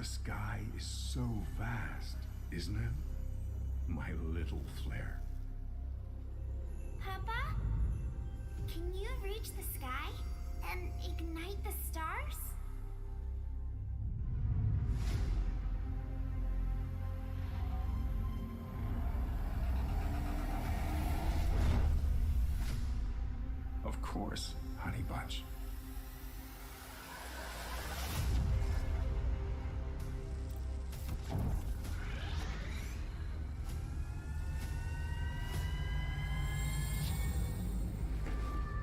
sky is so vast, isn't it? My little flare. Papa? Can you reach the sky and ignite the stars? Of course, Honey Bunch.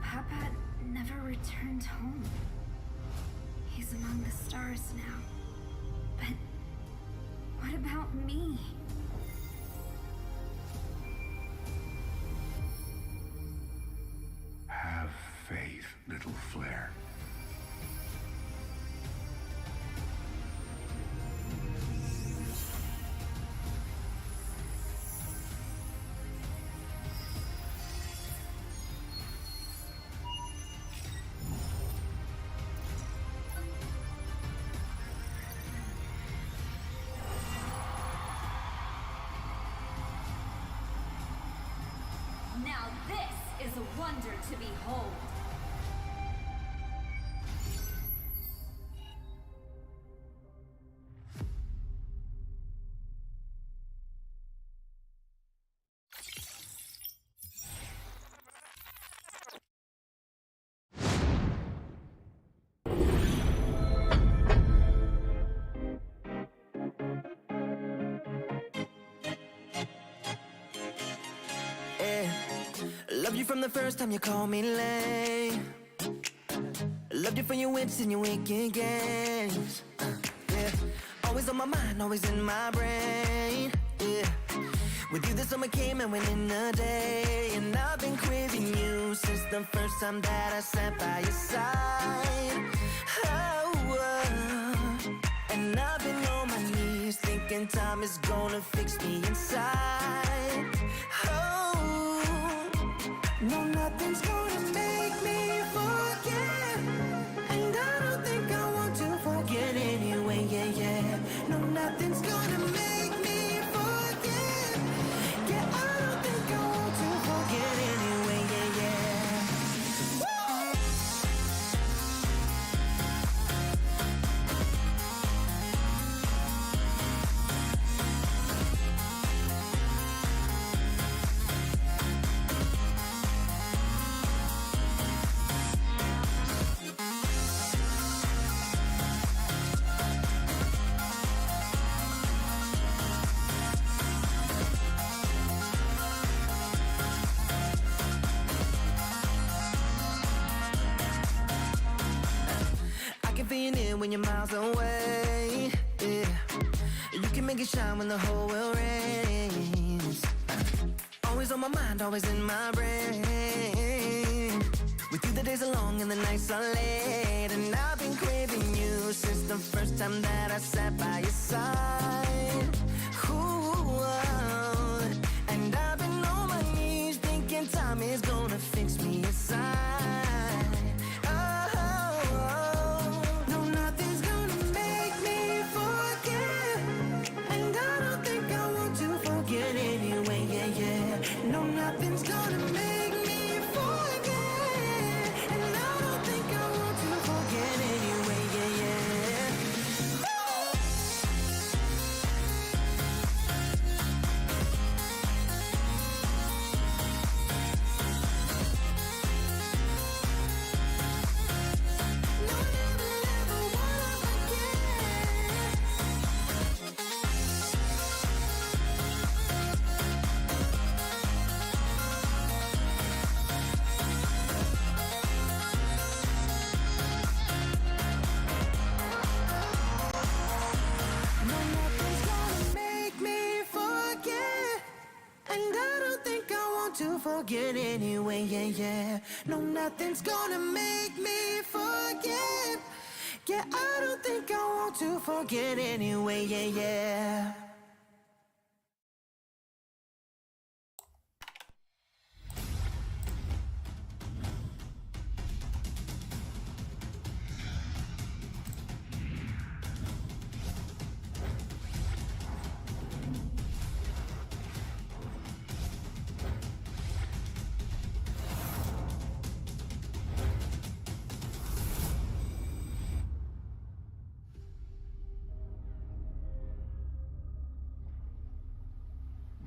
Papa never returned home. He's among the stars now. But what about me? Have faith, little flare. Now this is a wonder to behold. Loved you from the first time you called me lame. Loved you for your wits and your wicked games. Yeah, always on my mind, always in my brain. Yeah, with you the summer came and went in a day. And I've been craving you since the first time that I sat by your side. And I've been on my knees thinking time is gonna fix me inside. No, nothing's gonna make me forget. And I don't think I want to forget anyway, yeah, yeah. No, nothing's gonna make me forget. Yeah, I don't think I want to forget anyway, yeah, yeah. When you're miles away, yeah, you can make it shine when the whole world rains. Always on my mind, always in my brain. With you the days are long and the nights are late. And I've been craving you since the first time that I sat by your side. Ooh, and I've been on my knees thinking time is gonna fix me inside. No, nothing's gonna make me forget. And I don't think I want to forget anyway, yeah, yeah. No, never, never wanna forget. To forget anyway, yeah, yeah. No, nothing's gonna make me forget. Yeah, I don't think I want to forget anyway, yeah, yeah.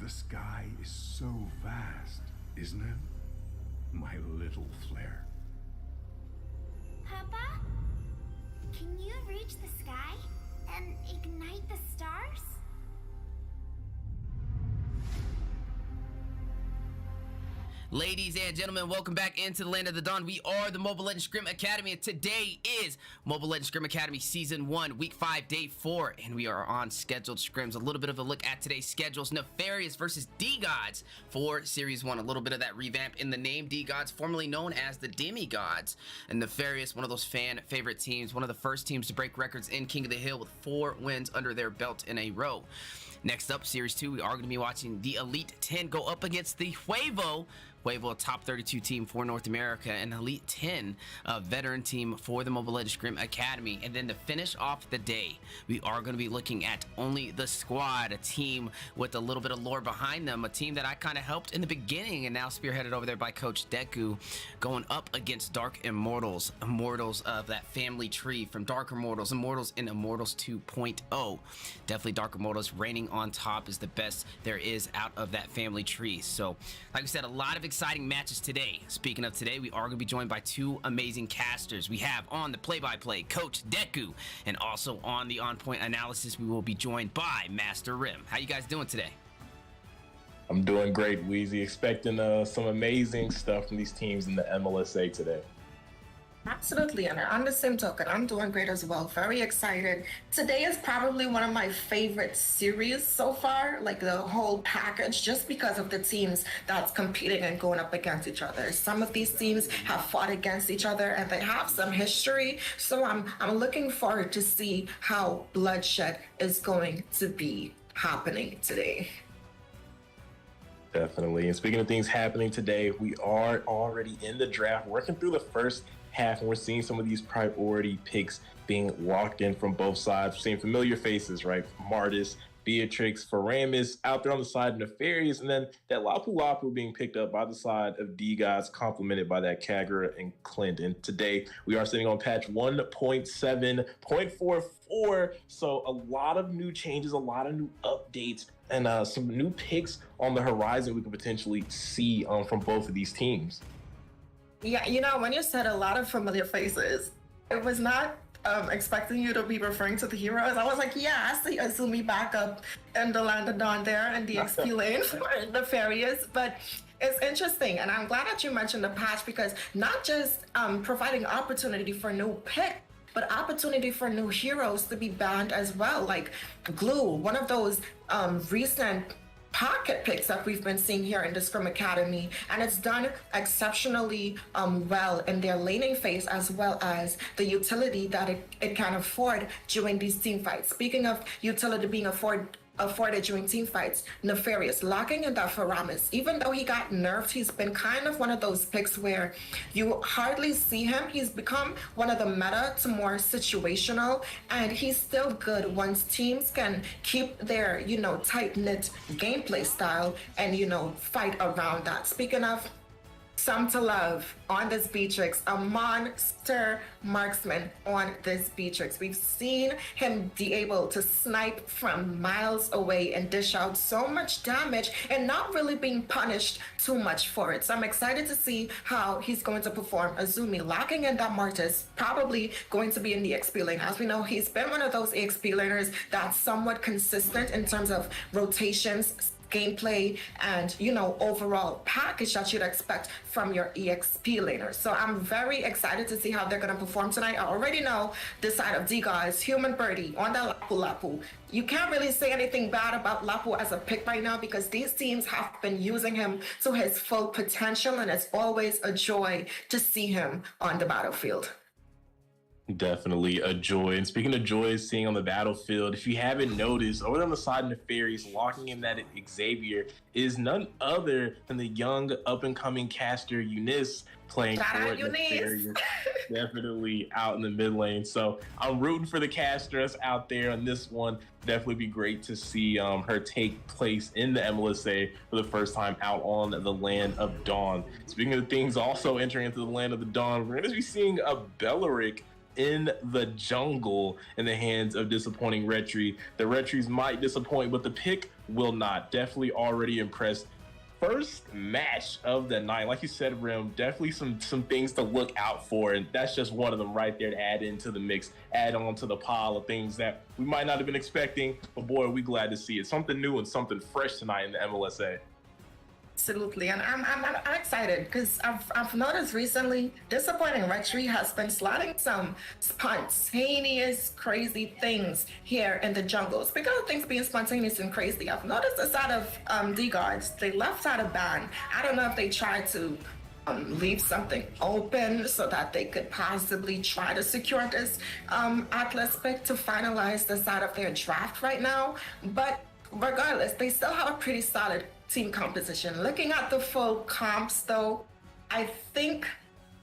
The sky is so vast, isn't it? My little flare. Papa? Can you reach the sky and ignite the stars? Ladies and gentlemen, welcome back into the Land of the Dawn. We are the Mobile Legends Scrim Academy, and today is Mobile Legends Scrim Academy Season 1, Week 5, Day 4, and we are on scheduled scrims. A little bit of a look at today's schedules. Nefarious versus D-Gods for Series 1. A little bit of that revamp in the name. D-Gods, formerly known as the Demigods. And Nefarious, one of those fan favorite teams, one of the first teams to break records in King of the Hill with 4 wins under their belt in a row. Next up, Series 2, we are going to be watching the Elite 10 go up against the Huevo, a top 32 team for North America, and Elite 10 veteran team for the Mobile Legends Scrim Academy. And then to finish off the day, we are going to be looking at Only the Squad, a team with a little bit of lore behind them, a team that I kind of helped in the beginning and now spearheaded over there by Coach Deku, going up against Dark Immortals, Immortals of that family tree from Dark Immortals, Immortals and Immortals 2.0. Definitely Dark Immortals reigning on top is the best there is out of that family tree. So like we said, a lot of exciting matches today. Speaking of today, we are going to be joined by 2 amazing casters. We have on the play-by-play Coach Deku, and also on the on-point analysis we will be joined by Master Rim. How you guys doing today? I'm doing great, Weezy. Expecting some amazing stuff from these teams in the MLSA today. Absolutely, and on the same token, I'm doing great as well. Very excited. Today is probably one of my favorite series so far, like the whole package, just because of the teams that's competing and going up against each other. Some of these teams have fought against each other and they have some history, so I'm looking forward to see how bloodshed is going to be happening today. Definitely. And speaking of things happening today, we are already in the draft, working through the first half, and we're seeing some of these priority picks being locked in from both sides. We're seeing familiar faces, right? Martis, Beatrix, Faramis out there on the side of Nefarious, and then that Lapu Lapu being picked up by the side of D-Gods, complemented by that Kagura and Clint. And today we are sitting on patch 1.7.44, so a lot of new changes, a lot of new updates, and some new picks on the horizon we could potentially see from both of these teams. Yeah, you know, when you said a lot of familiar faces, it was not expecting you to be referring to the heroes. I was like, yeah, I see Azumi back up in the Land of Dawn there in the XP lane for Nefarious, but it's interesting, and I'm glad that you mentioned the patch, because not just providing opportunity for new pick, but opportunity for new heroes to be banned as well, like Glue, one of those recent pocket picks that we've been seeing here in the Scrim Academy, and it's done exceptionally well in their laning phase, as well as the utility that it can afford during these team fights. Speaking of utility being afforded during team fights, Nefarious locking in that Faramis. Even though he got nerfed, he's been kind of one of those picks where you hardly see him. He's become one of the meta to more situational, and he's still good once teams can keep their, you know, tight-knit gameplay style and, you know, fight around that. Speaking of some to love on this Beatrix, a monster marksman on this Beatrix. We've seen him be able to snipe from miles away and dish out so much damage and not really being punished too much for it. So I'm excited to see how he's going to perform. Azumi locking in that Martis, probably going to be in the XP lane. As we know, he's been one of those XP laners that's somewhat consistent in terms of rotations, gameplay, and, you know, overall package that you'd expect from your EXP laner. So I'm very excited to see how they're going to perform tonight. I already know this side of D-Guys, Human Birdie on that Lapu Lapu. You can't really say anything bad about Lapu as a pick right now, because these teams have been using him to his full potential, and it's always a joy to see him on the battlefield. Definitely a joy. And speaking of joys seeing on the battlefield, if you haven't noticed, over on the side of Nefarious, locking in that Xavier is none other than the young up-and-coming caster Eunice, playing for Nefarious. Definitely out in the mid lane. So I'm rooting for the casters out there on this one. Definitely be great to see her take place in the MLSA for the first time out on the Land of Dawn. Speaking of things also entering into the Land of the Dawn, we're going to be seeing a Bellaric in the jungle in the hands of disappointing Retri. The Retries might disappoint, but the pick will not. Definitely already impressed. First match of the night, like you said, Rim, definitely some things to look out for, and that's just one of them right there to add into the mix, add on to the pile of things that we might not have been expecting, but boy, are we glad to see it. Something new and something fresh tonight in the MLSA. Absolutely, and I'm excited because I've noticed recently disappointing Retri has been slotting some spontaneous, crazy things here in the jungle. Speaking of things being spontaneous and crazy, I've noticed the side of D-Guards, they left out a ban. I don't know if they tried to leave something open so that they could possibly try to secure this Atlas pick to finalize the side of their draft right now, but regardless, they still have a pretty solid team composition. Looking at the full comps though, I think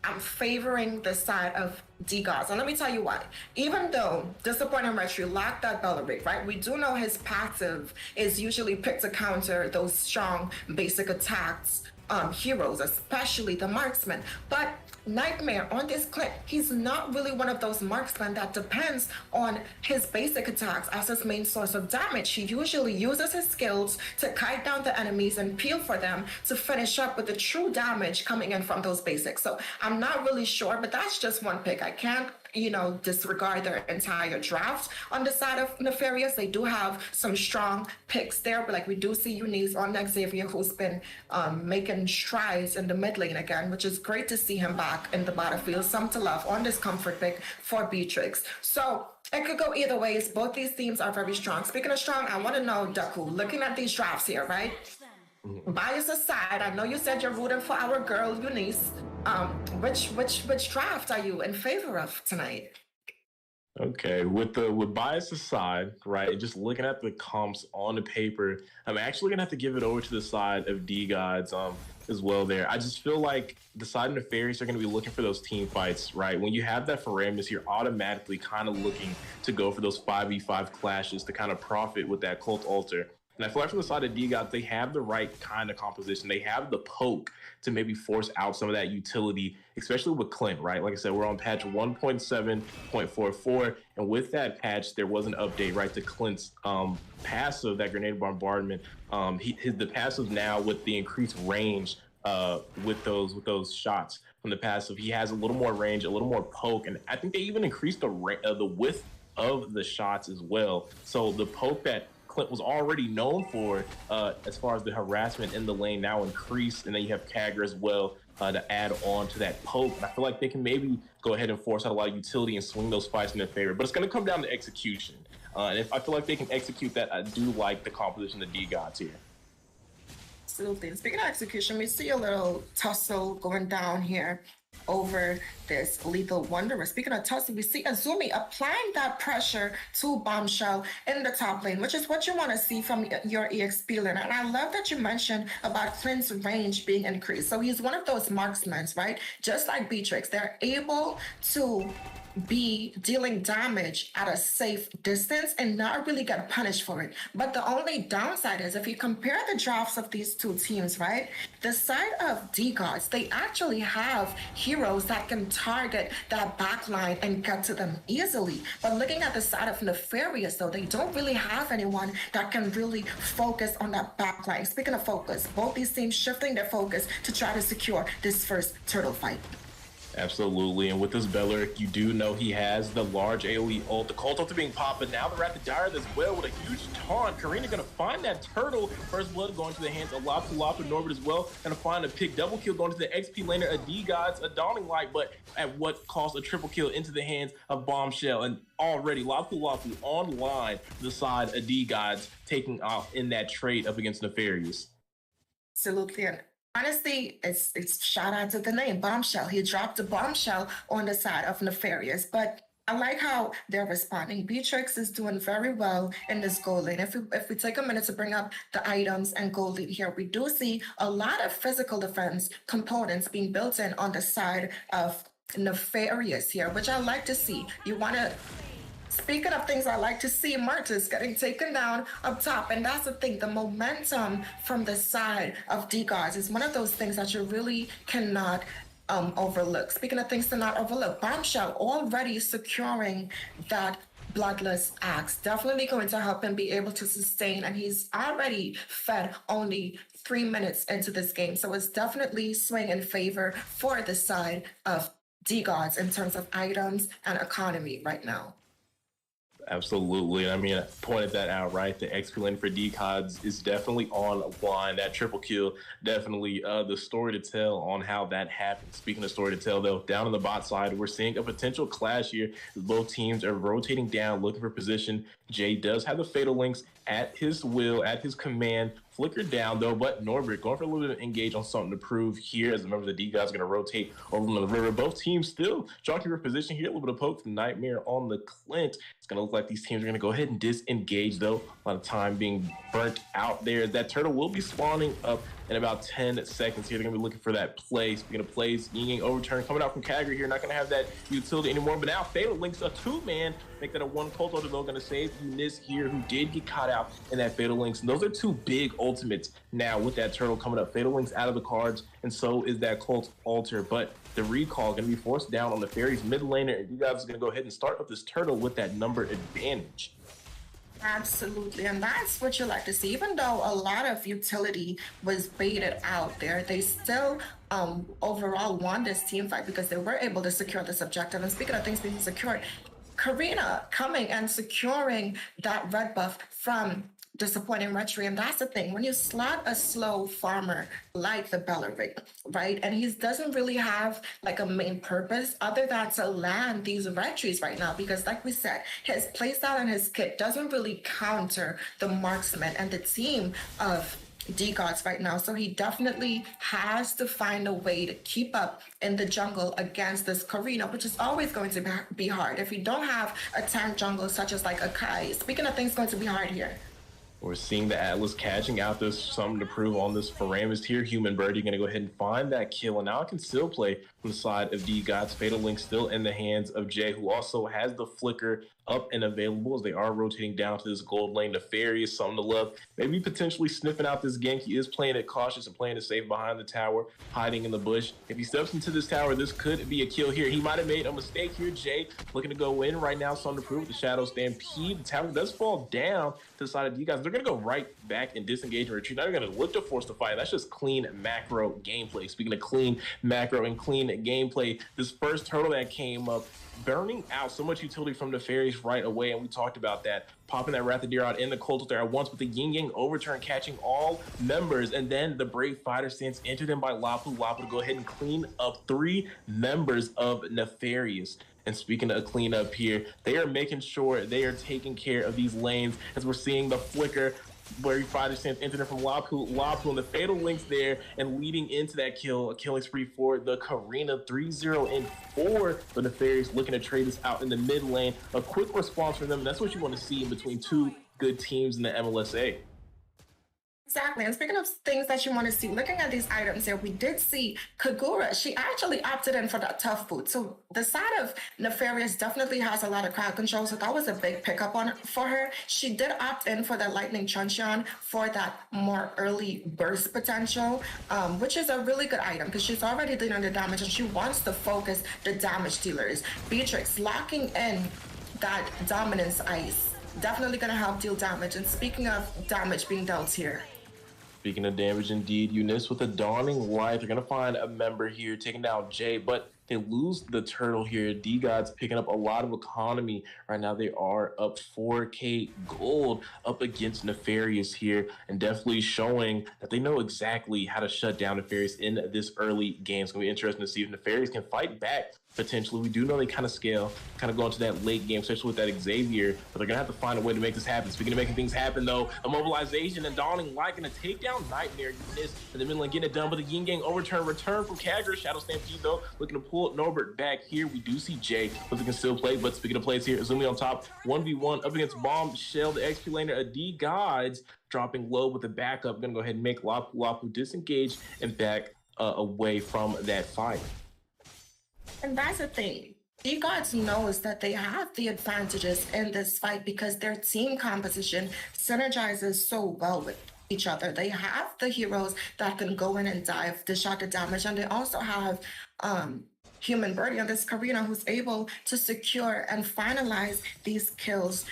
I'm favoring the side of D-Gods. And let me tell you why. Even though disappointing Retri lacked that Belleric, right? We do know his passive is usually picked to counter those strong basic attacks heroes, especially the marksman. But Nightmare on this clip, he's not really one of those marksmen that depends on his basic attacks as his main source of damage. He usually uses his skills to kite down the enemies and peel for them to finish up with the true damage coming in from those basics. So I'm not really sure, but that's just one pick. I can't disregard their entire draft. On the side of Nefarious, they do have some strong picks there, but like we do see Eunice on Xavier, who's been making strides in the mid lane again, which is great to see him back in the battlefield. Some to love on this comfort pick for Beatrix. So it could go either ways. Both these teams are very strong. Speaking of strong, I want to know, Daku, looking at these drafts here, right? Bias aside, I know you said you're rooting for our girl Eunice. Which draft are you in favor of tonight? Okay, with bias aside, right, and just looking at the comps on the paper, I'm actually gonna have to give it over to the side of D-Gods as well there. I just feel like the side of Nefarious are gonna be looking for those team fights, right? When you have that Foramus, you're automatically kind of looking to go for those 5v5 clashes to kind of profit with that Cult Altar. And I feel like from the side of D-Gods, they have the right kind of composition. They have the poke to maybe force out some of that utility, especially with Clint, right? Like I said, we're on patch 1.7.44, and with that patch, there was an update, right, to Clint's passive, that Grenade Bombardment. The passive now with the increased range with those shots from the passive, he has a little more range, a little more poke, and I think they even increased the width of the shots as well. So the poke that Clint was already known for as far as the harassment in the lane now increased, and then you have Kagger as well to add on to that poke. And I feel like they can maybe go ahead and force out a lot of utility and swing those fights in their favor, but it's going to come down to execution. And if I feel like they can execute that, I do like the composition of D-Gods here. Absolutely. And speaking of execution, we see a little tussle going down here over this Lethal Wanderer. Speaking of tussle, we see Azumi applying that pressure to Bombshell in the top lane, which is what you want to see from your EXP lane. And I love that you mentioned about Clint's range being increased. So he's one of those marksmen, right? Just like Beatrix, they're able to be dealing damage at a safe distance and not really get punished for it. But the only downside is if you compare the drafts of these two teams, right? The side of D-Gods, they actually have heroes that can target that backline and get to them easily. But looking at the side of Nefarious, though, they don't really have anyone that can really focus on that backline. Speaking of focus, both these teams shifting their focus to try to secure this first turtle fight. Absolutely, and with this Belleric, you do know he has the large AoE ult, the Cult Altar being popped, but now the Rapid Dire as well with a huge taunt. Karina gonna find that turtle. First blood going to the hands of Lapu Lapu. Norbert as well, gonna find a pick double kill going to the XP laner, a D-Gods, a Dawning Light, but at what cost? A triple kill into the hands of Bombshell. And already Lapu Lapu online the side of D-Gods taking off in that trade up against Nefarious. Absolutely. Honestly, it's shout out to the name Bombshell. He dropped a bombshell on the side of Nefarious, but I like how they're responding. Beatrix is doing very well in this gold lane. If we take a minute to bring up the items and gold lane here, we do see a lot of physical defense components being built in on the side of Nefarious here, which I like to see. You want to... Speaking of things I like to see, Martis getting taken down up top. And that's the thing, the momentum from the side of D-Gods is one of those things that you really cannot overlook. Speaking of things to not overlook, Bombshell already securing that bloodless axe, definitely going to help him be able to sustain, and he's already fed only 3 minutes into this game, so it's definitely swing in favor for the side of D-Gods in terms of items and economy right now. Absolutely. I mean, I pointed that out, right? The XP lane for D-Cods is definitely on line. That triple kill, definitely the story to tell on how that happened. Speaking of story to tell, though, down on the bot side, we're seeing a potential clash here. Both teams are rotating down, looking for position. Jay does have the Fatal Links at his will, at his command. Flickered down, though, but Norbert going for a little bit of engage on something to prove here as the members of the D-Gods are going to rotate over on the river. Both teams still jockeying for position here. A little bit of poke from Nightmare on the Clint. It's going to look like these teams are going to go ahead and disengage, though. A lot of time being burnt out there. That turtle will be spawning up in about 10 seconds here. They're going to be looking for that play. Speaking of plays, Ying overturn coming out from Kagri here. Not going to have that utility anymore, but now Fatal Links a 2-man. Make that a 1 Colt Ultimate, though, going to save Eunice here, who did get caught out in that Fatal Links. And those are 2 big ultimates now with that turtle coming up. Fatal Links out of the cards, and so is that Colt Alter. But the recall going to be forced down on the Fairies mid laner, and you guys are going to go ahead and start up this turtle with that number advantage. Absolutely, and that's what you like to see. Even though a lot of utility was baited out there, they still overall won this team fight because they were able to secure this objective. And speaking of things being secured, Karina coming and securing that red buff from Disappointing Retry. And that's the thing, when you slot a slow farmer like the Belleric, right, and he doesn't really have like a main purpose other than to land these Retries right now, because like we said, his playstyle and his kit doesn't really counter the marksman and the team of D-Gods right now. So he definitely has to find a way to keep up in the jungle against this Karina, which is always going to be hard if you don't have a tank jungle such as like a Kai. Speaking of things going to be hard here, we're seeing the Atlas catching out. There's something to prove on this Paramus here. Human Bird, you're going to go ahead and find that kill. And now I can still play from the side of D-Gods. Fatal Link still in the hands of Jay, who also has the flicker up and available as they are rotating down to this gold lane. Nefarious, something to love. Maybe potentially sniffing out this gank. He is playing it cautious and playing it safe behind the tower, hiding in the bush. If he steps into this tower, this could be a kill here. He might have made a mistake here. Jay looking to go in right now. Something to prove with the Shadow Stampede. The tower does fall down to the side of D-Gods. They're going to go right back and disengage and retreat. Now they're going to look to force the fight. That's just clean macro gameplay. Speaking of clean macro and clean gameplay, this first turtle that came up, burning out so much utility from Nefarious right away, and we talked about that. Popping that Wrath of Deer out in the Colt there at once with the Yin Yang overturn, catching all members, and then the Brave Fighter stance entered in by Lapu. Lapu to go ahead and clean up 3 members of Nefarious. And speaking of cleanup here, they are making sure they are taking care of these lanes as we're seeing the flicker. Brave Fighter stance entering from Lapu and the Fatal Links there, and leading into that kill, a killing spree for the Karina. 3-0 and 4 for the Fairies, looking to trade this out in the mid lane. A quick response from them, and that's what you want to see in between 2 good teams in the MLSA. Exactly. And speaking of things that you want to see, looking at these items here, we did see Kagura. She actually opted in for that tough boot. So the side of Nefarious definitely has a lot of crowd control. So that was a big pickup for her. She did opt in for that Lightning Chuncheon for that more early burst potential, which is a really good item because she's already dealing the damage and she wants to focus the damage dealers. Beatrix locking in that dominance ice. Definitely going to help deal damage. And speaking of damage being dealt here, speaking of damage, indeed, Eunice with a dawning light. They're going to find a member here, taking down Jay, but they lose the turtle here. D-Gods picking up a lot of economy. Right now, they are up 4K gold up against Nefarious here, and definitely showing that they know exactly how to shut down Nefarious in this early game. It's going to be interesting to see if Nefarious can fight back. Potentially, we do know they kind of scale, kind of go into that late game, especially with that Xavier, but they're gonna have to find a way to make this happen. Speaking of making things happen, though, a mobilization and Dawning Light gonna take down Nightmare. Eunice in the middle and getting it done, but the Yin Yang overturn return from Kagura. Shadow Stampede, though, looking to pull Norbert back here. We do see Jay, but they can still play. But speaking of plays here, Azumi on top, 1v1 up against Bombshell, the XP laner, a D-Gods dropping low with the backup. Gonna go ahead and make Lapu disengage and back away from that fight. and that's the thing. D-Gods knows that they have the advantages in this fight because their team composition synergizes so well with each other. They have the heroes that can go in and dish out the damage, and they also have Human Birdie on this Karina who's able to secure and finalize these kills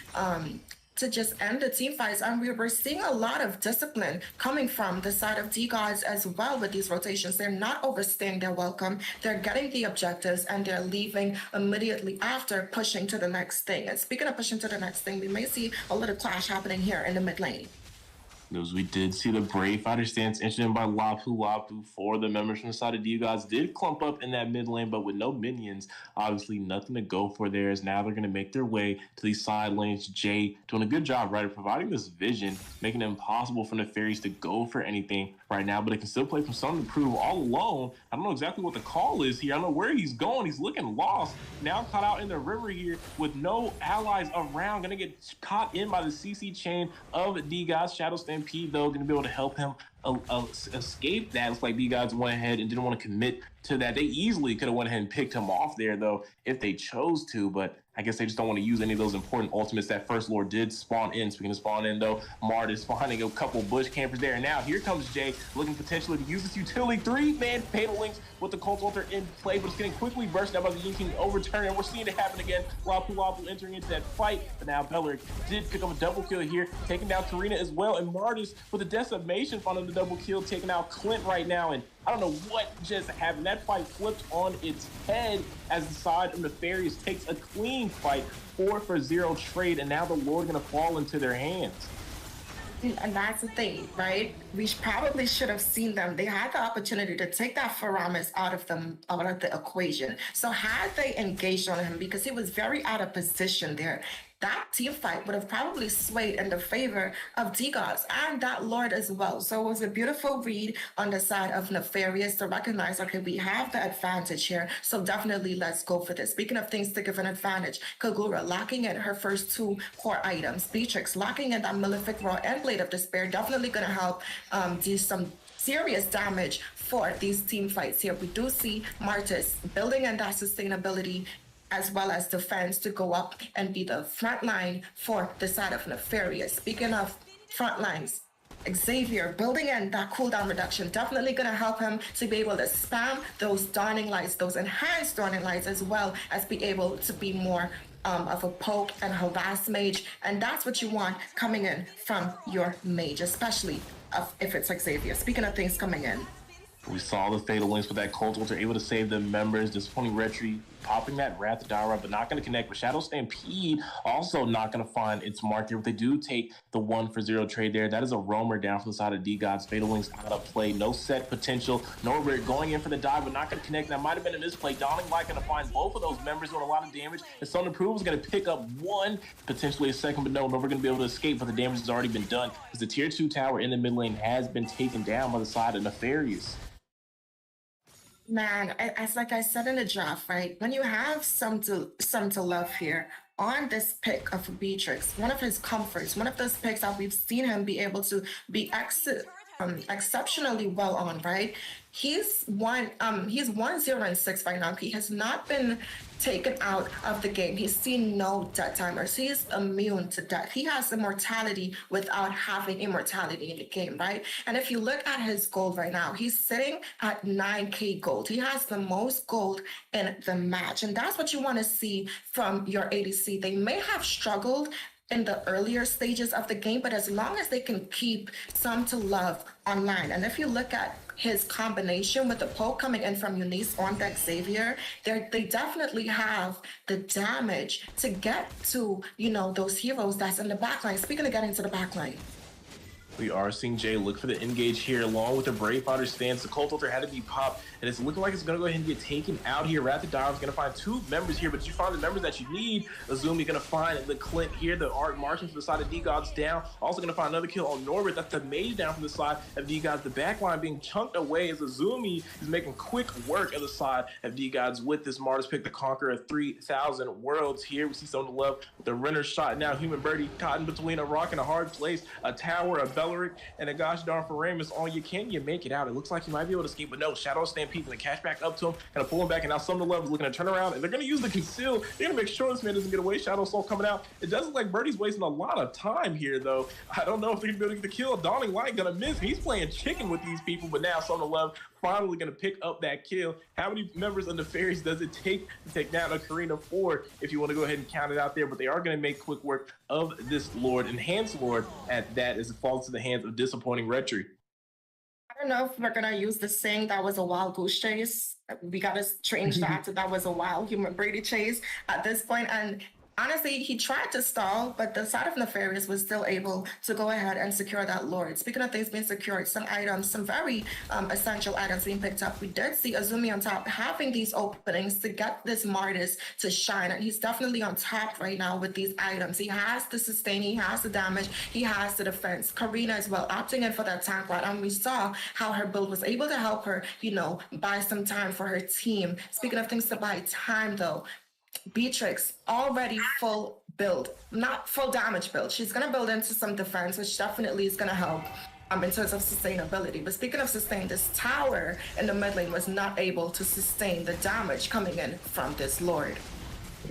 to just end the team fights. And we're seeing a lot of discipline coming from the side of D-Gods as well with these rotations. They're not overstaying their welcome. They're getting the objectives and they're leaving immediately after, pushing to the next thing. And speaking of pushing to the next thing, we may see a little clash happening here in the mid lane. As we did see the Brave Fighter stance entered in by Lapu for the members from the side of D-Gods did clump up in that mid lane, but with no minions, obviously nothing to go for there, as now they're going to make their way to these side lanes. Jay doing a good job, right, of providing this vision, making it impossible for Nefarious to go for anything right now, but they can still play from something to prove all alone. I don't know exactly what the call is here. I don't know where he's going. He's looking lost. Now caught out in the river here with no allies around. Going to get caught in by the CC chain of D-Gods. Shadow Stampede, though, going to be able to help him escape that. Looks like D-Gods went ahead and didn't want to commit to that. They easily could have went ahead and picked him off there, though, if they chose to, but I guess they just don't want to use any of those important ultimates. That first lord did spawn in. Speaking of spawn in, though, Mart is finding a couple bush campers there. And now here comes Jay, looking potentially to use this utility. 3-man Fatal Links with the Cult Altar in play, but it's getting quickly burst out by the Yin King overturn, and we're seeing it happen again. Lapu entering into that fight, but now Belleric did pick up a double kill here, taking down Karina as well, and Martis with a decimation finding the double kill, taking out Clint right now, and I don't know what just happened. That fight flipped on its head as the side of Nefarious takes a clean fight, 4-for-0 trade, and now the Lord gonna fall into their hands. And that's the thing, right? We probably should have seen them. They had the opportunity to take that Faramis out of the equation. So had they engaged on him, because he was very out of position there, that team fight would have probably swayed in the favor of D-Gods and that Lord as well. So it was a beautiful read on the side of Nefarious to recognize, okay, we have the advantage here, so definitely let's go for this. Speaking of things to give an advantage, Kagura locking in her first 2 core items. Beatrix locking in that Malefic Roar and Blade of Despair, definitely going to help do some serious damage for these team fights here. We do see Martis building in that sustainability as well as defense to go up and be the front line for the side of Nefarious. Speaking of front lines, Xavier building in that cooldown reduction, definitely going to help him to be able to spam those Dawning Lights, those enhanced Dawning Lights, as well as be able to be more of a poke and harass mage. And that's what you want coming in from your mage, especially if it's Xavier. Speaking of things coming in, we saw the Fatal Links with that Cult Altar able to save the members. Disappointing Retry popping that Wrath of Dara, but not going to connect with Shadow Stampede. Also not going to find its mark here, but they do take the 1-for-0 trade there. That is a roamer down from the side of D-Gods. Fatal Links out of play. No set potential. Norbert going in for the dive, but not going to connect. That might have been a misplay. Dawning Light going to find both of those members doing a lot of damage. And Stone Approval is going to pick up 1, potentially a second, but no, Norbert going to be able to escape, but the damage has already been done as the tier 2 tower in the mid lane has been taken down by the side of Nefarious. Man, as like I said in the draft, right? When you have some to love here on this pick of Beatrix, one of his comforts, one of those picks that we've seen him be able to be exceptionally well on, right? He's 1-0-6 right now. He has not been taken out of the game. He's seen no death timers. He's immune to death. He has immortality without having immortality in the game, right? And if you look at his gold right now, he's sitting at 9k gold. He has the most gold in the match. And that's what you want to see from your ADC. They may have struggled in the earlier stages of the game, but as long as they can keep some to love online. And if you look at his combination with the poke coming in from Eunice on that Xavier, they definitely have the damage to get to, those heroes that's in the backline. Speaking of getting to the backline, we are seeing Jay look for the engage here along with the Brave Fighter stance. The Cult Altar had to be popped, and it's looking like it's going to go ahead and get taken out here. Wrath of Dara is going to find 2 members here, but you find the members that you need. Azumi going to find the Clint here, the Art Martian from the side of D-Gods down. Also going to find another kill on Norbert. That's the mage down from the side of D-Gods. The backline being chunked away as Azumi is making quick work of the side of D-Gods with this Martis pick, the conqueror of 3,000 worlds here. We see some of the love with the Renner shot now. Human Birdie caught in between a rock and a hard place, a tower, a bell Beleric and a gosh darn Faramus on you. Can you make it out? It looks like you might be able to escape, but no. Shadow Stampede going to cash back up to him, kind of pull him back, and now Summon the Love is looking to turn around, and they're going to use the Conceal. They're going to make sure this man doesn't get away. Shadow Soul coming out. It does look like Birdie's wasting a lot of time here, though. I don't know if they're going to be able to get the kill. Dawning Light going to miss. He's playing chicken with these people, but now Summon the Love finally going to pick up that kill. How many members of Nefarious does it take to take down a Karina 4 if you want to go ahead and count it out there? But they are going to make quick work of this Lord, Enhanced Lord, at that as it falls to the hands of Disappointing Retry. I don't know if we're gonna use the saying that was a wild goose chase. We gotta change that to that was a wild human Brady chase at this point. And honestly, he tried to stall, but the side of Nefarious was still able to go ahead and secure that Lord. Speaking of things being secured, some items, some very essential items being picked up. We did see Azumi on top having these openings to get this Martis to shine, and he's definitely on top right now with these items. He has the sustain, he has the damage, he has the defense. Karina as well, opting in for that tank rod, and we saw how her build was able to help her, you know, buy some time for her team. Speaking of things to buy time, though, Beatrix already full build, not full damage build. She's gonna build into some defense, which definitely is gonna help in terms of sustainability. But speaking of sustain, this tower in the mid lane was not able to sustain the damage coming in from this Lord.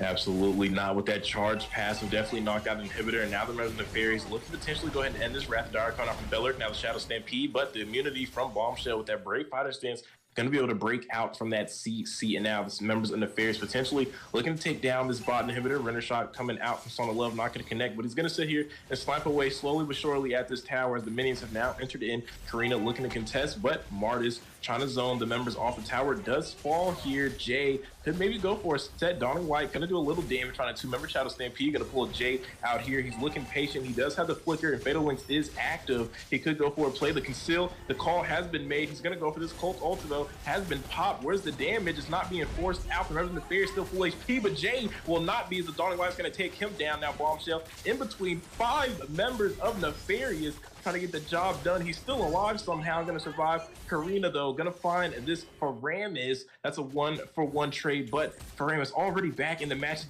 Absolutely not. With that charge passive, definitely knocked out the inhibitor, and now the members of Nefarious look to potentially go ahead and end this Wrath of Dire coming out from Beleric. Now the Shadow Stampede, but the immunity from Bombshell with that Brave Fighter stance going to be able to break out from that CC, and now this members of Nefarious potentially looking to take down this bot inhibitor. Render shot coming out from Song of Love, not going to connect, but he's going to sit here and snipe away slowly but surely at this tower as the minions have now entered in. Karina looking to contest, but Martis trying to zone the members off the tower. Does fall here. Jay could maybe go for a set. Dawning Light going to do a little damage trying to two-member Shadow Stampede. Going to pull Jay out here. He's looking patient. He does have the flicker, and Fatal Links is active. He could go for a play. The Conceal, the call has been made. He's going to go for this Cult Ultra, though. Has been popped. Where's the damage? It's not being forced out. The members of the Nefarious still full HP, but Jay will not be, as the Dawning Light's going to take him down. Now Bombshell in between 5 members of Nefarious trying to get the job done. He's still alive somehow, going to survive. Karina, though, going to find this Faramus. That's a 1-for-1 trade, but Faramus already back in the match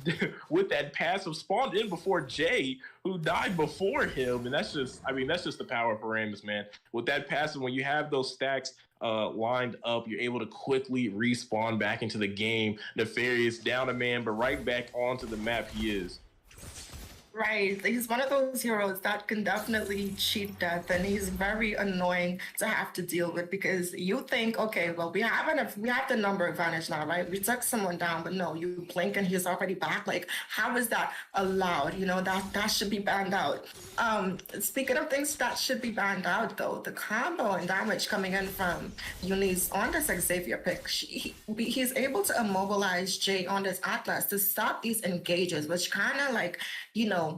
with that passive, spawned in before Jay, who died before him. And that's just, I mean, that's just the power of Faramus, man. With that passive, when you have those stacks lined up, you're able to quickly respawn back into the game. Nefarious down a man, but right back onto the map he is. Right, he's one of those heroes that can definitely cheat death, and he's very annoying to have to deal with, because you think, okay, well, we have the number advantage now, right? We took someone down, but no, you blink and he's already back. Like, how is that allowed? You know, that should be banned out. Speaking of things that should be banned out, though, the combo and damage coming in from Eunice on this Xavier pick, he's able to immobilize Jay on this Atlas to stop these engages, which kind of like, you know,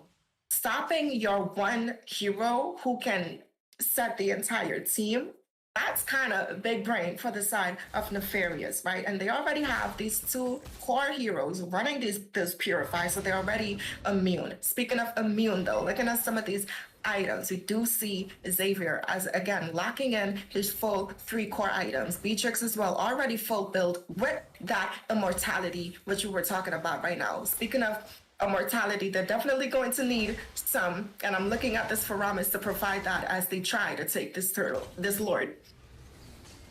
stopping your one hero who can set the entire team. That's kind of big brain for the side of Nefarious, right? And they already have these 2 core heroes running this Purify, so they're already immune. Speaking of immune, though, looking at some of these items, we do see Xavier as, again, locking in his full 3 core items. Beatrix as well, already full build with that immortality, which we were talking about right now. Speaking of immortality, they're definitely going to need some, and I'm looking at this Faramus to provide that as they try to take this Lord.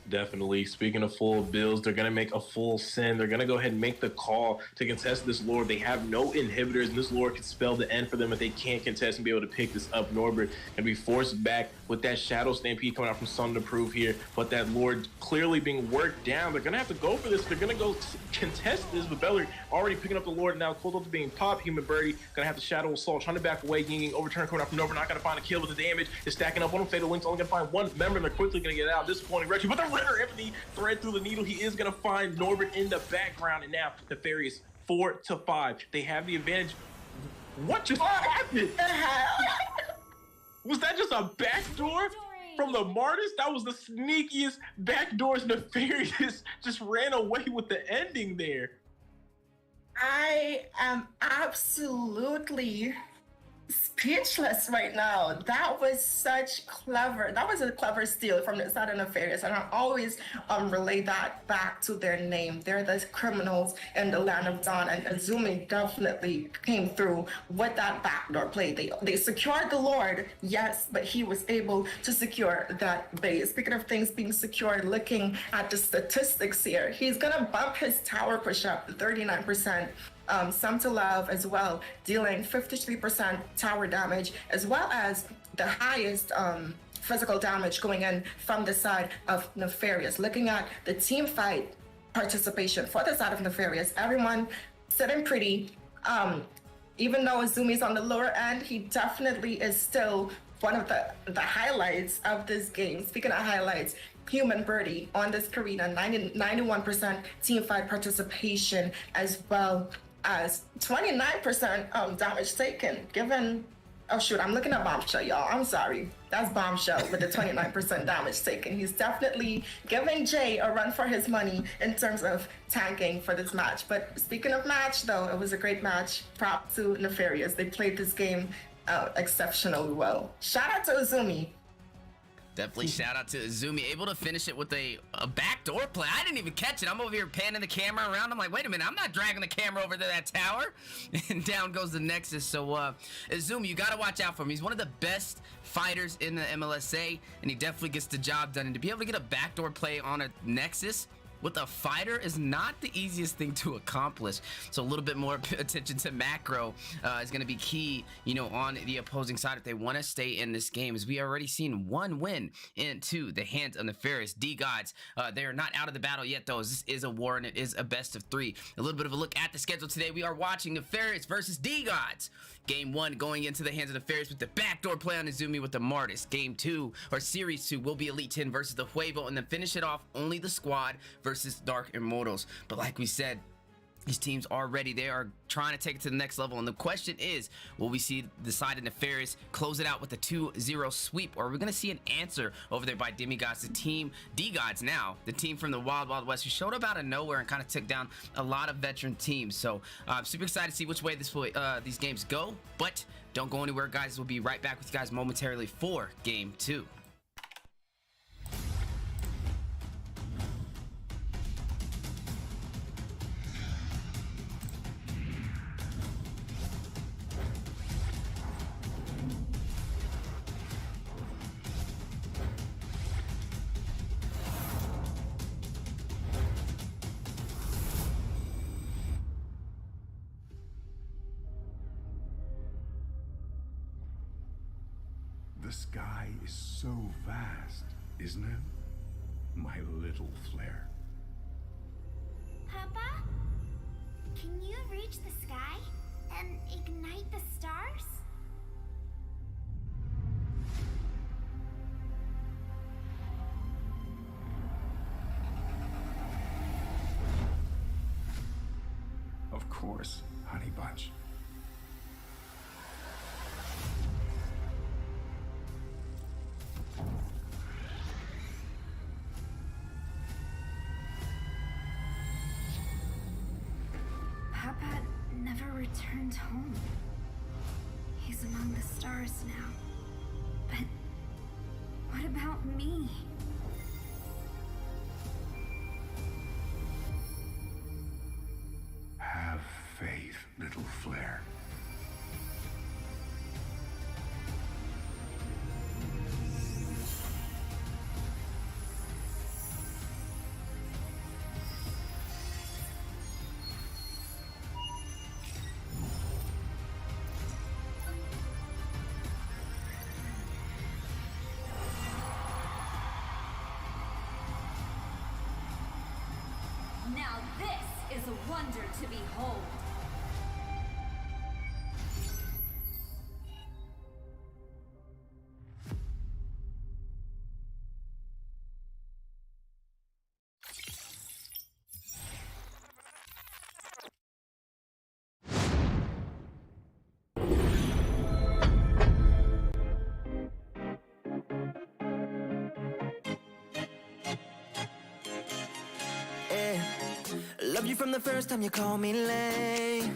Definitely. Speaking of full builds, they're going to make a full send. They're going to go ahead and make the call to contest this Lord. They have no inhibitors, and this Lord could spell the end for them if they can't contest and be able to pick this up. Norbert can be forced back with that Shadow Stampede coming out from Sun to prove here, but that Lord clearly being worked down. They're going to have to go for this. They're going to go contest this, but Beleric already picking up the Lord. Now Cold Ultra being popped. Human Birdie going to have the Shadow Assault, trying to back away. Yinging overturn coming out from Norbert. Not going to find a kill, but the damage is stacking up on him. Fatal Link's only going to find 1 member, and they're quickly going to get out. Disappointing Retry, but the Ritter Ebony thread through the needle. He is going to find Norbert in the background, and now Nefarious 4-5. They have the advantage. What just happened? Was that just a backdoor from the Martis? That was the sneakiest backdoors. Nefarious just ran away with the ending there. I am absolutely speechless right now. That was such clever. That was a clever steal from the side of Nefarious, and I always relate that back to their name. They're the criminals in the land of Dawn, and Azumi definitely came through with that backdoor play. They secured the Lord, yes, but he was able to secure that base. Speaking of things being secured, looking at the statistics here, he's gonna bump his tower push up to 39%. Some to love as well, dealing 53% tower damage, as well as the highest physical damage going in from the side of Nefarious. Looking at the team fight participation for the side of Nefarious, everyone sitting pretty. Even though Azumi's on the lower end, he definitely is still one of the highlights of this game. Speaking of highlights, Human Birdie on this arena, 91% team fight participation, as well as 29% damage taken. Given, oh shoot, I'm looking at Bombshell, y'all. I'm sorry. That's Bombshell with the 29% damage taken. He's definitely giving Jay a run for his money in terms of tanking for this match. But speaking of match, though, it was a great match. Prop to Nefarious. They played this game exceptionally well. Shout out to Azumi. Definitely shout out to Azumi, able to finish it with a backdoor play. I didn't even catch it. I'm over here panning the camera around. I'm like, wait a minute, I'm not dragging the camera over to that tower. And down goes the Nexus. So Azumi, you got to watch out for him. He's one of the best fighters in the MLSA, and he definitely gets the job done. And to be able to get a backdoor play on a Nexus with a fighter is not the easiest thing to accomplish. So a little bit more attention to macro is going to be key, you know, on the opposing side if they want to stay in this game, as we already seen one win into the hands of Nefarious. D-Gods, they are not out of the battle yet, though, as this is a war and it is a best of 3. A little bit of a look at the schedule today. We are watching Nefarious versus D-Gods. Game 1 going into the hands of Nefarious with the backdoor play on Azumi with the Martis. Game 2, or Series 2, will be Elite 10 versus the Huevo, and then finish it off only the squad versus Dark Immortals. But like we said, these teams are ready. They are trying to take it to the next level. And the question is, will we see the side of Nefarious close it out with a 2-0 sweep? Or are we going to see an answer over there by Demigods, the team, D-Gods now, the team from the Wild Wild West, who showed up out of nowhere and kind of took down a lot of veteran teams. So I'm super excited to see which way these games go. But don't go anywhere, guys. We'll be right back with you guys momentarily for Game 2. The sky is so vast, isn't it? My little flare. Papa? Can you reach the sky and ignite the stars? Of course, Honey Bunch. Papa never returned home. He's among the stars now. But what about me? Have faith, little flare. Now this is a wonder to behold. Love you from the first time you called me late.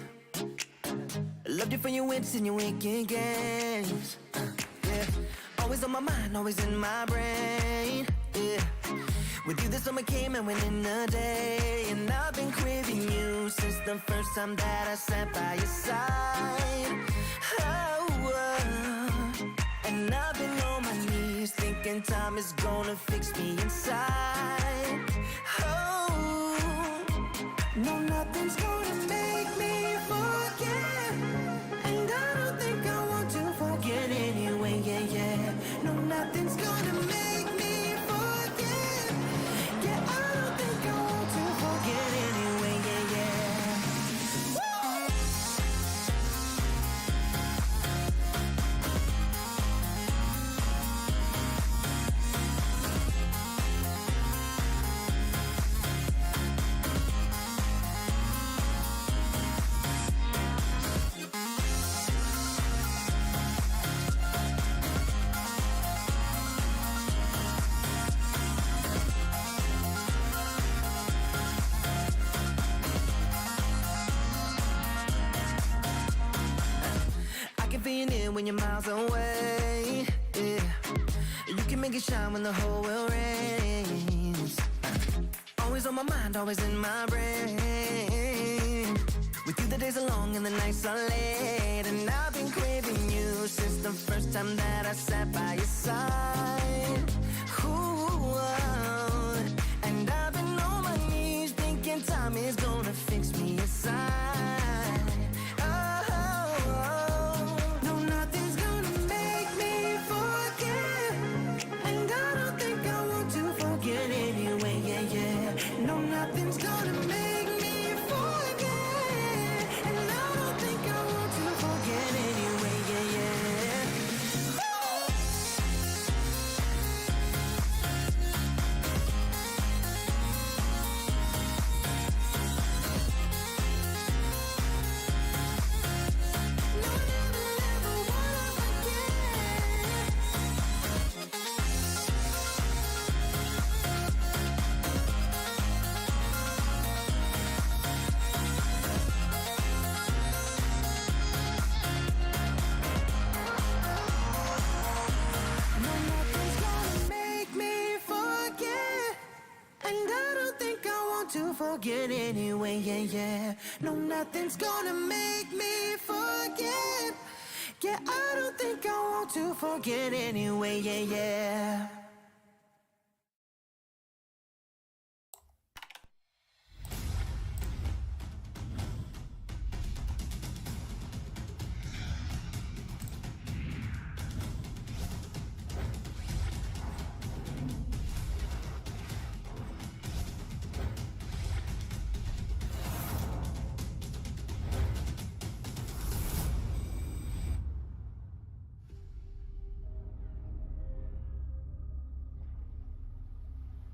Love Loved you for your wits and your wicked games. Yeah, always on my mind, always in my brain. Yeah, with you the summer came and went in a day, and I've been craving you since the first time that I sat by your side. And I've been on my knees thinking time is gonna fix me inside. Oh, no, nothing's gonna make me forget, and I don't think I want to forget anyway. Yeah, yeah. No, nothing's gonna make me forget. Yeah, I don't think I want to forget anyway. Yeah, yeah. When you're miles away, yeah, you can make it shine when the whole world rains. Always on my mind, always in my brain. With you the days are long and the nights are late, and I've been craving you since the first time that I sat by your side. Ooh, and I've been on my knees thinking time is gonna fix me inside. No, nothing's gonna make me forget, and I don't think I want to forget anyway. Yeah, yeah. Forget anyway, yeah, yeah. No, nothing's gonna make me forget. Yeah, I don't think I want to forget anyway, yeah, yeah.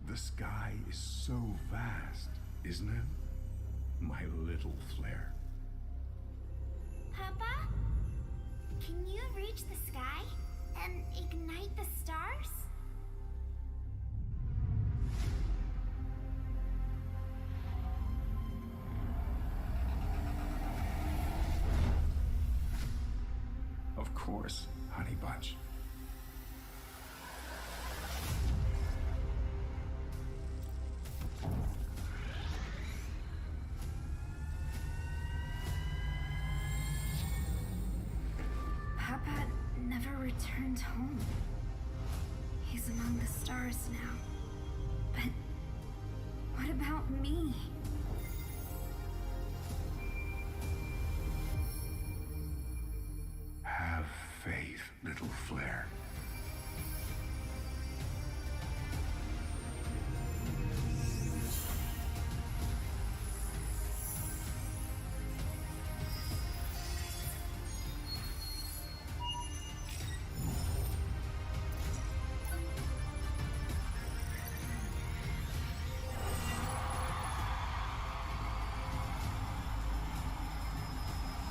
The sky is so vast, isn't it? My little flare. Papa? Can you reach the sky and ignite the stars? Of course, Honey Bunch. Papa never returned home. He's among the stars now. But what about me? Have faith, little flare.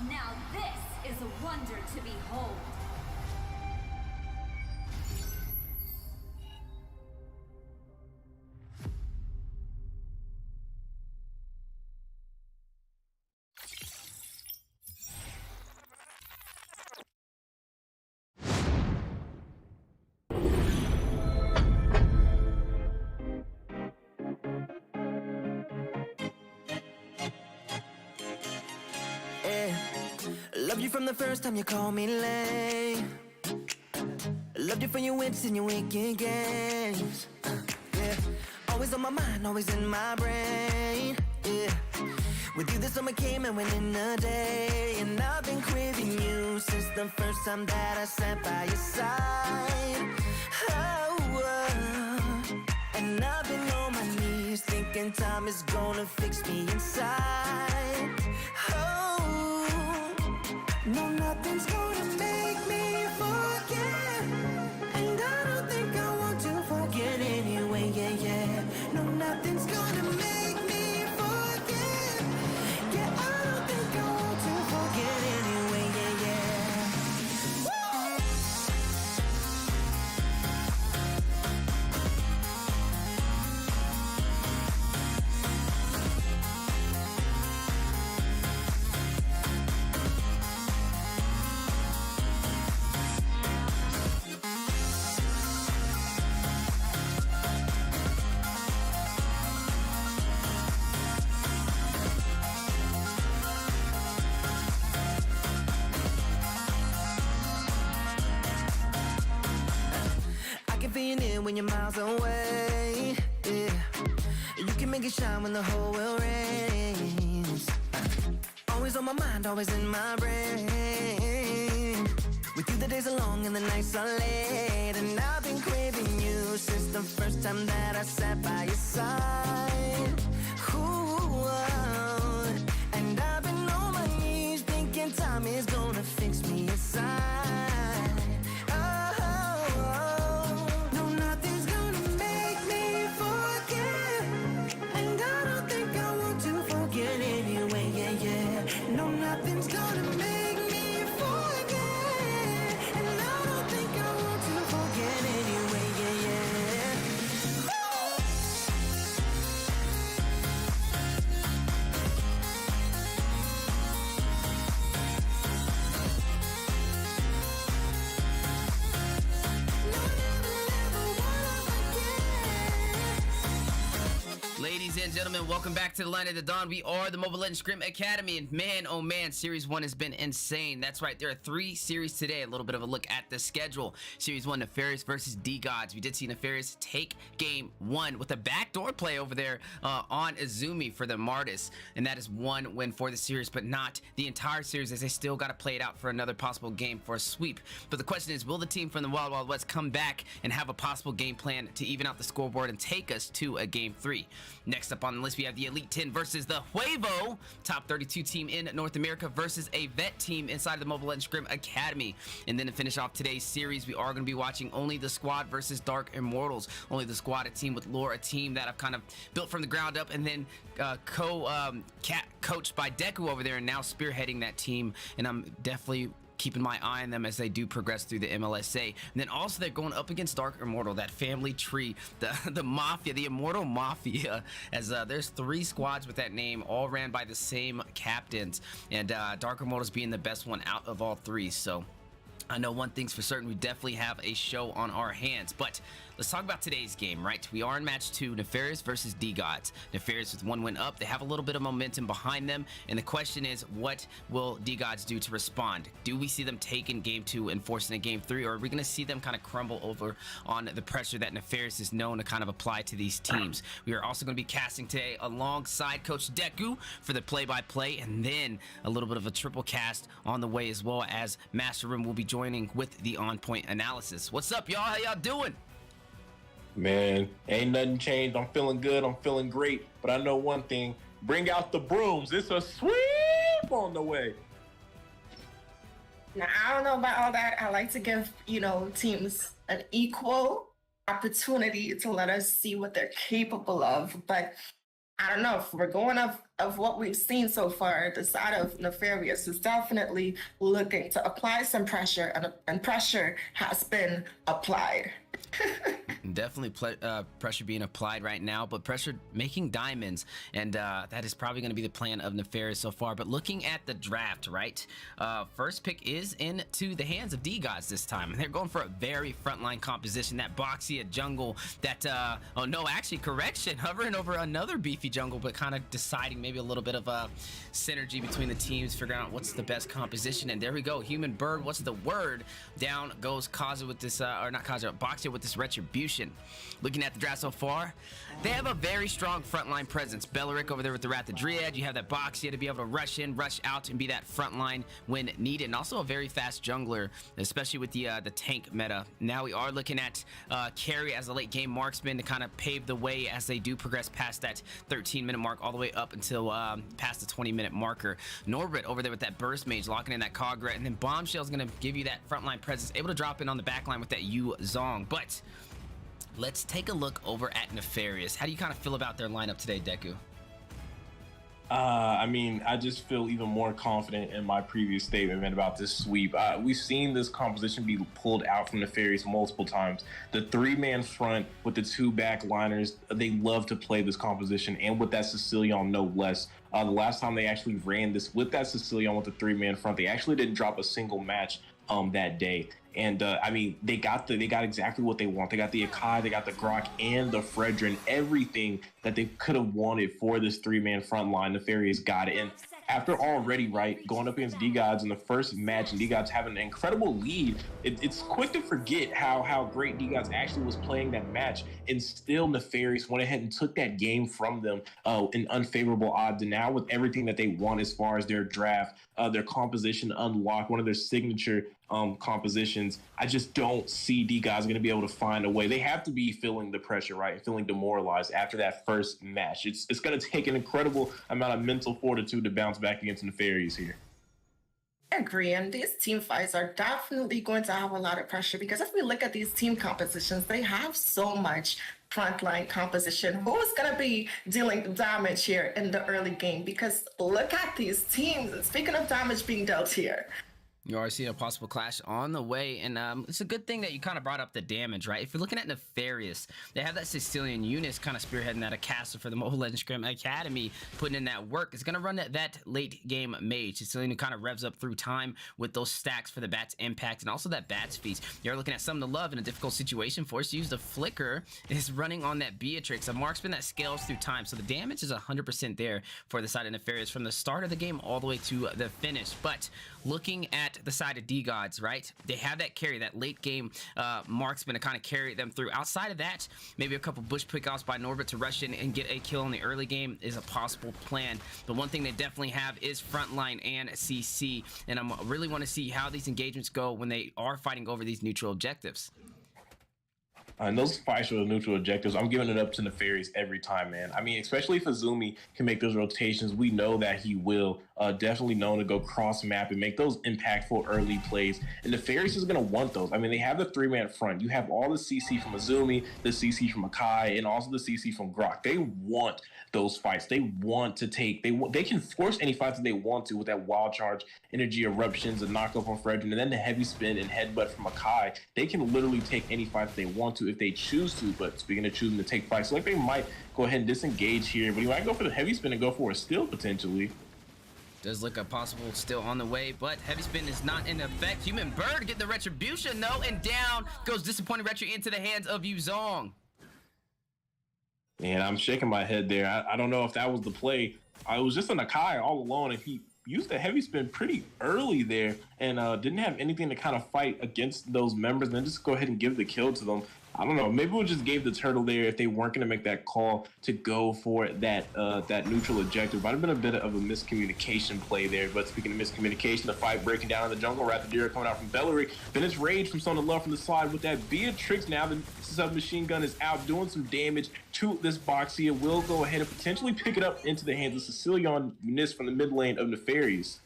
Now this is a wonder to behold. Loved you from the first time you called me late. Loved you for your wits and your wicked games. Yeah, always on my mind, always in my brain. Yeah, with you the summer came and went in a day, and I've been craving you since the first time that I sat by your side. And I've been on my knees thinking time is gonna fix me inside. Oh, no, nothing's gonna make me forget, and I don't think I want to forget anyway. Yeah, yeah. No, nothing's gonna make me forget. Yeah, I don't think I want to forget anyway. Yeah, yeah. When you're miles away, yeah, you can make it shine when the whole world rains. Always on my mind, always in my brain. With you the days are long and the nights are late, and I've been craving you since the first time that I sat by your side. Ooh, and I've been on my knees thinking time is gonna fix me inside. Ladies and gentlemen, welcome back to the Line of the Dawn. We are the Mobile Legends Scrim Academy, and man, oh man, Series 1 has been insane. That's right, there are 3 series today. A little bit of a look at the schedule. Series 1, Nefarious versus D-Gods. We did see Nefarious take Game 1 with a backdoor play over there on Izumi for the Immortals, and that is 1 win for the series, but not the entire series, as they still got to play it out for another possible game for a sweep. But the question is, will the team from the Wild Wild West come back and have a possible game plan to even out the scoreboard and take us to a Game 3? Next up on the list, we have the Elite 10 versus the Huevo, top 32 team in North America versus a vet team inside of the Mobile Legends Scrim Academy. And then to finish off today's series, we are going to be watching Only the Squad versus Dark Immortals. Only the Squad, a team with lore, a team that I've kind of built from the ground up, and then coached by Deku over there, and now spearheading that team. And I'm definitely keeping my eye on them as they do progress through the MLSA. And then also they're going up against Dark Immortal, that family tree, the Mafia, the Immortal Mafia, as there's 3 squads with that name, all ran by the same captains, and Dark Immortals being the best one out of all 3. So I know one thing's for certain, we definitely have a show on our hands. But let's talk about today's game, right? We are in match 2, Nefarious versus D-Gods. Nefarious with 1 win up. They have a little bit of momentum behind them, and the question is, what will D-Gods do to respond? Do we see them taking Game 2 and forcing a Game 3, or are we going to see them kind of crumble over on the pressure that Nefarious is known to kind of apply to these teams? We are also going to be casting today alongside Coach Deku for the play-by-play, and then a little bit of a triple cast on the way, as well as Master Room will be joining with the on-point analysis. What's up, y'all? How y'all doing? Man, ain't nothing changed. I'm feeling good. I'm feeling great. But I know one thing. Bring out the brooms. It's a sweep on the way. Now, I don't know about all that. I like to give, teams an equal opportunity to let us see what they're capable of. But I don't know, if we're going off of what we've seen so far, the side of Nefarious is definitely looking to apply some pressure, and pressure has been applied. Definitely pressure being applied right now, but pressure making diamonds, and that is probably going to be the plan of Nefarious so far. But looking at the draft, right, first pick is into the hands of D-Gods this time, and they're going for a very frontline composition. That boxy jungle, that oh no, actually correction, hovering over another beefy jungle, but kind of deciding maybe a little bit of a synergy between the teams, figuring out what's the best composition. And there we go, human bird, what's the word? Down goes Kaza with this, or not Kaza, Boxia with this retribution. Looking at the draft so far, they have a very strong frontline presence. Belleric over there with the Wrath of Dryad. You have that Boxia to be able to rush in, rush out, and be that frontline when needed. And also a very fast jungler, especially with the tank meta. Now we are looking at carry as a late game marksman to kind of pave the way as they do progress past that 13-minute mark all the way up until past the 20-minute marker. Norbert over there with that Burst Mage locking in that Kogret, and then Bombshell is going to give you that frontline presence, able to drop in on the backline with that Yu Zong. But let's take a look over at Nefarious. How do you kind of feel about their lineup today, Deku? I mean, I just feel even more confident in my previous statement, man, about this sweep. We've seen this composition be pulled out from Nefarious multiple times. The 3-man front with the 2 backliners, they love to play this composition, and with that Sicilian no less. The last time they actually ran this with that Sicilian with the 3-man front, they actually didn't drop a single match that day. And I mean, they got exactly what they want. They got the Akai, they got the Grok, and the Fredrin. Everything that they could have wanted for this 3-man front line, Nefarious got it. And after already, right, going up against D-Gods in the first match, and D-Gods having an incredible lead, it's quick to forget how great D-Gods actually was playing that match. And still Nefarious went ahead and took that game from them in unfavorable odds. And now with everything that they want as far as their draft, their composition unlocked, one of their signature compositions, I just don't see D-Gods going to be able to find a way. They have to be feeling the pressure, right, feeling demoralized after that first match. It's going to take an incredible amount of mental fortitude to bounce back against Nefarious here. I agree, and these team fights are definitely going to have a lot of pressure, because if we look at these team compositions, they have so much frontline composition. Who's going to be dealing damage here in the early game? Because look at these teams. And speaking of damage being dealt here, You already see a possible clash on the way, and it's a good thing that you kind of brought up the damage, right? If you're looking at Nefarious, they have that Sicilian Eunice kind of spearheading that Acasa for the Mobile Legends Scrim Academy, putting in that work. It's going to run that late game mage. Sicilian kind of revs up through time with those stacks for the Bat's impact and also that Bat's feast. You're looking at something to love in a difficult situation. Forced to use the Flicker is running on that Beatrix, a marksman that scales through time. So the damage is 100% there for the side of Nefarious from the start of the game all the way to the finish. But looking at the side of D-Gods, right? They have that carry, that late game marksman to kind of carry them through. Outside of that, maybe a couple bush pick-offs by Norbert to rush in and get a kill in the early game is a possible plan. But one thing they definitely have is frontline and CC, and I really want to see how these engagements go when they are fighting over these neutral objectives. And those fights for the neutral objectives, I'm giving it up to Nefarious every time, man. I mean, especially if Azumi can make those rotations, we know that he will. Definitely known to go cross-map and make those impactful early plays. And Nefarious is going to want those. I mean, they have the three-man front. You have all the CC from Azumi, the CC from Akai, and also the CC from Grok. They want those fights. They want to take, they can force any fights that they want to with that wild charge, energy eruptions, and knock up on Fredrin, and then the heavy spin and headbutt from Akai. They can literally take any fight that they want to if they choose to. But speaking of choosing to take fights, like they might go ahead and disengage here, but he might go for the heavy spin and go for a steal potentially. Does look a possible still on the way, but heavy spin is not in effect. Human Bird get the retribution though, and down goes disappointing retro into the hands of Yu Zong. And I'm shaking my head there. I don't know if that was the play. I was just on Akai all alone, and he used a heavy spin pretty early there and didn't have anything to kind of fight against those members, and then just go ahead and give the kill to them. I don't know. Maybe we just gave the turtle there if they weren't going to make that call to go for that neutral objective. Might have been a bit of a miscommunication play there. But speaking of miscommunication, the fight breaking down in the jungle. Wrath of Dryad coming out from Belleric. Finish Rage from Son of Love from the side with that Beatrix. Now the submachine gun is out doing some damage to this Boxia. Will go ahead and potentially pick it up into the hands of Sicilian Eunice from the mid lane of Nefarious.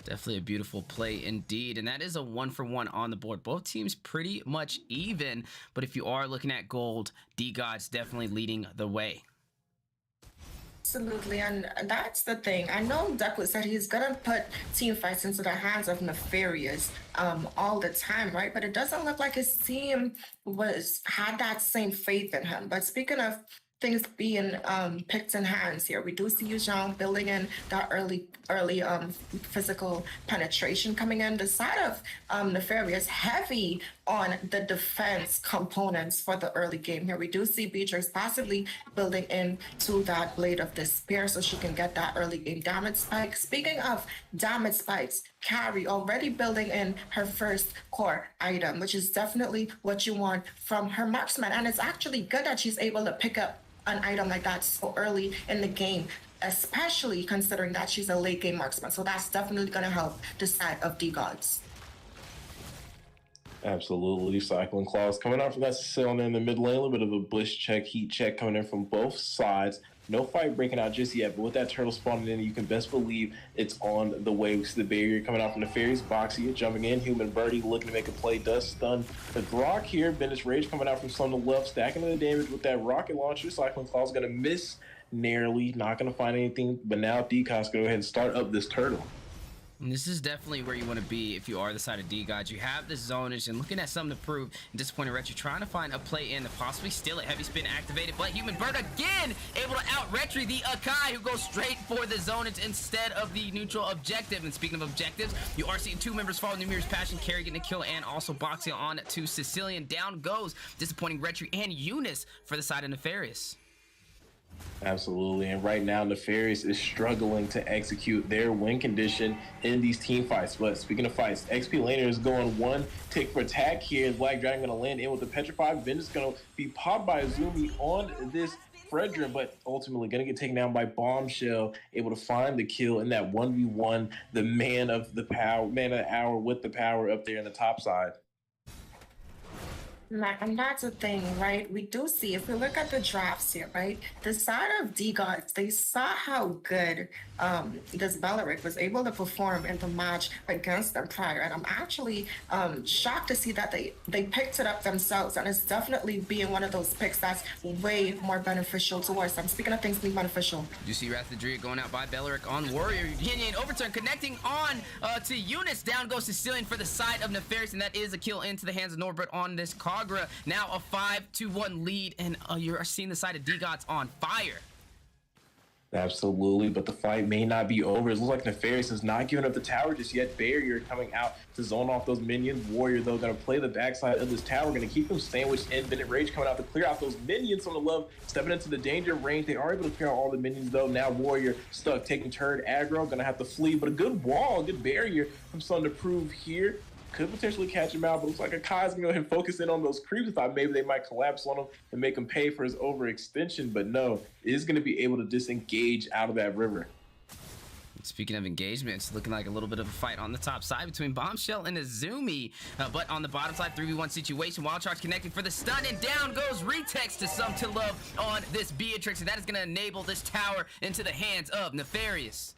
Definitely a beautiful play indeed, and that is a 1-for-1 on the board. Both teams pretty much even, but if you are looking at gold, D-God's definitely leading the way. Absolutely, and that's the thing. I know Duckwood said he's gonna put team fights into the hands of Nefarious all the time, right? But it doesn't look like his team had that same faith in him. But speaking of things being picked in hands here, we do see Yuzhong building in that early physical penetration coming in. The side of Nefarious heavy on the defense components for the early game here. We do see Beatrix passively building into that Blade of Despair so she can get that early game damage spike. Speaking of damage spikes, Carrie already building in her first core item, which is definitely what you want from her marksman. And it's actually good that she's able to pick up an item like that so early in the game, especially considering that she's a late game marksman. So that's definitely going to help the side of D-Gods. Absolutely. Cycling Claws coming out from that cylinder in the mid lane. A little bit of a bush check, heat check coming in from both sides. No fight breaking out just yet, but with that turtle spawning in, you can best believe it's on the way. We see the barrier coming out from Nefarious. Boxy jumping in. Human Birdie looking to make a play. Does stun the Grok here. Bendis Rage coming out from some to the left, stacking the damage with that rocket launcher. Cycling Claws going to miss narrowly. Not going to find anything, but now DCOS going to go ahead and start up this turtle. And this is definitely where you want to be if you are the side of D-Gods. You have this zonage and looking at something to prove. And Disappointed Retro trying to find a play in to possibly steal it. Heavy spin activated, but Human Bird again able to out-retry the Akai, who goes straight for the zonage instead of the neutral objective. And speaking of objectives, you are seeing two members follow Numir's Passion, Carry getting a kill, and also Boxia on to Sicilian. Down goes Disappointing Retro and Eunice for the side of Nefarious. Absolutely, and right now Nefarious is struggling to execute their win condition in these team fights. But speaking of fights, XP Laner is going one tick for attack here. Black Dragon going to land in with the Petrified. Vengeance going to be popped by Azumi on this Fredrin, but ultimately going to get taken down by Bombshell, able to find the kill in that 1v1, the man of the hour with the power up there in the top side. And that's the thing, right? We do see, if we look at the drafts here, right? The side of D-Gods, they saw how good this Beleric was able to perform in the match against them prior. And I'm actually shocked to see that they picked it up themselves. And it's definitely being one of those picks that's way more beneficial towards them. Speaking of things being beneficial. You see Wrath of the Druid going out by Beleric on Warrior. Yin overturn connecting on to Eunice. Down goes Sicilian for the side of Nefarious. And that is a kill into the hands of Norbert on this Kagura. Now a 5-1 lead, and you're seeing the side of D-Gods on fire. Absolutely, but the fight may not be over. It looks like Nefarious is not giving up the tower just yet. Barrier coming out to zone off those minions. Warrior, though, going to play the backside of this tower, going to keep them sandwiched in. Bennett Rage coming out to clear out those minions from the love, stepping into the danger range. They are able to clear out all the minions, though. Now Warrior stuck, taking turn aggro, going to have to flee, but a good wall, good barrier from something to prove here. Could potentially catch him out, but looks like Akai's gonna go ahead and focus in on those creeps. I thought maybe they might collapse on him and make him pay for his overextension, but no, is gonna be able to disengage out of that river. Speaking of engagements, looking like a little bit of a fight on the top side between Bombshell and Azumi, but on the bottom side, 3v1 situation. Wild Charge connecting for the stun, and down goes Retext to some to love on this Beatrix, and that is gonna enable this tower into the hands of Nefarious.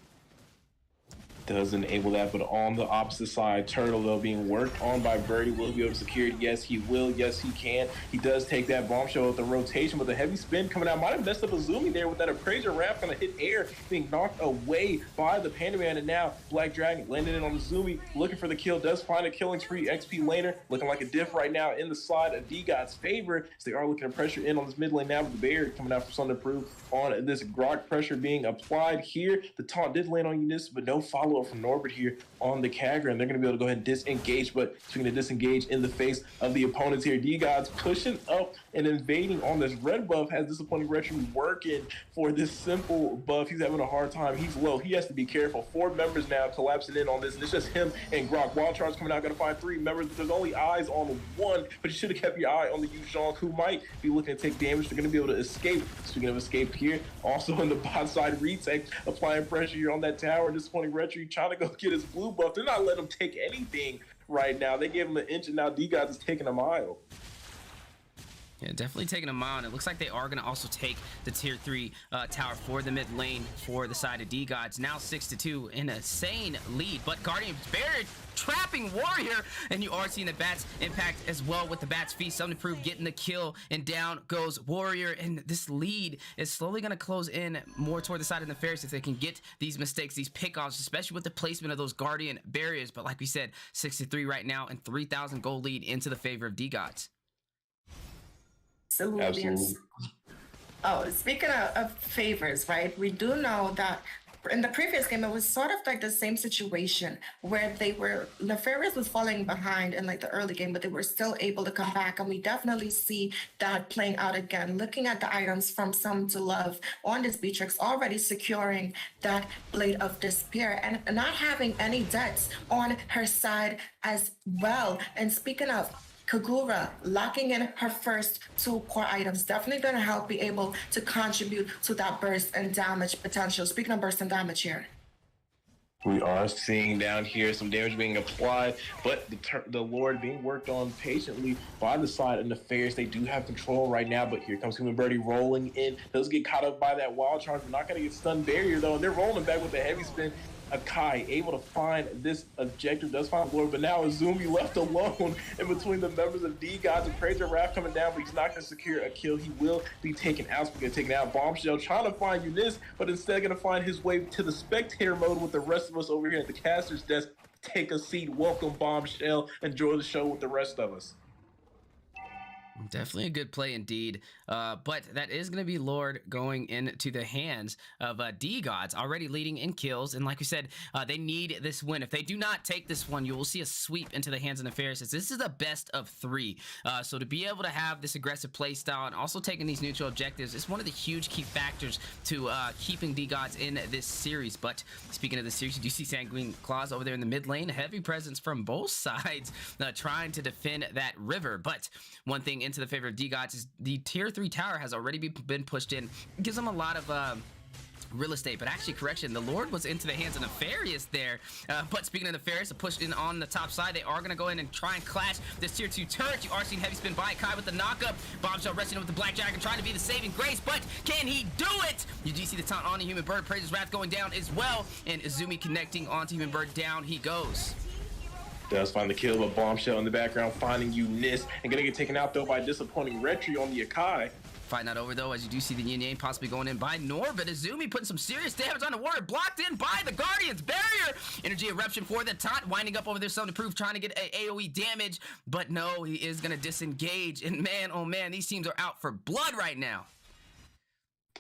Does enable that, but on the opposite side, Turtle, though, being worked on by Birdie. Will he be able to secure it? Yes, he will. Yes, he can. He does take that Bombshell with the rotation, but the heavy spin coming out might have messed up Azumi there with that Appraiser ramp, gonna hit air, being knocked away by the Panda Man, and now Black Dragon landing in on Azumi, looking for the kill, does find a killing spree. XP Laner looking like a diff right now in the side of D-God's favor, as they are looking to pressure in on this mid lane now with the barrier coming out for something to prove on this Grok pressure being applied here. The taunt did land on Eunice, but no follow from Norbert here on the Kagura, and they're going to be able to go ahead and disengage, but speaking of disengage in the face of the opponents here, D-Gods pushing up and invading on this red buff, has Disappointing Retro working for this simple buff. He's having a hard time. He's low. He has to be careful. 4 members now collapsing in on this, and it's just him and Grok. Wild Charge coming out, going to find 3 members, but there's only eyes on 1, but you should have kept your eye on the Yuzhong, who might be looking to take damage. They're going to be able to escape. Speaking of escape here, also on the bot side, Retech applying pressure here on that tower. Disappointing Retro trying to go get his blue buff. They're not letting him take anything right now. They gave him an inch, and now D-Gods is taking a mile. Yeah, definitely taking them out. It looks like they are going to also take the tier 3 tower for the mid lane for the side of D-Gods. Now 6-2 in a insane lead, but Guardian's Barrier trapping Warrior, and you are seeing the Bats impact as well with the Bats Feast. Something to prove, getting the kill, and down goes Warrior, and this lead is slowly going to close in more toward the side of Nefarious if they can get these mistakes, these pickoffs, especially with the placement of those Guardian Barriers. But like we said, 6-3 right now, and 3,000 gold lead into the favor of D-Gods. Absolutely. Oh, speaking of favors, right? We do know that in the previous game, it was sort of like the same situation where Nefarious was falling behind in like the early game, but they were still able to come back. And we definitely see that playing out again. Looking at the items from Some to Love on this Beatrix, already securing that Blade of Despair and not having any debts on her side as well. And speaking of Kagura, locking in her first 2 core items, definitely going to help be able to contribute to that burst and damage potential. Speaking of burst and damage here. We are seeing down here some damage being applied, but the Lord being worked on patiently by the side of Nefarious. They do have control right now, but here comes Human Birdie rolling in. Does get caught up by that wild charge. We're not going to get stun barrier though, and they're rolling back with the heavy spin. Akai able to find this objective, does find Lord, but now Azumi left alone in between the members of D-Gods, and Praise Wrath coming down, but he's not going to secure a kill. He will be taken out. Speaking of taken out, Bombshell trying to find Eunice, but instead going to find his way to the spectator mode with the rest of us over here at the caster's desk. Take a seat. Welcome, Bombshell. Enjoy the show with the rest of us. Definitely a good play indeed, but that is going to be Lord going into the hands of D-Gods, already leading in kills, and like we said, they need this win. If they do not take this one, you will see a sweep into the hands of Nefarious. This is a best of 3, so to be able to have this aggressive play style and also taking these neutral objectives is one of the huge key factors to keeping D-Gods in this series. But speaking of the series, you do see Sanguine Claws over there in the mid lane, heavy presence from both sides trying to defend that river. But one thing into the favor of D-Gods is the tier 3 tower has already been pushed in. It gives them a lot of real estate, but actually, correction, the Lord was into the hands of Nefarious there. But speaking of Nefarious, a push in on the top side, they are going to go in and try and clash this tier 2 turret. You are seeing heavy spin by Kai with the knockup. Bombshell resting with the Black Dragon, trying to be the saving grace, but can he do it? You do see the taunt on the Human Bird. Praise's Wrath going down as well, and Izumi connecting onto Human Bird. Down he goes. Does find the kill, but Bombshell in the background finding Eunice and gonna get taken out though by disappointing Retri on the Akai. Fight not over though, as you do see the Yin Yang possibly going in by Nor, but Izumi putting some serious damage on the Warrior, blocked in by the Guardian's Barrier. Energy Eruption for the taunt, winding up over there, something to prove, trying to get a AoE damage, but no, he is gonna disengage, and man, oh man, these teams are out for blood right now.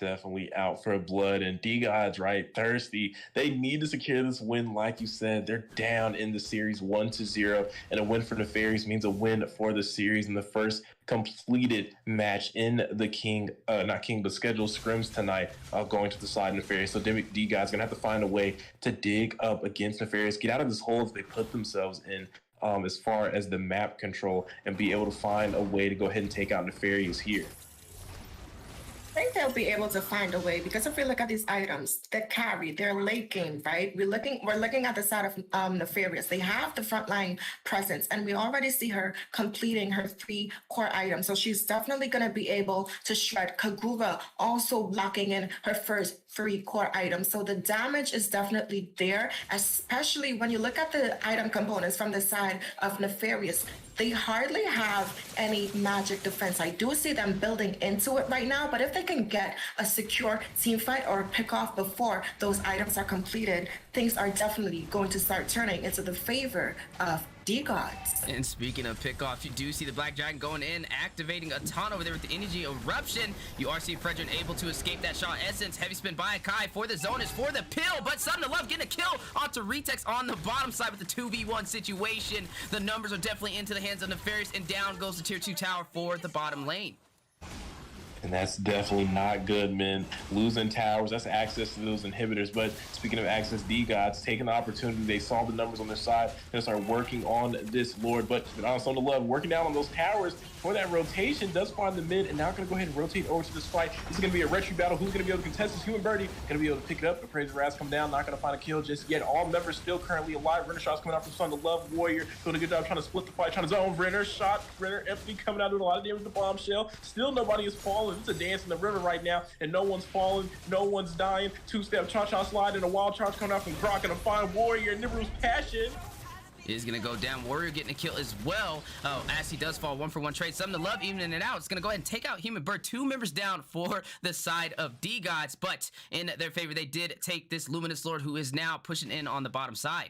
Definitely out for blood, and D-Gods, right, thirsty. They need to secure this win. Like you said, they're down in the series 1-0, and a win for Nefarious means a win for the series in the first completed match in the scheduled scrims tonight, going to the side of Nefarious. So D-Gods gonna have to find a way to dig up against Nefarious, get out of this hole that they put themselves in as far as the map control, and be able to find a way to go ahead and take out Nefarious here. I think they'll be able to find a way, because if we look at these items, they carry, they're late game, right? We're looking at the side of Nefarious. They have the frontline presence, and we already see her completing her 3 core items. So she's definitely going to be able to shred. Kagura also locking in her first 3 core items. So the damage is definitely there, especially when you look at the item components from the side of Nefarious. They hardly have any magic defense. I do see them building into it right now, but if they can get a secure team fight or a pick off before those items are completed, things are definitely going to start turning into the favor of D-Gods. And speaking of pickoff, you do see the Black Dragon going in, activating a ton over there with the Energy Eruption. You are seeing Fredrin able to escape that Shaw Essence. Heavy spin by Akai for the zone is for the pill, but Something to Love getting a kill onto Retex on the bottom side with the 2v1 situation. The numbers are definitely into the hands of Nefarious, and down goes the tier 2 tower for the bottom lane. And that's definitely not good, man. Losing towers, that's access to those inhibitors. But speaking of access, D-Gods taking the opportunity. They saw the numbers on their side and start working on this Lord. But on the Love, working down on those towers, for that rotation, does find the mid, and now going to go ahead and rotate over to this fight. This is going to be a retry battle. Who's going to be able to contest this? Human Birdie going to be able to pick it up. The Praise Raz come down, not going to find a kill just yet. All members still currently alive. Renner shots coming out from Sun to Love. Warrior doing a good job trying to split the fight, trying to zone. Renner shot. Renner empty coming out doing a lot of damage with the bombshell. Still nobody is falling. It's a dance in the river right now, and no one's falling. No one's dying. Two-step cha-cha slide and a wild charge coming out from Grok and a fine Warrior. Nibiru's passion is gonna go down. Warrior getting a kill as well. Oh, as he does fall, 1-for-1 trade. Something to Love evening it out. It's gonna go ahead and take out Human Bird. 2 members down for the side of D-Gods, but in their favor, they did take this Luminous Lord, who is now pushing in on the bottom side.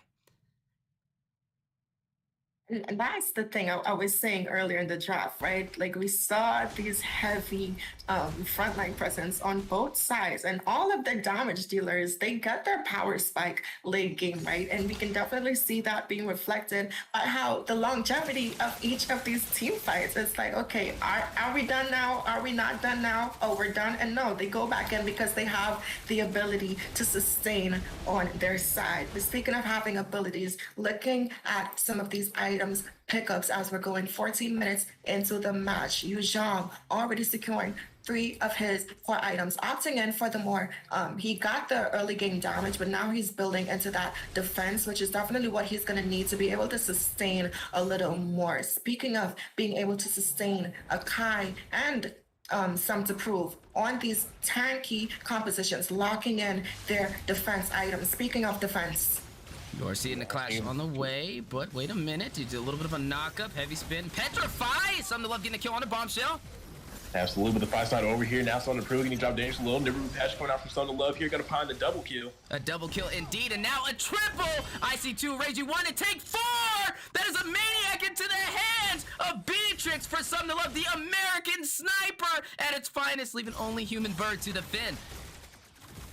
And that's the thing I was saying earlier in the draft, right? Like we saw these heavy frontline presence on both sides, and all of the damage dealers, they get their power spike late game, right? And we can definitely see that being reflected by how the longevity of each of these team fights. It's like, okay, are we done now? Are we not done now? Oh, we're done. And no, they go back in because they have the ability to sustain on their side. But speaking of having abilities, looking at some of these items pickups as we're going 14 minutes into the match. Yu Zhang already securing 3 of his core items, opting in for the more. He got the early game damage, but now he's building into that defense, which is definitely what he's going to need to be able to sustain a little more. Speaking of being able to sustain, Akai and some to prove on these tanky compositions, locking in their defense items. Speaking of defense, You're seeing the clash on the way, but wait a minute. You do a little bit of a knock-up, heavy spin. Petrify! Something to Love getting a kill on a bombshell. absolutely, with the 5 side over here. Now Sun to Prove getting dropped dangerous a little. Nibiru patch coming out from Sun to Love here. Gonna find the double kill. A double kill indeed, and now a triple! I see 2, Rage, you want to take 4! That is a maniac into the hands of Beatrix for Sun to Love, the American sniper at its finest, leaving only Human Bird to defend.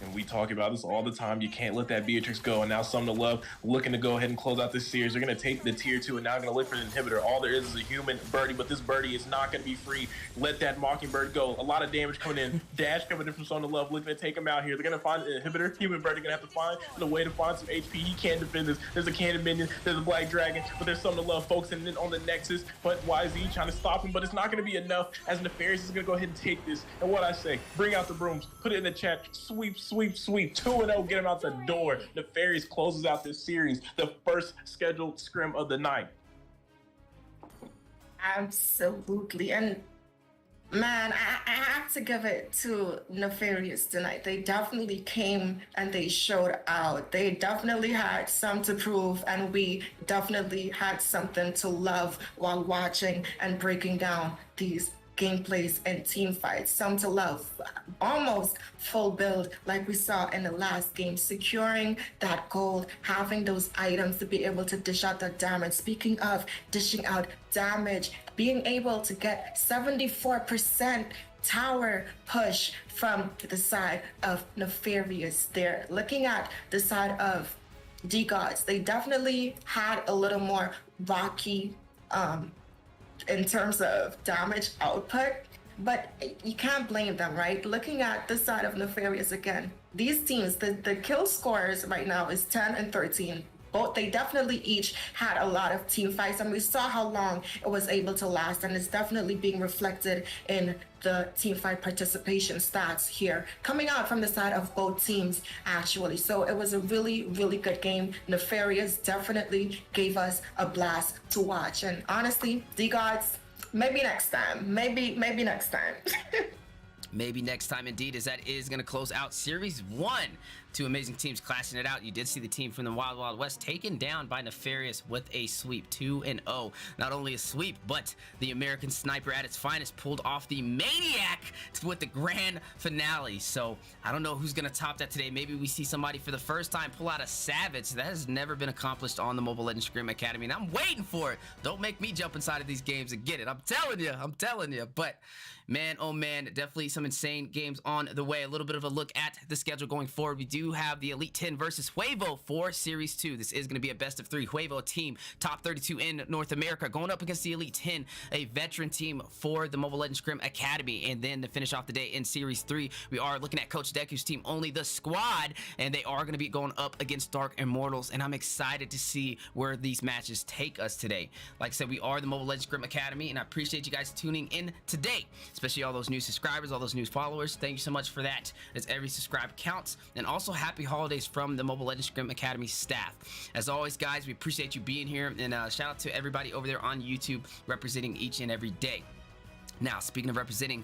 And we talk about this all the time. You can't let that Beatrix go. And now Some to Love looking to go ahead and close out this series. They're going to take the tier 2 and now going to look for the inhibitor. All there is a human birdie, but this birdie is not going to be free. Let that Mockingbird go. A lot of damage coming in. Dash coming in from Some to Love looking to take him out here. They're going to find an inhibitor. Human birdie going to have to find a way to find some HP. He can't defend this. There's a cannon minion. There's a Black Dragon, but there's Some to Love focusing in on the Nexus. But YZ trying to stop him, but it's not going to be enough as Nefarious is going to go ahead and take this. And what I say, bring out the brooms. Put it in the chat. Sweep, sweep, sweep. 2-0, get him out the door. Nefarious closes out this series, the first scheduled scrim of the night. absolutely. And man, I have to give it to Nefarious tonight. They definitely came and they showed out. They definitely had some to prove, and we definitely had something to love while watching and breaking down these gameplays and team fights. Some to love, almost full build like we saw in the last game, securing that gold, having those items to be able to dish out the damage. Speaking of dishing out damage, being able to get 74% tower push from the side of Nefarious there. Looking at the side of D-Gods, they definitely had a little more rocky in terms of damage output, but you can't blame them, right? Looking at the side of Nefarious again, these teams, the kill scores right now is 10 and 13. Both, they definitely each had a lot of team fights, and we saw how long it was able to last, and it's definitely being reflected in the team fight participation stats here, coming out from the side of both teams, actually. So it was a really, really good game. Nefarious definitely gave us a blast to watch. And honestly, D-Gods, maybe next time. Maybe next time. Maybe next time, indeed, as that is going to close out Series 1. 2 amazing teams clashing it out. You did see the team from the Wild Wild West taken down by Nefarious with a sweep, 2-0. Not only a sweep, but the American sniper at its finest pulled off the Maniac with the grand finale. So I don't know who's going to top that today. Maybe we see somebody for the first time pull out a Savage. That has never been accomplished on the Mobile Legends Scrim Academy, and I'm waiting for it. Don't make me jump inside of these games and get it. I'm telling you. But man, oh man, definitely some insane games on the way. A little bit of a look at the schedule going forward. We do do have the Elite 10 versus Huevo for Series 2. This is going to be a best of 3. Huevo team, top 32 in North America, going up against the Elite 10, a veteran team for the Mobile Legends Scrim Academy. And then to finish off the day in Series 3, we are looking at Coach Deku's team, Only the Squad, and they are going to be going up against Dark Immortals. And I'm excited to see where these matches take us today. Like I said, we are the Mobile Legends Scrim Academy, and I appreciate you guys tuning in today, especially all those new subscribers, all those new followers. Thank you so much for that, as every subscribe counts. And also happy holidays from the Mobile Legends Scrim Academy staff. As always, guys, we appreciate you being here, and shout out to everybody over there on YouTube representing each and every day. Now, speaking of representing,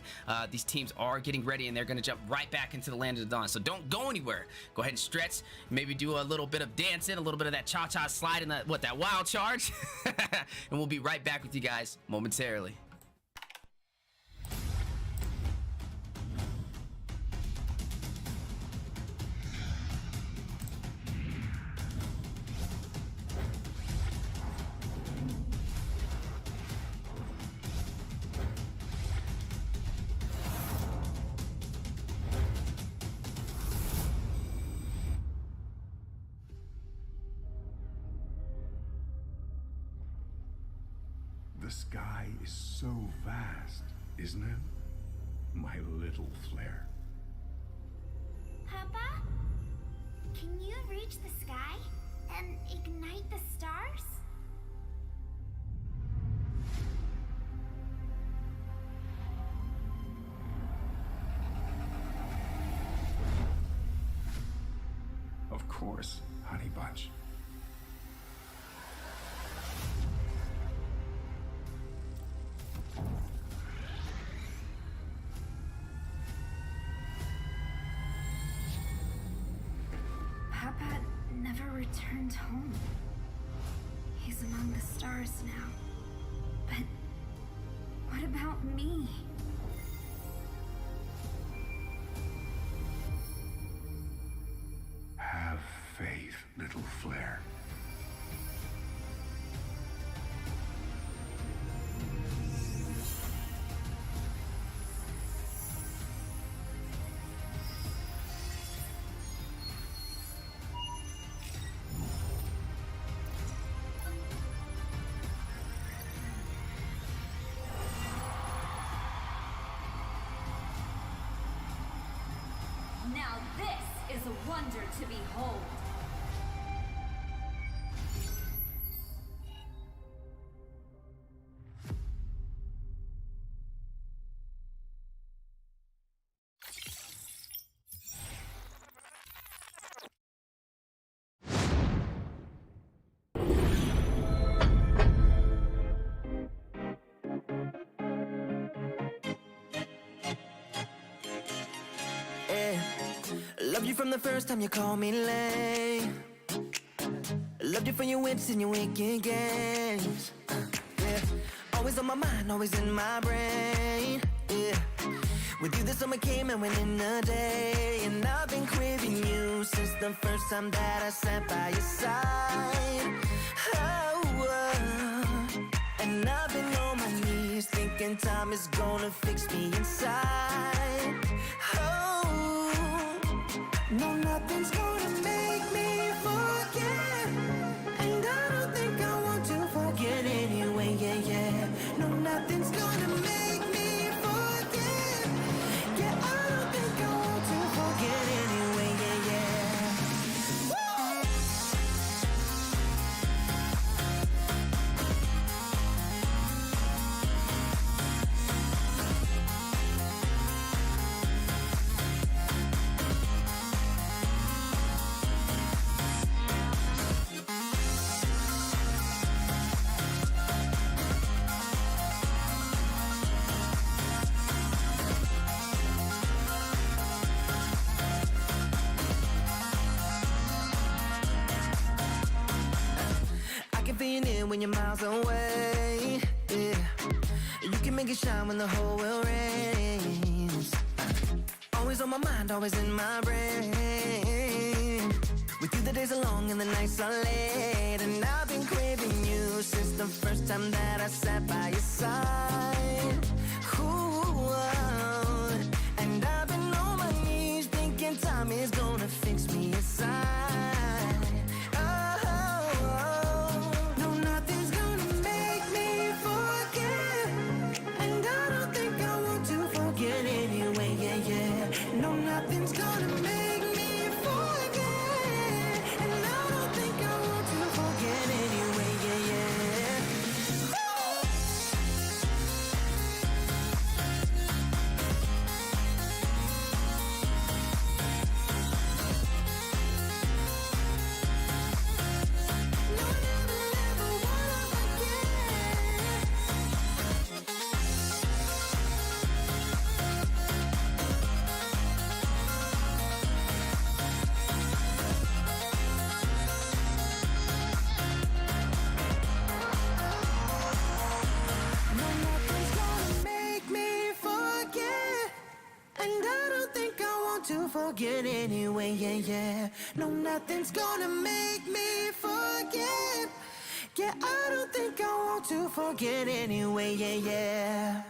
these teams are getting ready, and they're going to jump right back into the Land of the Dawn. So don't go anywhere. Go ahead and stretch. Maybe do a little bit of dancing, a little bit of that cha-cha slide, and that wild charge. And we'll be right back with you guys momentarily. The sky is so vast, isn't it? My little flare. Papa? Can you reach the sky and ignite the stars? Of course, Honey Bunch. Papa never returned home. He's among the stars now. But what about me? Have faith, little flare. Now this is a wonder to behold. Loved you from the first time you called me lame. Loved you for your wits and your wicked games. Yeah, always on my mind, always in my brain. Yeah, with you the summer came and went in a day, and I've been craving you since the first time that I sat by your side. And I've been on my knees thinking time is gonna fix me inside. No, nothing's gonna make me forget, and I don't think I want to forget anyway, yeah. No, nothing's gonna make me forget, yeah, I don't think I want to forget anyway, yeah. Woo! When you're miles away, yeah, you can make it shine when the whole world rains. Always on my mind, always in my brain. With you the days are long and the nights are late, and I've been craving you since the first time that I sat by your side. Ooh, and I've been on my knees thinking time is gonna fix me forget anyway, yeah, yeah. No, nothing's gonna make me forget. Yeah, I don't think I want to forget anyway, yeah, yeah.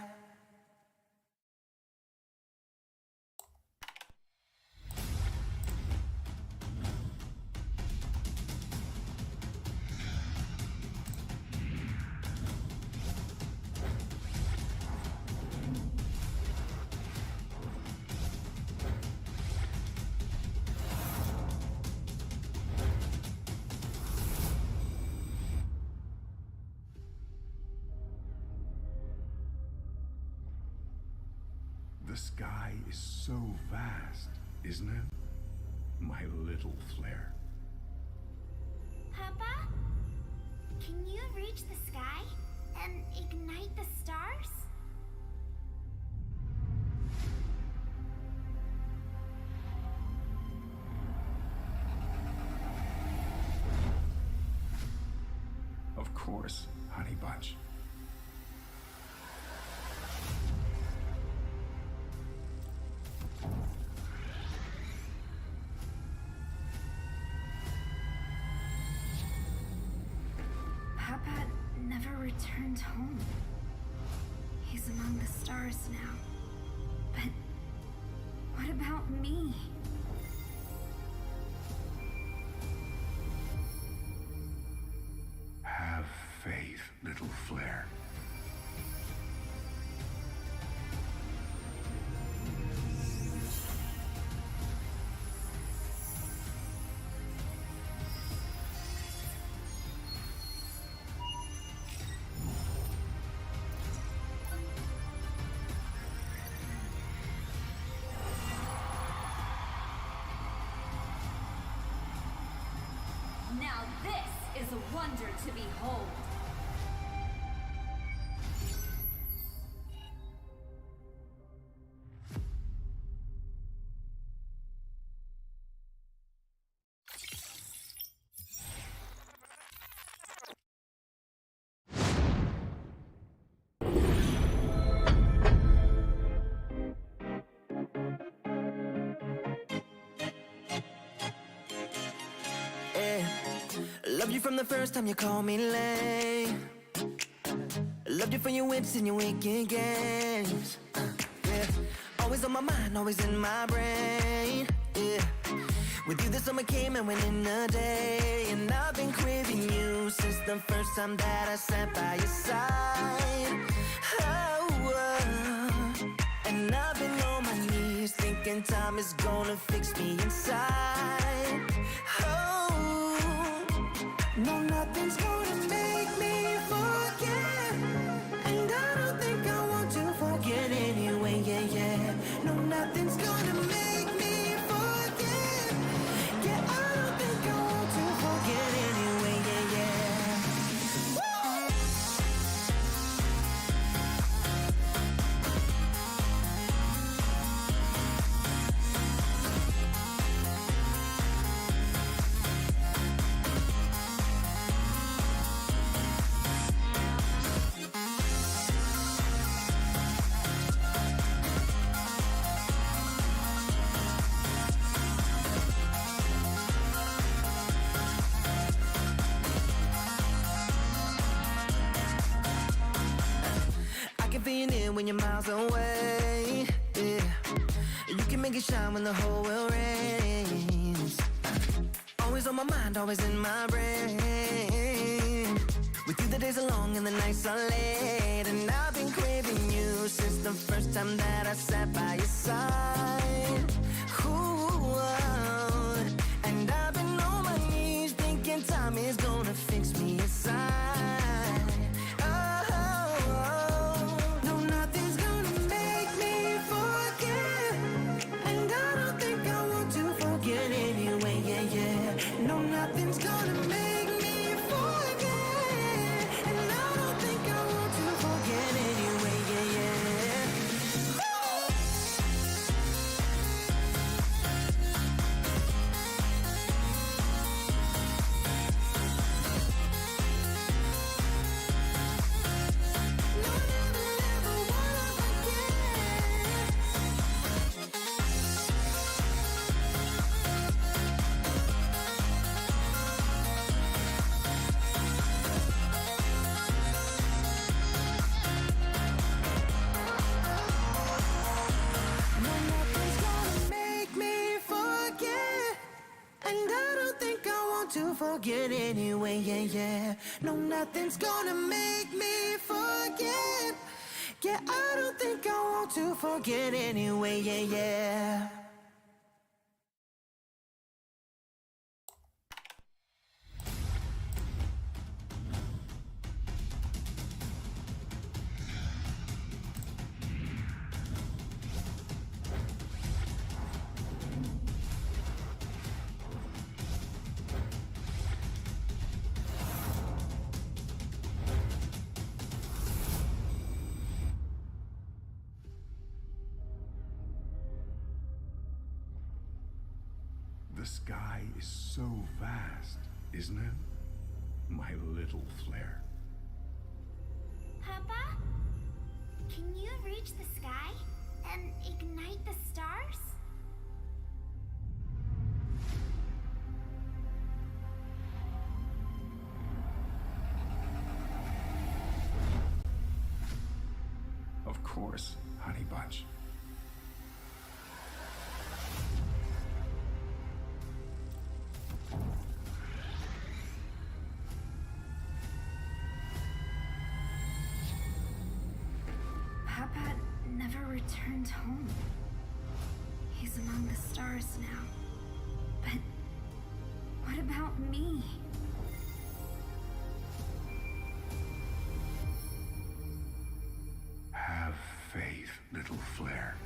The sky is so vast, isn't it? My little flare. Papa? Can you reach the sky and ignite the stars? Of course, Honey Bunch. Papa never returned home. He's among the stars now. But what about me? Have faith, little flare. Now this is a wonder to behold. Loved you from the first time you called me lame. Loved you for your whips and your wicked games. Yeah, always on my mind, always in my brain. Yeah, with you the summer came and went in a day, and I've been craving you since the first time that I sat by your side. And I've been on my knees thinking time is gonna fix me inside. No, nothing's gonna make me forget. And I don't think I want to forget anyway, yeah, yeah. No, nothing's gonna make me forget. Yeah, I don't think I want to forget anyway, yeah, yeah. When you're miles away, yeah, you can make it shine when the whole world rains. Always on my mind, always in my brain. With you the days are long and the nights are late, and I've been craving you since the first time that I sat by your side. Ooh, and I've been on my knees thinking time is gonna fix me inside. Nothing's gonna make me forget. And I don't think I want to forget anyway, yeah, yeah. forget anyway, yeah, yeah. No, nothing's gonna make me forget. Yeah, I don't think I want to forget anyway, yeah, yeah. The sky is so vast, isn't it? My little flare. Papa? Can you reach the sky and ignite the stars? Of course, Honey Bunch. Papa never returned home. He's among the stars now. But what about me? Have faith, little flare.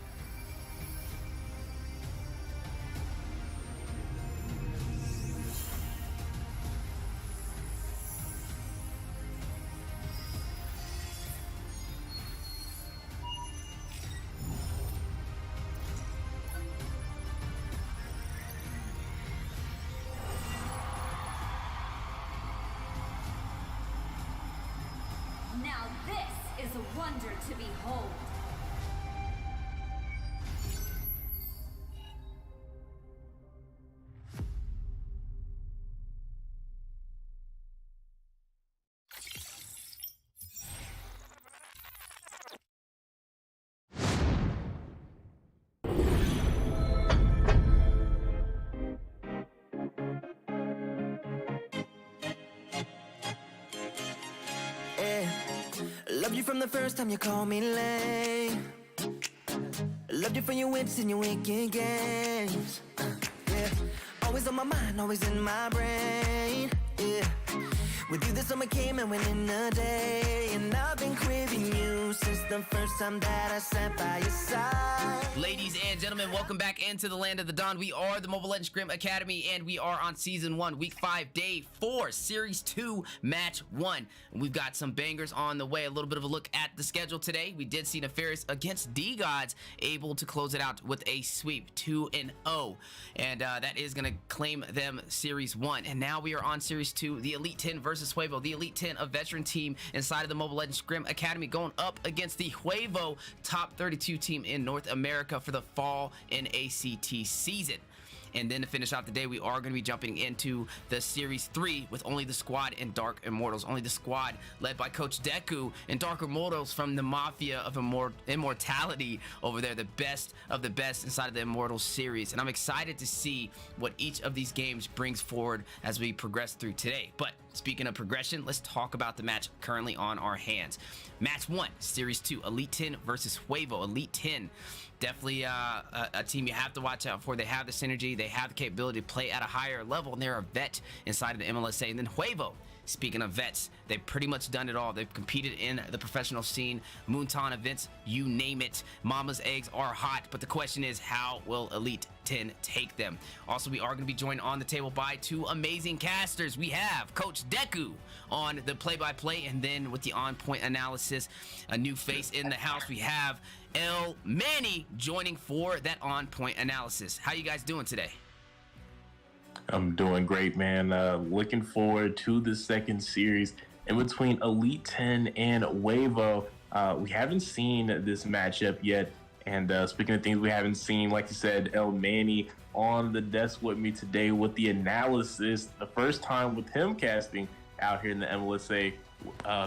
Now this is a wonder to behold. Yeah. Loved you from the first time you called me lame. Loved you for your wits and your wicked games. Yeah. Always on my mind, always in my brain. Yeah. With you, the summer came and went in a day. And I've been craving you since the first time that I sat by your side. Ladies and gentlemen, welcome back into the Land of the Dawn. We are the Mobile Legends Scrim Academy, and we are on Season 1, Week 5, Day 4, Series 2, Match 1. And we've got some bangers on the way. A little bit of a look at the schedule today. We did see Nefarious against D-Gods, able to close it out with a sweep, 2-0. And that is going to claim them Series 1. And now we are on Series 2, the Elite 10 versus Huevo. The Elite 10, a veteran team inside of the Mobile Legends Scrim Academy, going up against the Huevo top 32 team in North America for the fall NACT season. And then to finish off the day, we are going to be jumping into the Series 3 with only the squad and Dark Immortals. Only the squad led by Coach Deku and Dark Immortals from the Mafia of Immortality over there. The best of the best inside of the Immortals series. And I'm excited to see what each of these games brings forward as we progress through today. But speaking of progression, let's talk about the match currently on our hands. Match 1, Series 2, Elite 10 versus Huevo. Elite 10. Definitely a team you have to watch out for. They have the synergy, they have the capability to play at a higher level, and they're a vet inside of the MLSA. And then Huevo, speaking of vets, they've pretty much done it all. They've competed in the professional scene, Moonton events, you name it. Mama's eggs are hot, but the question is, how will Elite 10 take them? Also, we are going to be joined on the table by two amazing casters. We have Coach Deku on the play-by-play, and then with the on-point analysis, a new face in the house. We have El Manny joining for that on-point analysis. How you guys doing today? I'm doing great, man. Looking forward to the second series in between Elite 10 and Huevo. We haven't seen this matchup yet. And speaking of things we haven't seen, like you said, El Manny on the desk with me today with the analysis. The first time with him casting out here in the MLSA.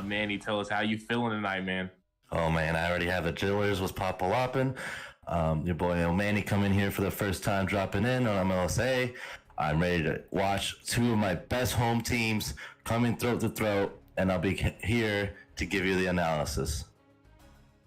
Manny, tell us how you feeling tonight, man. Oh man, I already have the chillers with Papa Loppin. Your boy El Manny coming here for the first time dropping in on MLSA. I'm ready to watch two of my best home teams coming throat to throat, and I'll be here to give you the analysis.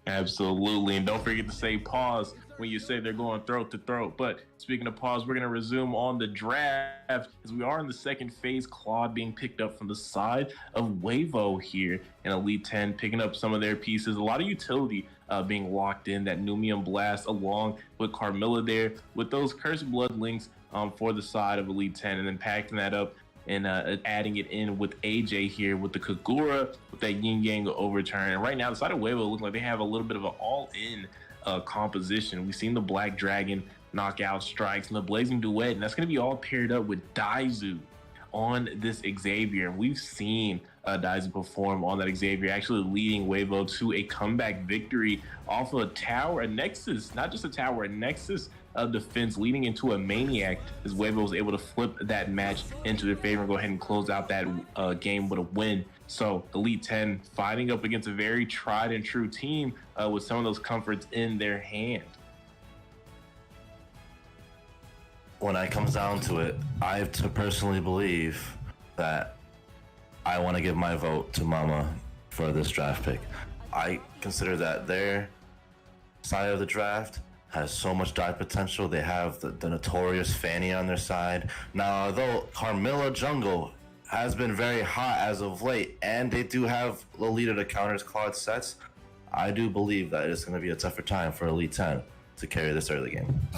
Absolutely. And don't forget to say pause when you say they're going throat to throat. But speaking of pause, we're going to resume on the draft as we are in the second phase. Claude being picked up from the side of Huevo here in Elite 10, picking up some of their pieces. A lot of utility being locked in. That Numium Blast along with Carmilla there with those Cursed Blood links for the side of Elite 10, and then packing that up and adding it in with AJ here with the Kagura, with that Yin Yang overturn. And right now, the side of Huevo look like they have a little bit of an all-in composition. We've seen the Black Dragon knockout strikes and the Blazing Duet, and that's going to be all paired up with Daizu on this Xavier. We've seen Daizu perform on that Xavier, actually leading Huevo to a comeback victory off of a tower, a Nexus, not just a tower, a Nexus of defense leading into a Maniac, as Huevo was able to flip that match into their favor and go ahead and close out that game with a win. So Elite 10 fighting up against a very tried and true team with some of those comforts in their hand. When it comes down to it, I personally believe that I want to give my vote to Mama for this draft pick. I consider that their side of the draft has so much die potential. They have the notorious Fanny on their side. Now, although Carmilla Jungle has been very hot as of late, and they do have Lolita to counter Claude sets, I do believe that it's going to be a tougher time for Elite 10 to carry this early game.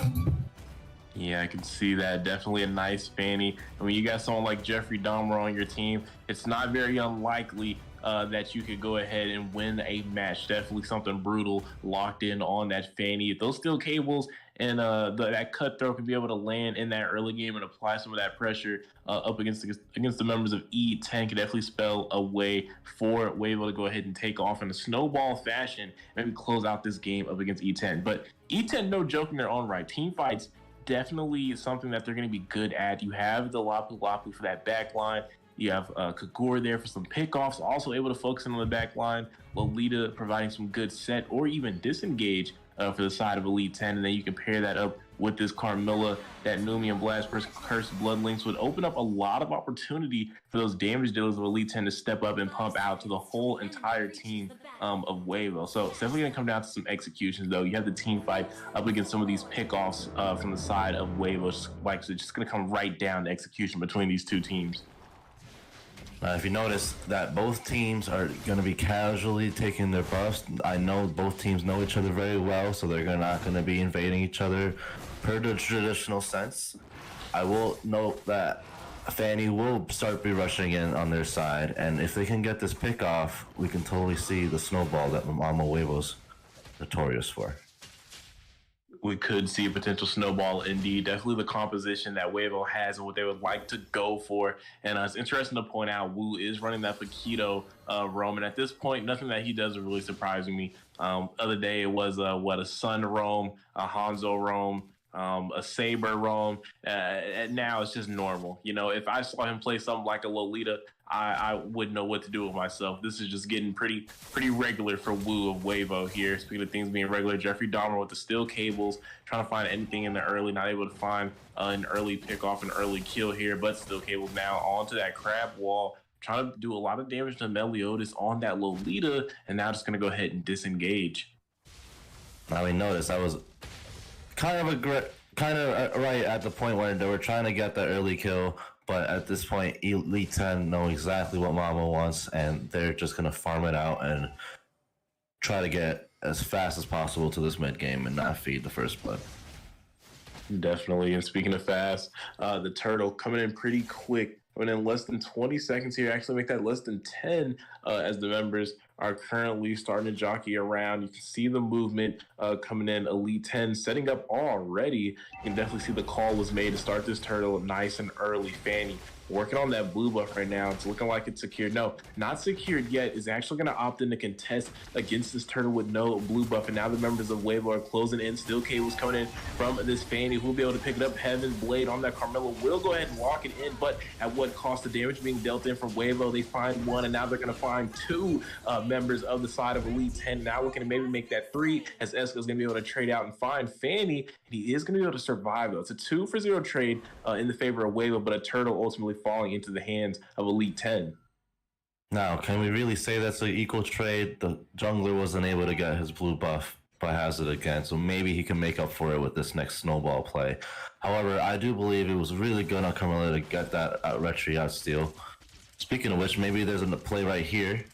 Yeah, I can see that. Definitely a nice Fanny. I mean, you got someone like Jeffrey Dahmer on your team. It's not very unlikely that you could go ahead and win a match. Definitely something brutal locked in on that Fanny. If those steel cables and that cutthroat can be able to land in that early game and apply some of that pressure up against the members of E10, could definitely spell a way for Huevo to go ahead and take off in a snowball fashion, maybe close out this game up against E10. But E10, no joke in their own right. Team fights, definitely something that they're going to be good at. You have the Lapu Lapu for that back line. You have Kagura there for some pickoffs, also able to focus in on the back line. Lolita providing some good set or even disengage for the side of Elite 10. And then you can pair that up with this Carmilla, that Numium Blast versus Cursed Blood links would open up a lot of opportunity for those damage dealers of Elite 10 to step up and pump out to the whole entire team of Huevo. So it's definitely going to come down to some executions, though. You have the team fight up against some of these pickoffs from the side of Huevo. Like, it's just going to come right down to execution between these two teams. If you notice that both teams are going to be casually taking their buffs, I know both teams know each other very well, so they're not going to be invading each other per the traditional sense. I will note that Fanny will start be rushing in on their side, and if they can get this pick off, we can totally see the snowball that Mama Huevo's notorious for. We could see a potential snowball indeed. Definitely the composition that Huevo has and what they would like to go for. And it's interesting to point out, Wu is running that Paquito roam. And at this point, nothing that he does is really surprising me. Other day, it was a Sun roam, a Hanzo roam, a Saber roam. And now it's just normal. You know, if I saw him play something like a Lolita, I wouldn't know what to do with myself. This is just getting pretty regular for Wu of Huevo here. Speaking of things being regular, Jeffrey Dahmer with the steel cables, trying to find anything in the early, not able to find an early pickoff, an early kill here, but steel cables now onto that crab wall, trying to do a lot of damage to Meliodas on that Lolita, and now just going to go ahead and disengage. Now we noticed that was kind of right at the point where they were trying to get that early kill. But at this point, Elite 10 know exactly what Mama wants, and they're just going to farm it out and try to get as fast as possible to this mid game and not feed the first blood. Definitely. And speaking of fast, the Turtle coming in pretty quick. Coming in less than 20 seconds here, actually make that less than 10 as the members are currently starting to jockey around. You can see the movement coming in. Elite 10 setting up already. You can definitely see the call was made to start this Turtle nice and early. Fanny working on that blue buff right now. It's looking like it's secured. No, not secured yet. Is actually going to opt in to contest against this Turtle with no blue buff. And now the members of Huevo are closing in. Steel cables coming in from this Fanny, who will be able to pick it up. Heaven's Blade on that Carmilla will go ahead and lock it in, but at what cost? The damage being dealt in from Huevo. They find one, and now they're going to find two members of the side of Elite 10 now looking to maybe make that 3 as Eska is going to be able to trade out and find Fanny. And he is going to be able to survive, though. It's a 2-for-0 trade in the favor of Huevo, but a turtle ultimately falling into the hands of Elite 10. Now, can we really say that's an equal trade? The jungler wasn't able to get his blue buff by Hazard again, so maybe he can make up for it with this next snowball play. However, I do believe it was really good on Carmela to get that retry out steal. Speaking of which, maybe there's a play right here.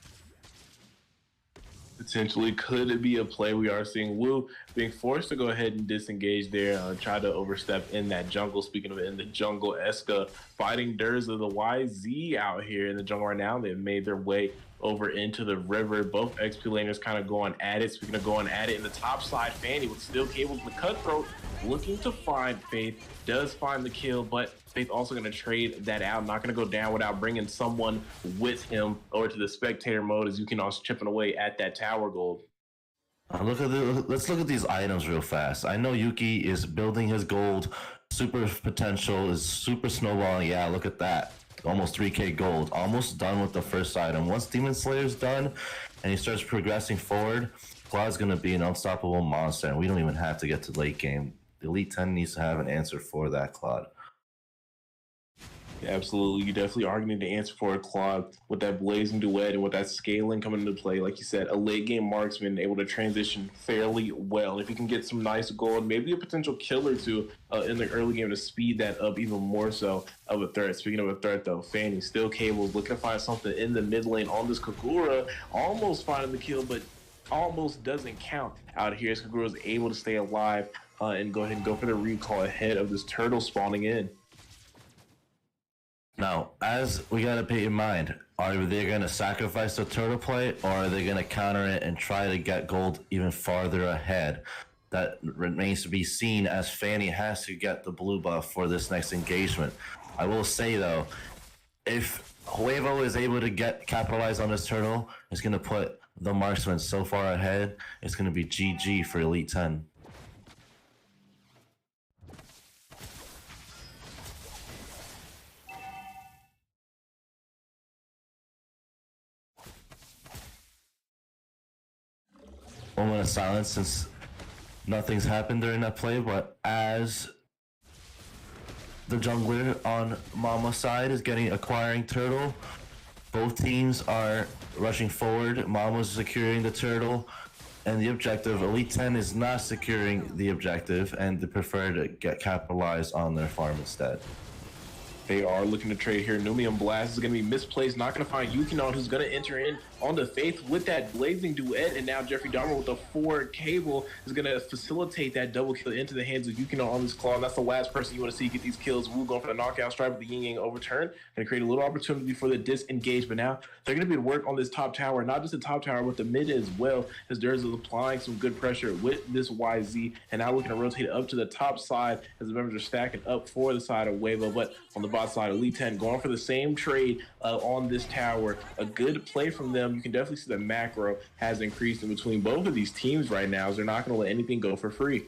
Potentially, could it be a play? We are seeing Wu being forced to go ahead and disengage there, try to overstep in that jungle. Speaking of it, in the jungle, Eska fighting Durza, the YZ out here in the jungle right now. They've made their way over into the river. Both XP laners kind of going at it. Speaking of going at it, in the top side, Fanny with steel cables in the cutthroat, looking to find Faith, does find the kill, but Faith also going to trade that out. Not going to go down without bringing someone with him over to the spectator mode as Yukino's chipping away at that tower gold. Let's look at these items real fast. I know Yuki is building his gold. Super potential is super snowballing. Yeah, look at that. Almost 3k gold. Almost done with the first item. Once Demon Slayer's done and he starts progressing forward, Claude's going to be an unstoppable monster, and we don't even have to get to late game. The Elite 10 needs to have an answer for that, Claude. Yeah, absolutely. You definitely are going to need to answer for it, Claude, with that blazing duet and with that scaling coming into play. Like you said, a late game marksman able to transition fairly well. If you can get some nice gold, maybe a potential kill or two in the early game to speed that up even more so of a threat. Speaking of a threat, though, Fanny still cables, looking to find something in the mid lane on this Kagura, almost finding the kill, but almost doesn't count out here as Kagura is able to stay alive and go ahead and go for the recall ahead of this turtle spawning in. Now, as we gotta pay in mind, are they gonna sacrifice the turtle play, or are they gonna counter it and try to get gold even farther ahead? That remains to be seen, as Fanny has to get the blue buff for this next engagement. I will say though, if Huevo is able to capitalize on this turtle, it's gonna put the marksman so far ahead, it's gonna be GG for Elite 10. Moment of silence since nothing's happened during that play, but as the jungler on Mama's side is acquiring turtle, both teams are rushing forward. Mama's securing the turtle and the objective. Elite 10 is not securing the objective, and they prefer to get capitalized on their farm instead. They are looking to trade here. Numium Blast is going to be misplaced. Not going to find Yukinon, who's going to enter in onto Faith with that blazing duet. And now Jeffrey Dahmer with a 4 cable is going to facilitate that double kill into the hands of Yukinon on this claw. And that's the last person you want to see get these kills. Wu going for the knockout strike with the yin yang overturn. Going to create a little opportunity for the disengage. But now they're going to be able to work on this top tower. Not just the top tower, but the mid as well. As Durza is applying some good pressure with this YZ. And now looking to rotate up to the top side as the members are stacking up for the side of Huevo. But on the bot side, Elite 10 going for the same trade on this tower. A good play from them. You can definitely see the macro has increased in between both of these teams right now, as they're not going to let anything go for free.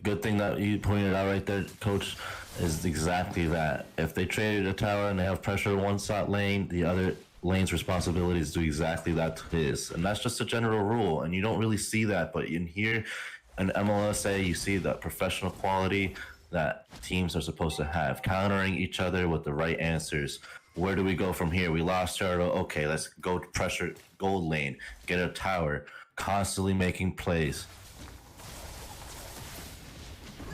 Good thing that you pointed out right there, Coach, is exactly that. If they traded a tower and they have pressure on one side lane, the other lane's responsibility is to do exactly that to his. And that's just a general rule, and you don't really see that, but in here, in MLSA, you see that professional quality that teams are supposed to have, countering each other with the right answers. Where do we go from here? We lost turtle. Okay, let's go pressure gold lane, get a tower, constantly making plays.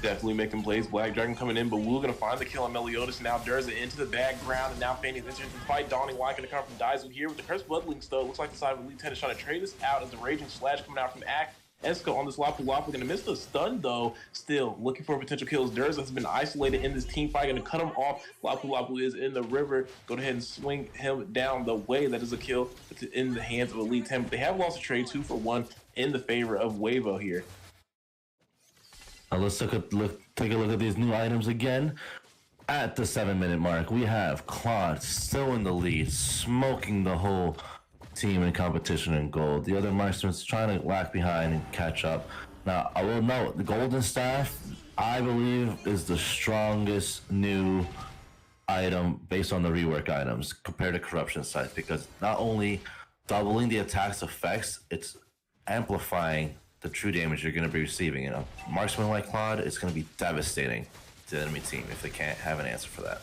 Definitely making plays. Black Dragon coming in, but Wu gonna find the kill on Meliodas. Now Durza into the background, and now Fanny's entering the fight. Dawning Light gonna come from Daizu here with the Curse Bloodlings, though. Looks like the side of Elite 10 is trying to trade this out as the Raging Slash coming out from Act. Eska on this Lapu Lapu, gonna miss the stun though. Still looking for potential kills. Durza has been isolated in this team fight, gonna cut him off. Lapu Lapu is in the river. Go ahead and swing him down the way. That is a kill in the hands of Elite 10. But they have lost a trade 2-for-1 in the favor of Huevo here. Now let's take a look at these new items again. At the 7-minute mark, we have Claude still in the lead, smoking the whole team in competition in gold. The other marksman's trying to lag behind and catch up. Now, I will note, the Golden Staff, I believe, is the strongest new item based on the rework items compared to Corruption Scythe, because not only doubling the attack's effects, it's amplifying the true damage you're going to be receiving. Marksman like Claude, it's going to be devastating to the enemy team if they can't have an answer for that.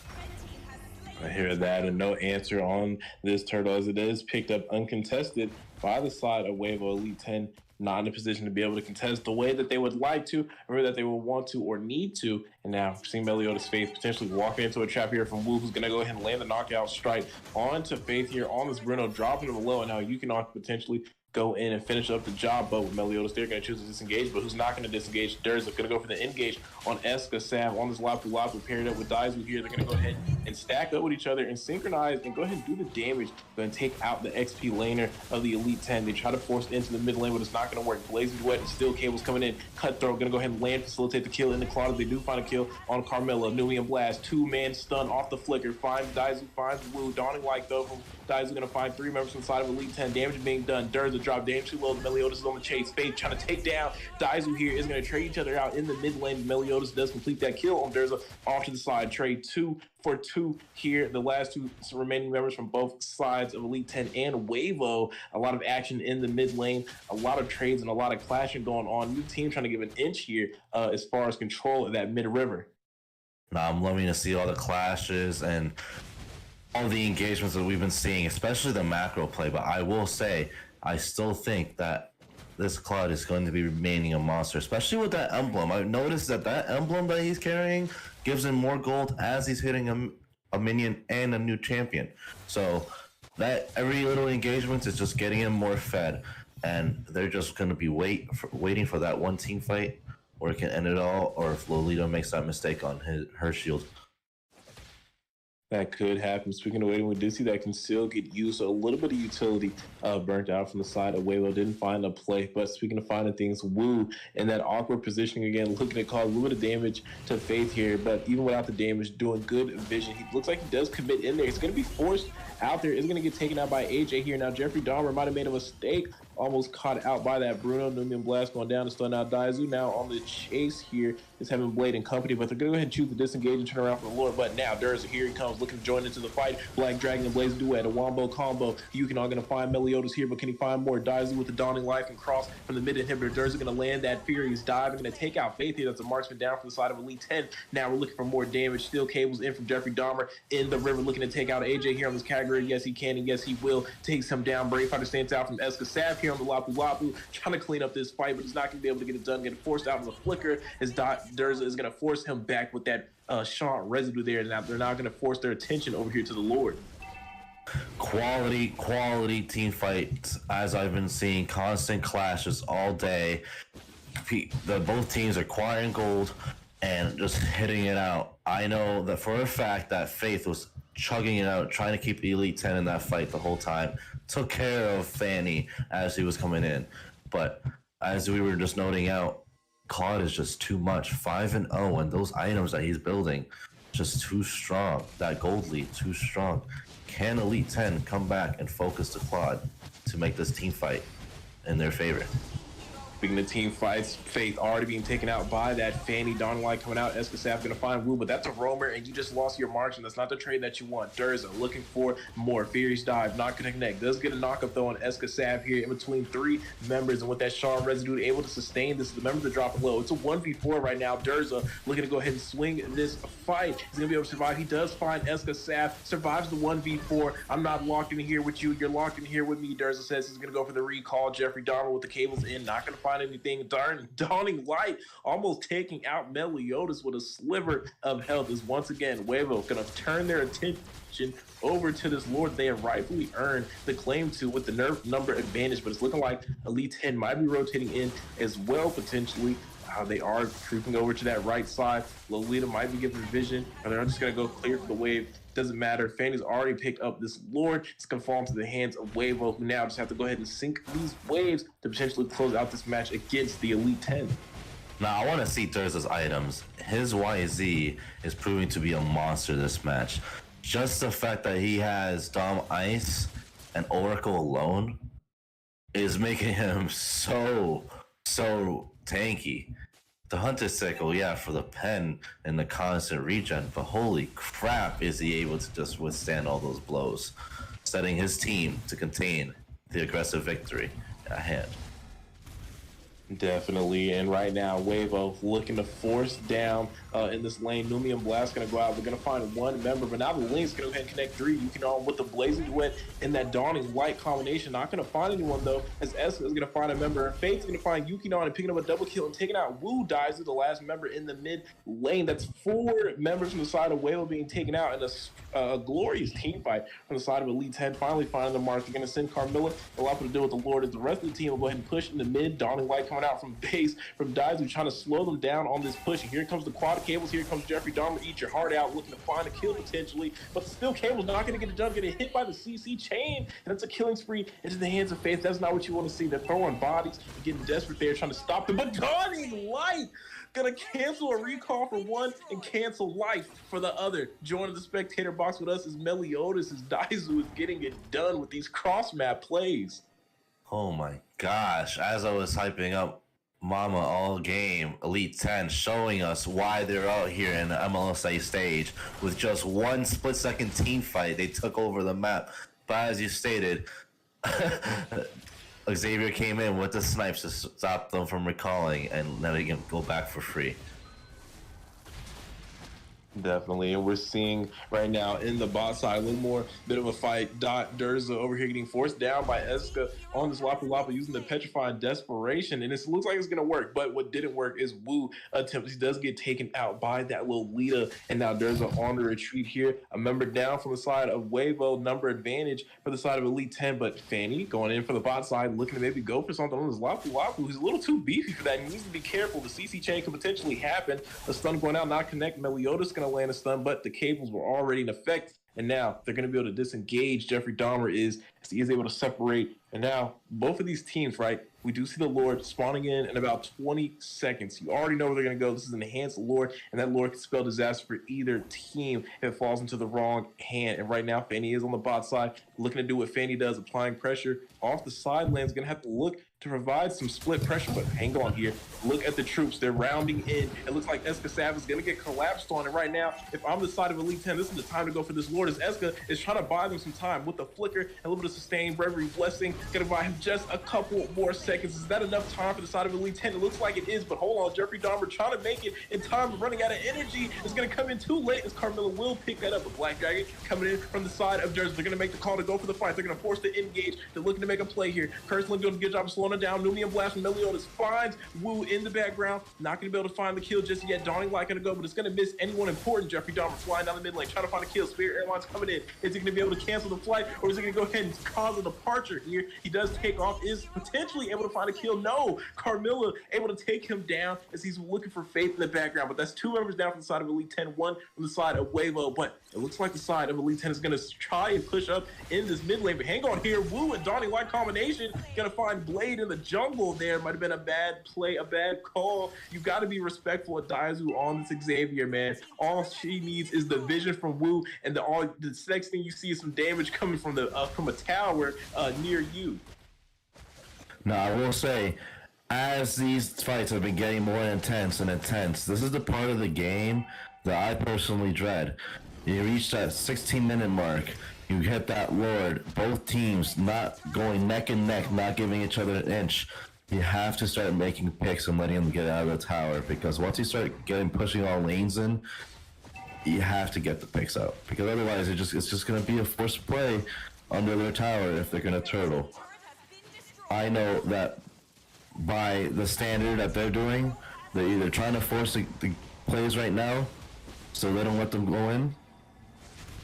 I hear that, and no answer on this turtle as it is picked up uncontested by the side of Huevo. Elite 10 not in a position to be able to contest the way that they would like to, or that they will want to or need to. And now seeing Meliodas Faith potentially walking into a trap here from Wu, who's going to go ahead and land the knockout strike onto Faith here on this Bruno, dropping him low, and now you can potentially go in and finish up the job. But with Meliodas, they're going to choose to disengage. But who's not going to disengage? Durz going to go for the engage on Eska Sav on this Lapu Lapu, paired up with Daizu here. They're going to go ahead and stack up with each other and synchronize and go ahead and do the damage. Going to take out the XP laner of the Elite 10. They try to force it into the mid lane, but it's not going to work. Blazing Duet and Steel Cables coming in. Cutthroat going to go ahead and land, facilitate the kill in the Claude. They do find a kill on Carmilla. Nubian Blast, 2-man stun off the flicker. Finds Daizu, finds Wu. Dawning Light though from Daizu going to find 3 members inside of Elite 10. Damage being done. Durz a drop damage too low. Meliodas is on the chase. Faith trying to take down Daizu here is going to trade each other out in the mid lane. Meliodas does complete that kill on Durza off to the side. Trade 2 for 2 here. The last 2 remaining members from both sides of Elite 10 and Huevo. A lot of action in the mid lane. A lot of trades and a lot of clashing going on. New team trying to give an inch here as far as control of that mid river. Now I'm loving to see all the clashes and all the engagements that we've been seeing, especially the macro play. But I will say, I still think that this Claude is going to be remaining a monster, especially with that emblem. I've noticed that emblem that he's carrying gives him more gold as he's hitting a minion and a new champion. So that every little engagement is just getting him more fed, and they're just going to be waiting for that one team fight where it can end it all, or if Lolita makes that mistake on her shield. That could happen. Speaking of waiting, we did see that can still get used. So a little bit of utility burnt out from the side of Huevo. Didn't find a play. But speaking of finding things, Wu in that awkward positioning again, looking to cause a little bit of damage to Faith here. But even without the damage, doing good vision. He looks like he does commit in there. He's going to be forced out there. Is going to get taken out by AJ here. Now Jeffrey Dahmer might have made a mistake. Almost caught out by that Bruno. Nubian Blast going down to stun out Daizu. Now on the chase here is having Blade and company, but they're going to go ahead and choose to disengage and turn around for the Lord. But now Durz, here he comes, looking to join into the fight. Black Dragon and Blaze Duet, a wombo combo. Yukin are going to find Meliodas here, but can he find more? Daizu with the Dawning Life and cross from the mid inhibitor. Durz is going to land that Furious dive. Going to take out Faith here. That's a marksman down from the side of Elite 10. Now we're looking for more damage. Steel Cables in from Jeffrey Dahmer in the river, looking to take out AJ here on this category. Yes, he can, and yes, he will. Takes him down. Bravefighter stands out from Eska Sav here on the Lapu Lapu, trying to clean up this fight, but he's not going to be able to get it done. Getting forced out of the flicker as Durza is going to force him back with that Sean residue there. Now they're not going to force their attention over here to the Lord. Quality team fights, as I've been seeing. Constant clashes all day. Both teams are acquiring gold and just hitting it out. I know that for a fact that Faith was chugging it out, trying to keep Elite 10 in that fight the whole time. Took care of Fanny as he was coming in. But as we were just noting out, Claude is just too much. 5-0, and those items that he's building, just too strong. That gold lead, too strong. Can Elite 10 come back and focus the Claude to make this team fight in their favor? Speaking of team fights, Faith already being taken out by that Fanny. Dawning Light coming out. Eskasaf going to find Wu, but that's a roamer, and you just lost your marksman. That's not the trade that you want. Durza looking for more. Furious dive, not going to connect. Does get a knockup though on Eskasaf here in between 3 members, and with that Sean residue able to sustain this, the members are dropping low. It's a 1v4 right now. Durza looking to go ahead and swing this fight. He's going to be able to survive. He does find Eskasaf, survives the 1v4. I'm not locked in here with you. You're locked in here with me. Durza says he's going to go for the recall. Jeffrey Dahmer with the cables in, not going to find anything. Dawning Light almost taking out Meliodas with a sliver of health is once again Huevo going to turn their attention over to this Lord they have rightfully earned the claim to with the nerf number advantage, but it's looking like Elite 10 might be rotating in as well potentially. They are creeping over to that right side. Lolita might be giving vision, or they're just going to go clear for the wave. Doesn't matter. Fanny's already picked up this Lord. It's going to fall into the hands of Huevo, who now just have to go ahead and sink these waves to potentially close out this match against the Elite 10. Now, I want to see Durza's items. His YZ is proving to be a monster this match. Just the fact that he has Dom Ice and Oracle alone is making him so tanky. The Hunter Sickle, yeah, for the pen and the constant regen, but holy crap is he able to just withstand all those blows, setting his team to contain the aggressive victory at hand. Definitely, and right now, Huevo looking to force down in this lane. Numi and Blast going to go out. We're going to find one member, but now the Link's going to go ahead and connect three. You can with the Blazing Duet in that Dawning Light combination. Not going to find anyone, though, as Eska is going to find a member. Fate's going to find Yukinon and picking up a double kill and taking out Wu Daizu, the last member in the mid lane. That's 4 members from the side of Huevo being taken out in a glorious team fight from the side of Elite 10. Finally finding the mark. They're going to send Carmilla a lot to deal with the Lord as the rest of the team will go ahead and push in the mid. Dawning Light coming out from base from Daizu, trying to slow them down on this push. And here comes the quad cables. Here comes Jeffrey Dahmer. Eat your heart out, looking to find a kill potentially. But still, Cable's not going to get it done. Getting hit by the CC chain. And it's a killing spree into the hands of Faith. That's not what you want to see. They're throwing bodies, getting desperate there, trying to stop them. But Dawning Light gonna cancel a recall for one and cancel life for the other. Joining the spectator box with us is Meliodas, as Daizu is getting it done with these cross-map plays. Oh my gosh, as I was hyping up Mama all game, Elite 10 showing us why they're out here in the MLSA stage with just one split-second team fight. They took over the map. But as you stated, Xavier came in with the snipes to stop them from recalling and letting him go back for free. Definitely, and we're seeing right now in the bot side a little more bit of a fight. Durza over here getting forced down by Eska on this Lapu Lapu using the Petrifying Desperation, and it looks like it's going to work, but what didn't work is Wu attempts. He does get taken out by that Lolita, and now Durza on the retreat here. A member down from the side of Huevo, number advantage for the side of Elite 10, but Fanny going in for the bot side, looking to maybe go for something on this Lapu Lapu, who's a little too beefy for that. He needs to be careful. The CC chain could potentially happen. A stun going out, not connect. Meliodas going to land a stun, but the cables were already in effect, and now they're going to be able to disengage. Jeffrey Dahmer is, as he is able to separate, and now both of these teams, right, we do see the Lord spawning in about 20 seconds. You already know where they're going to go. This is an enhanced Lord, and that Lord can spell disaster for either team if it falls into the wrong hand. And right now, Fanny is on the bot side, looking to do what Fanny does, applying pressure off the sidelines. Going to have to look to provide some split pressure, but hang on here. Look at the troops. They're rounding in. It looks like Eska Sav is going to get collapsed on. And right now, if I'm the side of Elite 10, this is the time to go for this Lord, as Eska is trying to buy them some time with the flicker and a little bit of sustained bravery blessing. Going to buy him just a couple more seconds. Is that enough time for the side of Elite 10? It looks like it is, but hold on. Jeffrey Dahmer trying to make it in time, running out of energy. It's going to come in too late, as Carmilla will pick that up. The Black Dragon coming in from the side of Jersey. They're going to make the call to go for the fight. They're going to force to engage. They're looking to make a play here. Kirstling doing a good job of slowing it down. Numi and Blast from Meliodas finds Wu in the background. Not going to be able to find the kill just yet. Dawning Light going to go, but it's going to miss anyone important. Jeffrey Dahmer flying down the mid lane, trying to find a kill. Spirit Airlines coming in. Is he going to be able to cancel the flight, or is he going to go ahead and cause a departure here? He does take off, is potentially able to find a kill. No, Carmilla able to take him down as he's looking for Faith in the background, but that's 2 members down from the side of Elite 10, 1 from the side of Huevo, but it looks like the side of Elite 10 is going to try and push up in this mid lane, but hang on here. Wu and Dawning Light combination going to find Blade in the jungle there. Might have been a bad play, a bad call. You got to be respectful of Daizu on this Xavier, man. All she needs is the vision from Wu, and the next thing you see is some damage coming from a tower near you. Now, I will say, as these fights have been getting more intense and intense, this is the part of the game that I personally dread. You reach that 16-minute mark, you hit that Lord, both teams not going neck and neck, not giving each other an inch. You have to start making picks and letting them get out of the tower, because once you start pushing all lanes in, you have to get the picks out, because otherwise it's just going to be a forced play under their tower if they're going to turtle. I know that by the standard that they're doing, they're either trying to force the plays right now so they don't let them go in.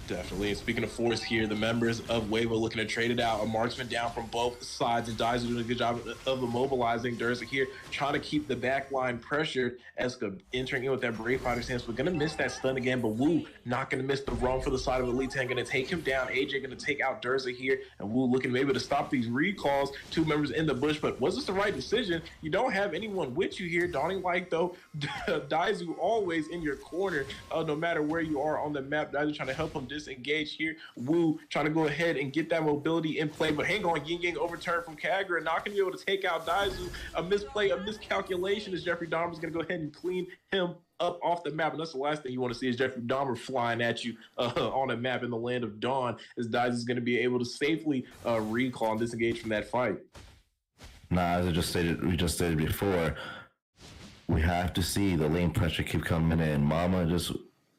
Definitely. And speaking of force here, the members of Huevo looking to trade it out. A marksman down from both sides, and Daizu doing a good job of immobilizing Durza here, trying to keep the back line pressured. Eska entering in with that Brave Fighter stance. We're going to miss that stun again, but Wu not going to miss the roam for the side of Elite 10. Going to take him down. AJ going to take out Durza here, and Wu looking maybe to stop these recalls. 2 members in the bush, but was this the right decision? You don't have anyone with you here. Dawning Light, though, Daizu always in your corner, no matter where you are on the map. Daizu trying to help him disengage here. Wu trying to go ahead and get that mobility in play, but hang on, Ying Yang overturned from Kagura, not going to be able to take out Daizu. A misplay, a miscalculation, as Jeffrey Dahmer is going to go ahead and clean him up off the map. And that's the last thing you want to see is Jeffrey Dahmer flying at you on a map in the land of Dawn, as Dice is going to be able to safely recall and disengage from that fight. As we just stated before, we have to see the lane pressure keep coming in. Mama just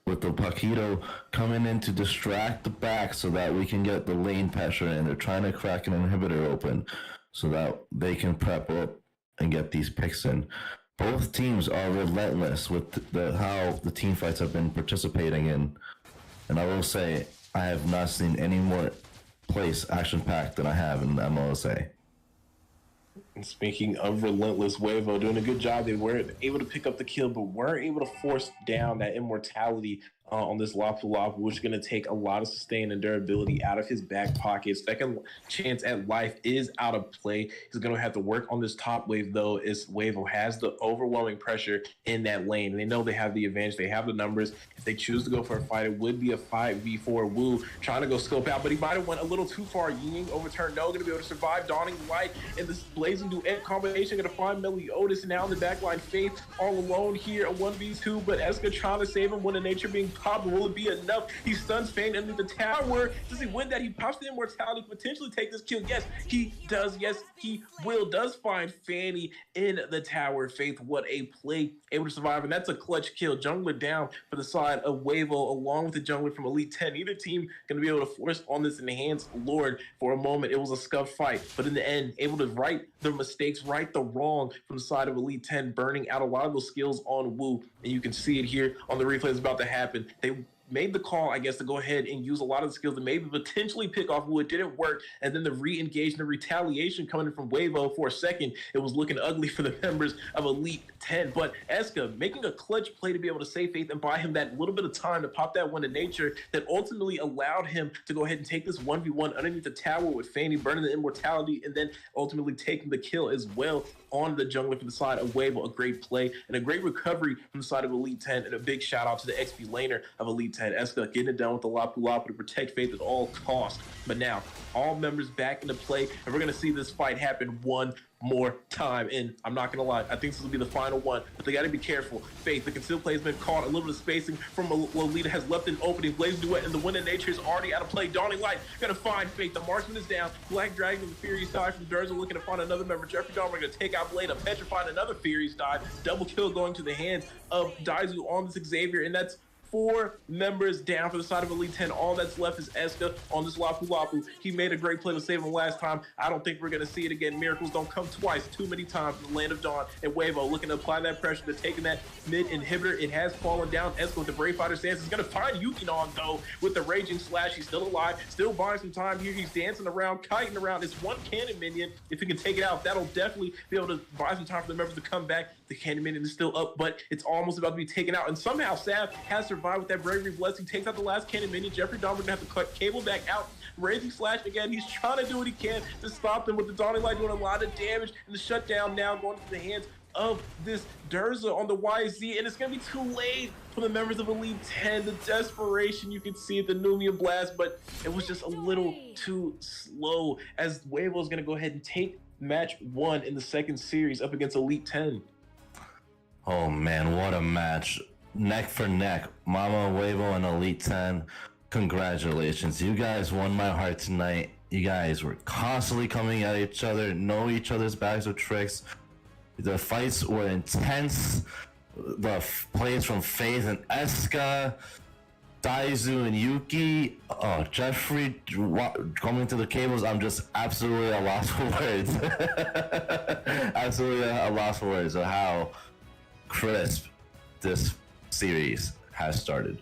with the Paquito coming in to distract the back so that we can get the lane pressure in. They're trying to crack an inhibitor open so that they can prep up and get these picks in. Both teams are relentless with how the team fights have been participating in. And I will say, I have not seen any more place action-packed than I have in the MLSA. And speaking of relentless, Huevo doing a good job. They weren't able to pick up the kill, but weren't able to force down that immortality on this Lapu Lapu, which is going to take a lot of sustain and durability out of his back pocket. Second chance at life is out of play. He's going to have to work on this top wave, though, as Huevo has the overwhelming pressure in that lane. And they know they have the advantage. They have the numbers. If they choose to go for a fight, it would be a 5v4. Wu trying to go scope out, but he might have went a little too far. Ying overturned. No, going to be able to survive. Dawning Light and this blazing duet combination. Going to find Meliodas, and now in the backline, Faith all alone here, a 1v2, but Eska trying to save him when the nature being popped. Will it be enough? He stuns Fane underneath the tower. Does he win that? He pops the immortality, potentially take this kill. Yes, he does. Yes, he will. Does find Fanny in the tower. Faith, what a play. Able to survive, and that's a clutch kill. Jungler down for the side of Huevo, along with the jungler from Elite 10. Either team going to be able to force on this enhanced Lord. For a moment, it was a scuffed fight, but in the end, able to right the mistakes, right the wrong from the side of Elite 10, burning out a lot of those skills on Wu. And you can see it here on the replay. It's about to happen. They made the call, I guess, to go ahead and use a lot of the skills to maybe potentially pick off Wu. It didn't work. And then the re-engage and the retaliation coming in from Huevo for a second, it was looking ugly for the members of Elite 10. But Eska making a clutch play to be able to save Faith and buy him that little bit of time to pop that one to nature that ultimately allowed him to go ahead and take this 1v1 underneath the tower with Fanny burning the immortality and then ultimately taking the kill as well on the jungler from the side of Huevo. A great play and a great recovery from the side of Elite 10, and a big shout out to the XP laner of Elite 10. Eska getting it done with the Lapu Lapu to protect Faith at all costs. But now all members back into play, and we're going to see this fight happen one more time. And I'm not gonna lie, I think this will be the final one, but they got to be careful. Faith, the concealed play has been caught. A little bit of spacing from Lolita has left an opening. Blaze Duet and the Wind of Nature is already out of play. Dawning Light gonna find Faith. The marksman is down. Black Dragon with the Furious dive from Durza looking to find another member. Jeffrey Dahmer gonna take out Blade. Petrifying another Furious dive. Double kill going to the hands of Daizu on this Xavier, and that's 4 members down for the side of Elite 10. All that's left is Eska on this Lapu Lapu. He made a great play to save him last time. I don't think we're going to see it again. Miracles don't come twice, too many times in the land of Dawn. And Huevo looking to apply that pressure to taking that mid inhibitor. It has fallen down. Eska with the Brave Fighter stance is going to find Yukinon, though, with the Raging Slash. He's still alive, still buying some time here. He's dancing around, kiting around. It's one cannon minion. If he can take it out, that'll definitely be able to buy some time for the members to come back. The cannon minion is still up, but it's almost about to be taken out. And somehow Sav has survived with that Bravery Blessing. Takes out the last cannon minion. Jeffrey Dahmer gonna have to cut cable back out. Raging Slash again. He's trying to do what he can to stop them, with the Dawning Light doing a lot of damage. And the shutdown now going to the hands of this Durza on the YZ, and it's gonna be too late for the members of Elite 10. The desperation, you can see it, the Numian Blast, but it was just a little too slow, as Huevo is gonna go ahead and take match 1 in the second series up against Elite 10. Oh man, what a match. Neck for neck. Mama, Huevo, and Elite 10. Congratulations. You guys won my heart tonight. You guys were constantly coming at each other, know each other's bags of tricks. The fights were intense. The plays from Faith and Eska, Daizu and Yuki, Jeffrey coming to the cables. I'm just absolutely at a loss for words. Absolutely at a loss for words of how crisp this series has started.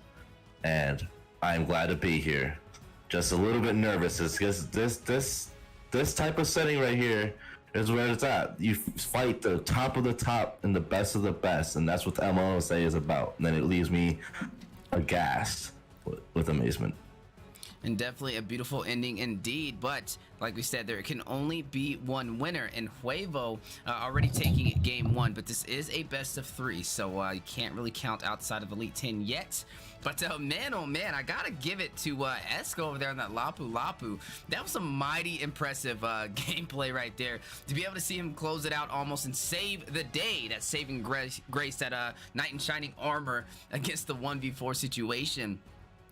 And I'm glad to be here. Just a little bit nervous. It's just this type of setting right here is where it's at. You fight the top of the top and the best of the best, and that's what the MLSA is about. And then it leaves me aghast with amazement. And definitely a beautiful ending indeed, but like we said, there can only be one winner, and Huevo already taking it game 1, but this is a best of 3, so you can't really count outside of Elite 10 yet. But man, oh man, I gotta give it to Esco over there on that Lapu Lapu. That was some mighty impressive gameplay right there. To be able to see him close it out almost and save the day, that saving grace, that Knight in Shining Armor against the 1v4 situation.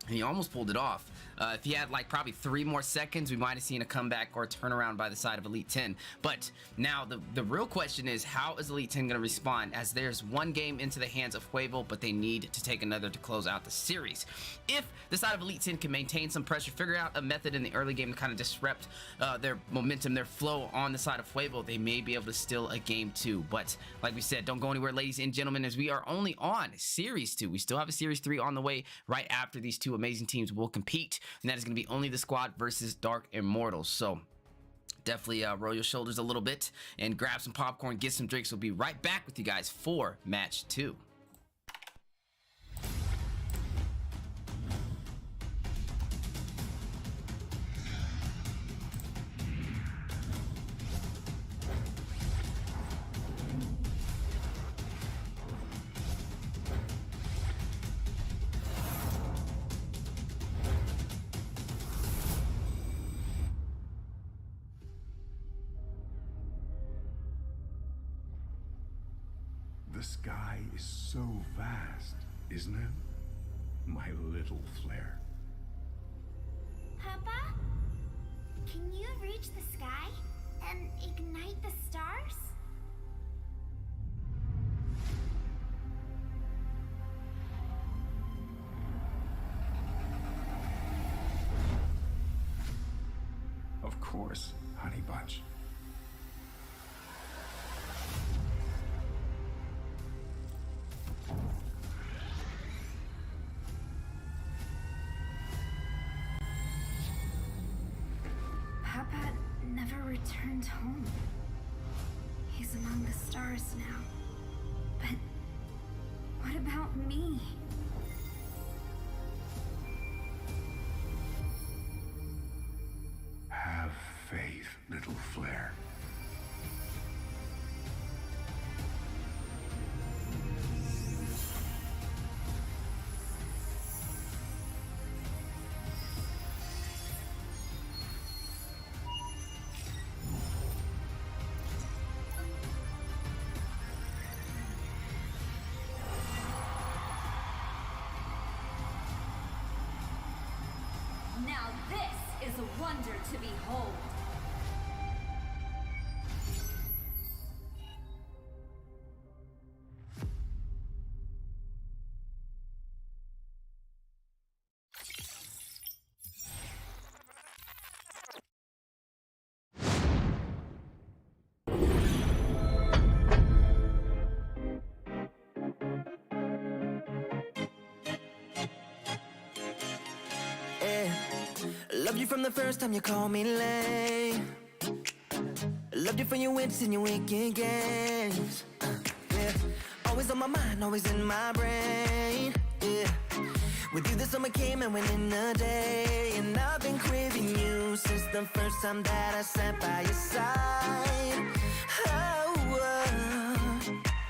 And he almost pulled it off. If he had like probably 3 more seconds, we might have seen a comeback or a turnaround by the side of Elite 10. But now the real question is, how is Elite 10 going to respond, as there's one game into the hands of Huevo, but they need to take another to close out the series. If the side of Elite 10 can maintain some pressure, figure out a method in the early game to kind of disrupt their momentum, their flow on the side of Huevo, they may be able to steal a game 2. But like we said, don't go anywhere, ladies and gentlemen, as we are only on Series 2. We still have a Series 3 on the way right after these 2 amazing teams will compete, and that is going to be only the squad versus Dark Immortals. So definitely roll your shoulders a little bit and grab some popcorn, get some drinks. We'll be right back with you guys for match 2. The sky is so vast, isn't it? My little flare. Papa? Can you reach the sky and ignite the stars? Of course, Honey Bunch. Papa never returned home. He's among the stars now. But what about me? Have faith, little flare. Now this is a wonder to behold. Loved you from the first time you called me lame. Loved you for your wits and your wicked games. Yeah, always on my mind, always in my brain. Yeah, with you the summer came and went in a day, and I've been craving you since the first time that I sat by your side.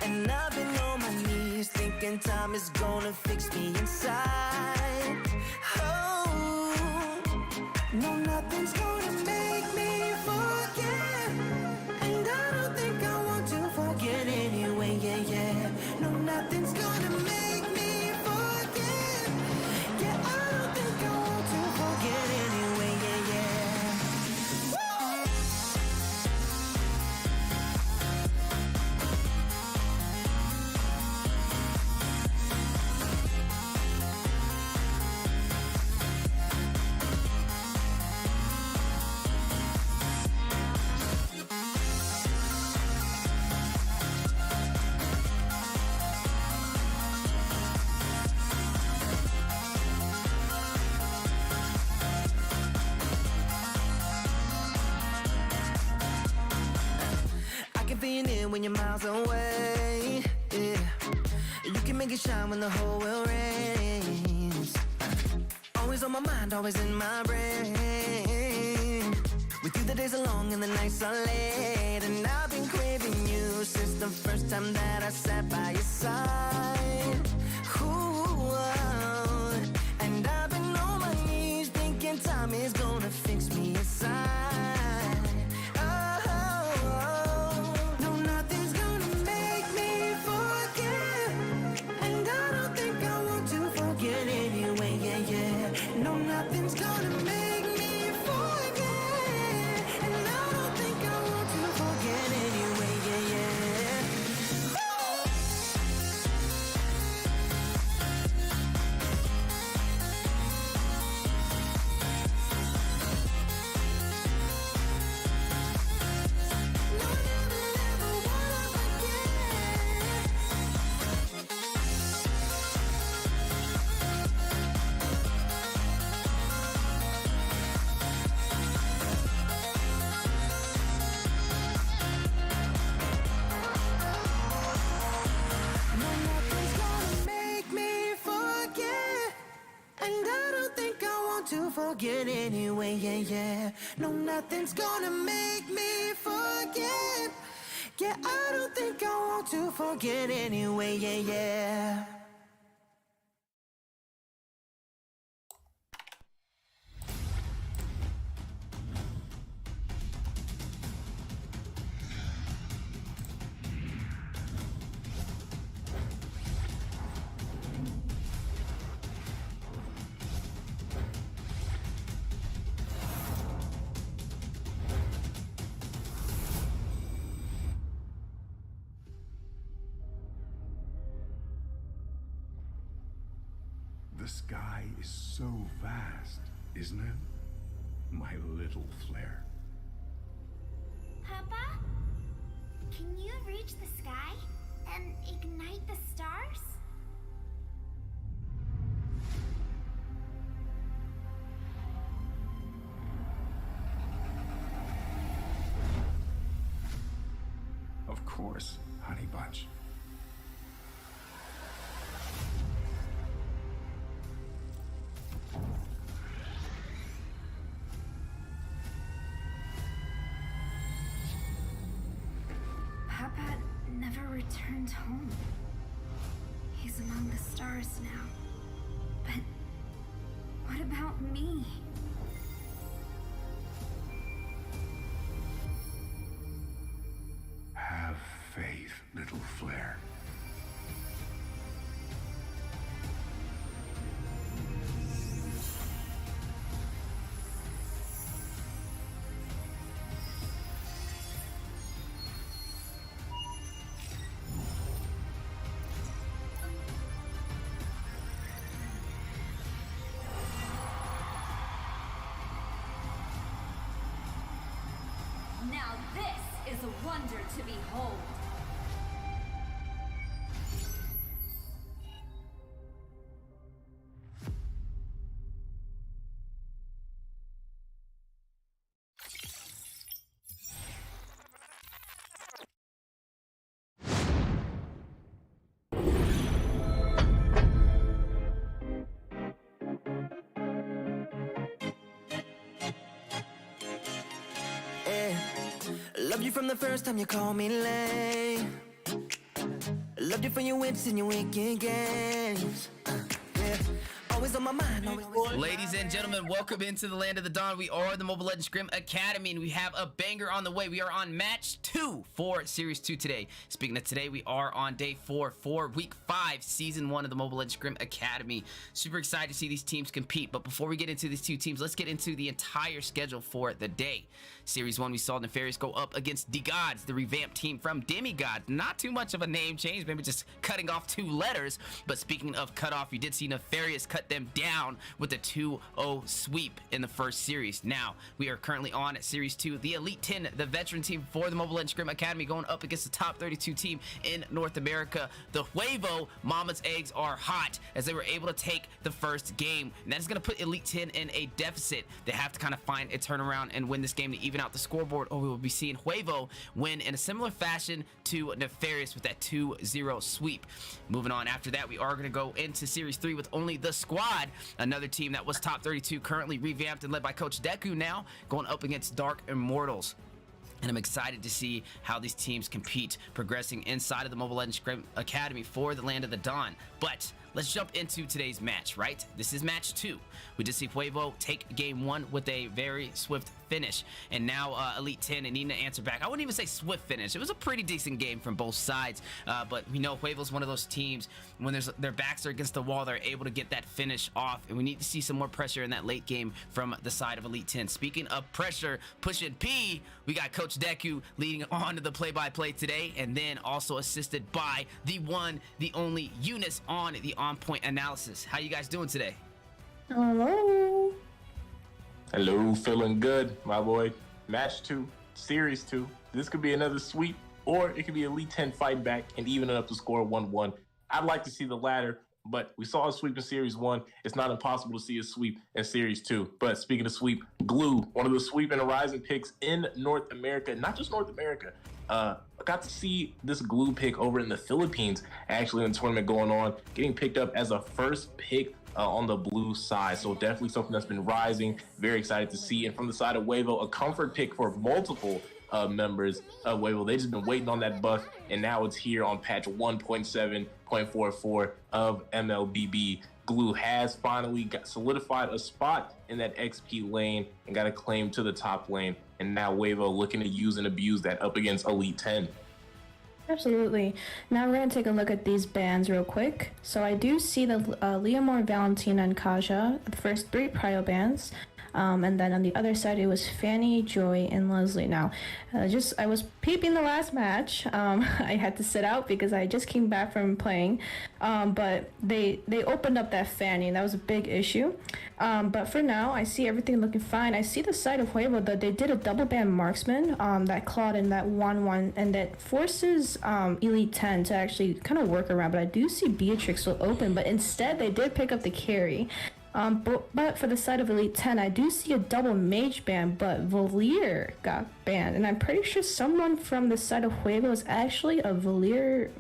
And I've been on my knees thinking time is gonna fix me inside. No, nothing's gonna make me forget, and I don't think I want to forget anyway, yeah. No, nothing's gonna make me forget, yeah, I don't think I want to forget anyway, yeah. When you're miles away, yeah, you can make it shine when the whole world rains. Always Always on my mind, always in my brain. With you the days are long and the nights are late, and I've been craving you since the first time that I sat by your side. Ooh, and I've been on my knees thinking time is gonna fix me inside. Oh, no, nothing's gonna make me forget, and I don't think I want to forget anyway. Yeah, yeah. No, nothing's gonna make me forget, and I don't think I want to forget anyway. Yeah, yeah. No, never, never wanna forget. No, nothing's gonna make me forget, and I don't think I want to forget anyway. Yeah, yeah. No, nothing's gonna make me forget. Yeah, I don't think I want to forget anyway. Yeah, yeah. The sky is so vast, isn't it? My little flare. Papa? Can you reach the sky and ignite the stars? Of course, honey bunch. Papa never returned home. He's among the stars now. But what about me? Have faith, little flare. Now this is a wonder to behold. Yeah. Loved you from the first time you called me lame. Loved you for your wits and your wicked games. Yeah. Always on my mind. Always. Ladies and gentlemen, welcome into the Land of the Dawn. We are the Mobile Legends Scrim Academy, and we have a banger on the way. We are on match 2 for Series 2 today. Speaking of today, we are on day 4 for Week 5, Season 1 of the Mobile Legends Scrim Academy. Super excited to see these teams compete, but before we get into these two teams, let's get into the entire schedule for the day. Series 1, we saw Nefarious go up against the Gods, the revamped team from Demigods. Not too much of a name change, maybe just cutting off 2 letters, but speaking of cut off, you did see Nefarious cut them down with a 2-0 sweep in the first series. Now, we are currently on Series 2, the Elite 10, the veteran team for the Mobile Legends Scrim Academy, going up against the top 32 team in North America. The Huevo Mama's eggs are hot as they were able to take the first game, and that is going to put Elite 10 in a deficit. They have to kind of find a turnaround and win this game to even out the scoreboard, or we will be seeing Huevo win in a similar fashion to Nefarious with that 2-0 sweep. Moving on after that, we are going to go into Series 3 with only the score Squad, another team that was top 32, currently revamped and led by Coach Deku now, going up against Dark Immortals. And I'm excited to see how these teams compete, progressing inside of the Mobile Legends Scrim Academy for the Land of the Dawn. But let's jump into today's match, right? This is match 2. We just see Huevo take game 1 with a very swift finish. And now Elite 10 and needing to answer back. I wouldn't even say swift finish. It was a pretty decent game from both sides. But we know Huevo's one of those teams, when their backs are against the wall, they're able to get that finish off. And we need to see some more pressure in that late game from the side of Elite 10. Speaking of pressure, pushing P, we got Coach Deku leading on to the play-by-play today. And then also assisted by the one, the only Eunice on the on-point analysis. How you guys doing today? Hello. Hello, feeling good, my boy. Match 2, Series 2. This could be another sweep, or it could be Elite 10 fight back and even up to score 1-1. I'd like to see the latter, but we saw a sweep in Series 1. It's not impossible to see a sweep in Series 2. But speaking of sweep, Glue, one of the sweep and rising picks in North America, not just North America. I got to see this Glue pick over in the Philippines, actually in the tournament going on, getting picked up as a first pick on the blue side. So definitely something that's been rising. Very excited to see. And from the side of Huevo, a comfort pick for multiple members of Huevo. They've just been waiting on that buff, and now it's here on patch 1.7.44 of MLBB. Glue has finally solidified a spot in that XP lane and got a claim to the top lane. And now Huevo looking to use and abuse that up against Elite 10. Absolutely. Now we're going to take a look at these bans real quick. So I do see the Leomore, Valentina, and Kaja, the first 3 prio bans. And then on the other side, it was Fanny, Joy, and Leslie. Now, I was peeping the last match. I had to sit out because I just came back from playing. But they opened up that Fanny, and that was a big issue. But for now, I see everything looking fine. I see the side of Huevo that they did a double ban marksman, that Claude and that 1-1, and that forces Elite 10 to actually kind of work around. But I do see Beatrix still open, but instead they did pick up the carry. But for the side of Elite 10, I do see a double mage ban, but Valier got banned. And I'm pretty sure someone from the side of Huevo is actually a Valier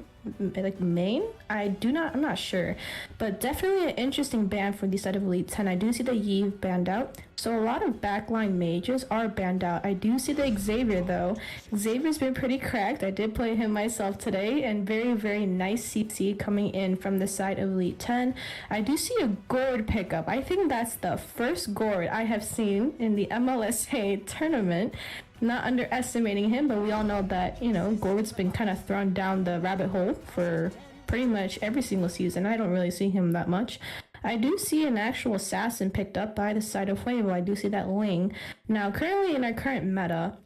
like main. I'm not sure, but definitely an interesting ban from the side of Elite 10. I do see the Yve banned out, so a lot of backline mages are banned out. I do see the Xavier though. Xavier's been pretty cracked. I did play him myself today, and very, very nice CC coming in from the side of Elite 10. I do see a Gord pickup. I think that's the first Gord I have seen in the MLSA tournament. Not underestimating him, but we all know that, Gord's been kind of thrown down the rabbit hole for pretty much every single season. I don't really see him that much. I do see an actual assassin picked up by the side of Huevo. I do see that Ling. Now, currently in our current meta,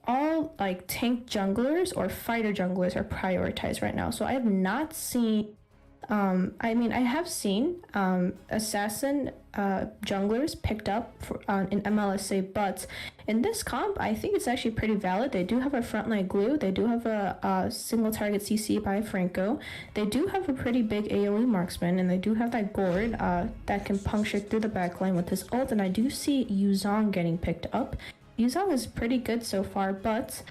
all like tank junglers or fighter junglers are prioritized right now. So I have not seen I have seen assassin junglers picked up in MLSA, but in this comp, I think it's actually pretty valid. They do have a frontline glue. They do have a single target CC by Franco. They do have a pretty big AoE marksman, and they do have that Gord that can puncture through the backline with his ult. And I do see Yuzong getting picked up. Yuzong is pretty good so far, but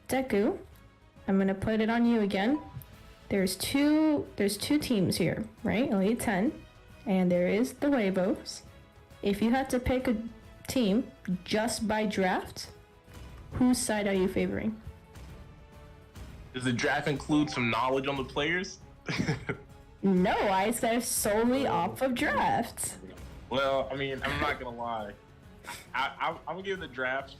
Deku, I'm gonna put it on you again. There's two teams here, right? Elite 10, and there is the Huevos. If you had to pick a team just by draft, whose side are you favoring? Does the draft include some knowledge on the players? No, I said solely off of drafts. Well, I mean, I'm not gonna lie. I'm gonna give the draft.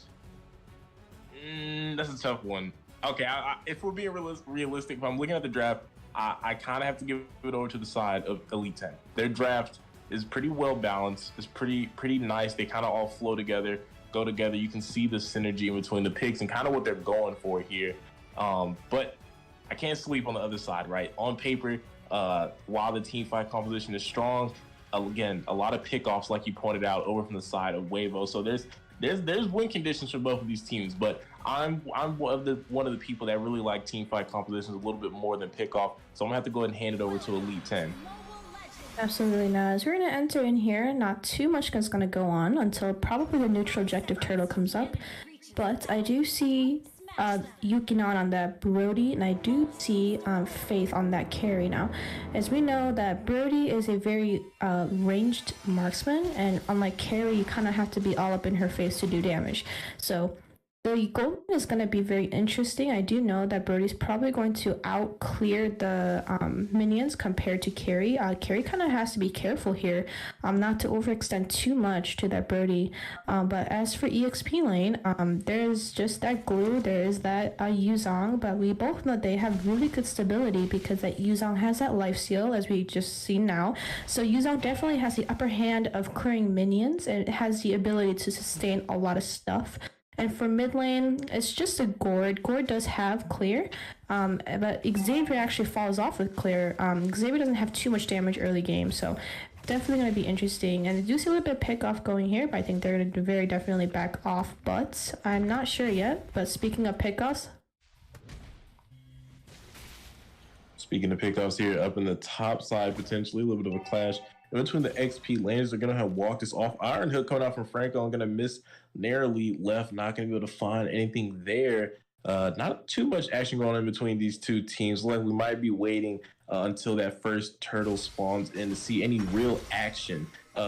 That's a tough one. Okay, if we're being realistic, if I'm looking at the draft, I kind of have to give it over to the side of Elite 10. Their draft is pretty well balanced. It's pretty nice. They kind of all flow together, go together. You can see the synergy in between the picks and kind of what they're going for here. But I can't sleep on the other side, right? On paper, while the team fight composition is strong, again, a lot of pickoffs, like you pointed out, over from the side of Huevo. So there's win conditions for both of these teams, but I'm one of the people that really like team fight compositions a little bit more than pickoff. So I'm gonna have to go ahead and hand it over to Elite 10. Absolutely not. As we're gonna enter in here, not too much is gonna go on until probably the neutral objective turtle comes up. But I do see Yukinon on that Brody, and I do see Faith on that carry now. As we know that Brody is a very ranged marksman, and unlike carry, you kind of have to be all up in her face to do damage. So the goal is going to be very interesting. I do know that Brody's probably going to out clear the minions compared to Carrie. Carrie kind of has to be careful here, not to overextend too much to that Brody. But as for EXP lane, there's just that glue, there is that Yuzong, but we both know they have really good stability because that Yuzong has that life steal, as we just see now. So Yuzong definitely has the upper hand of clearing minions, and it has the ability to sustain a lot of stuff. And for mid lane, it's just a Gord. Gord does have clear, but Xavier actually falls off with clear. Xavier doesn't have too much damage early game, so definitely going to be interesting. And I do see a little bit of pick off going here, but I think they're going to very definitely back off. But I'm not sure yet. But speaking of pickoffs, Speaking of pickoffs here, up in the top side, potentially a little bit of a clash in between the XP lanes. They're going to have walked this off. Iron Hook coming out from Franco and going to miss narrowly left, not going to be able to find anything there. Not too much action going on in between these two teams. Like we might be waiting until that first turtle spawns in to see any real action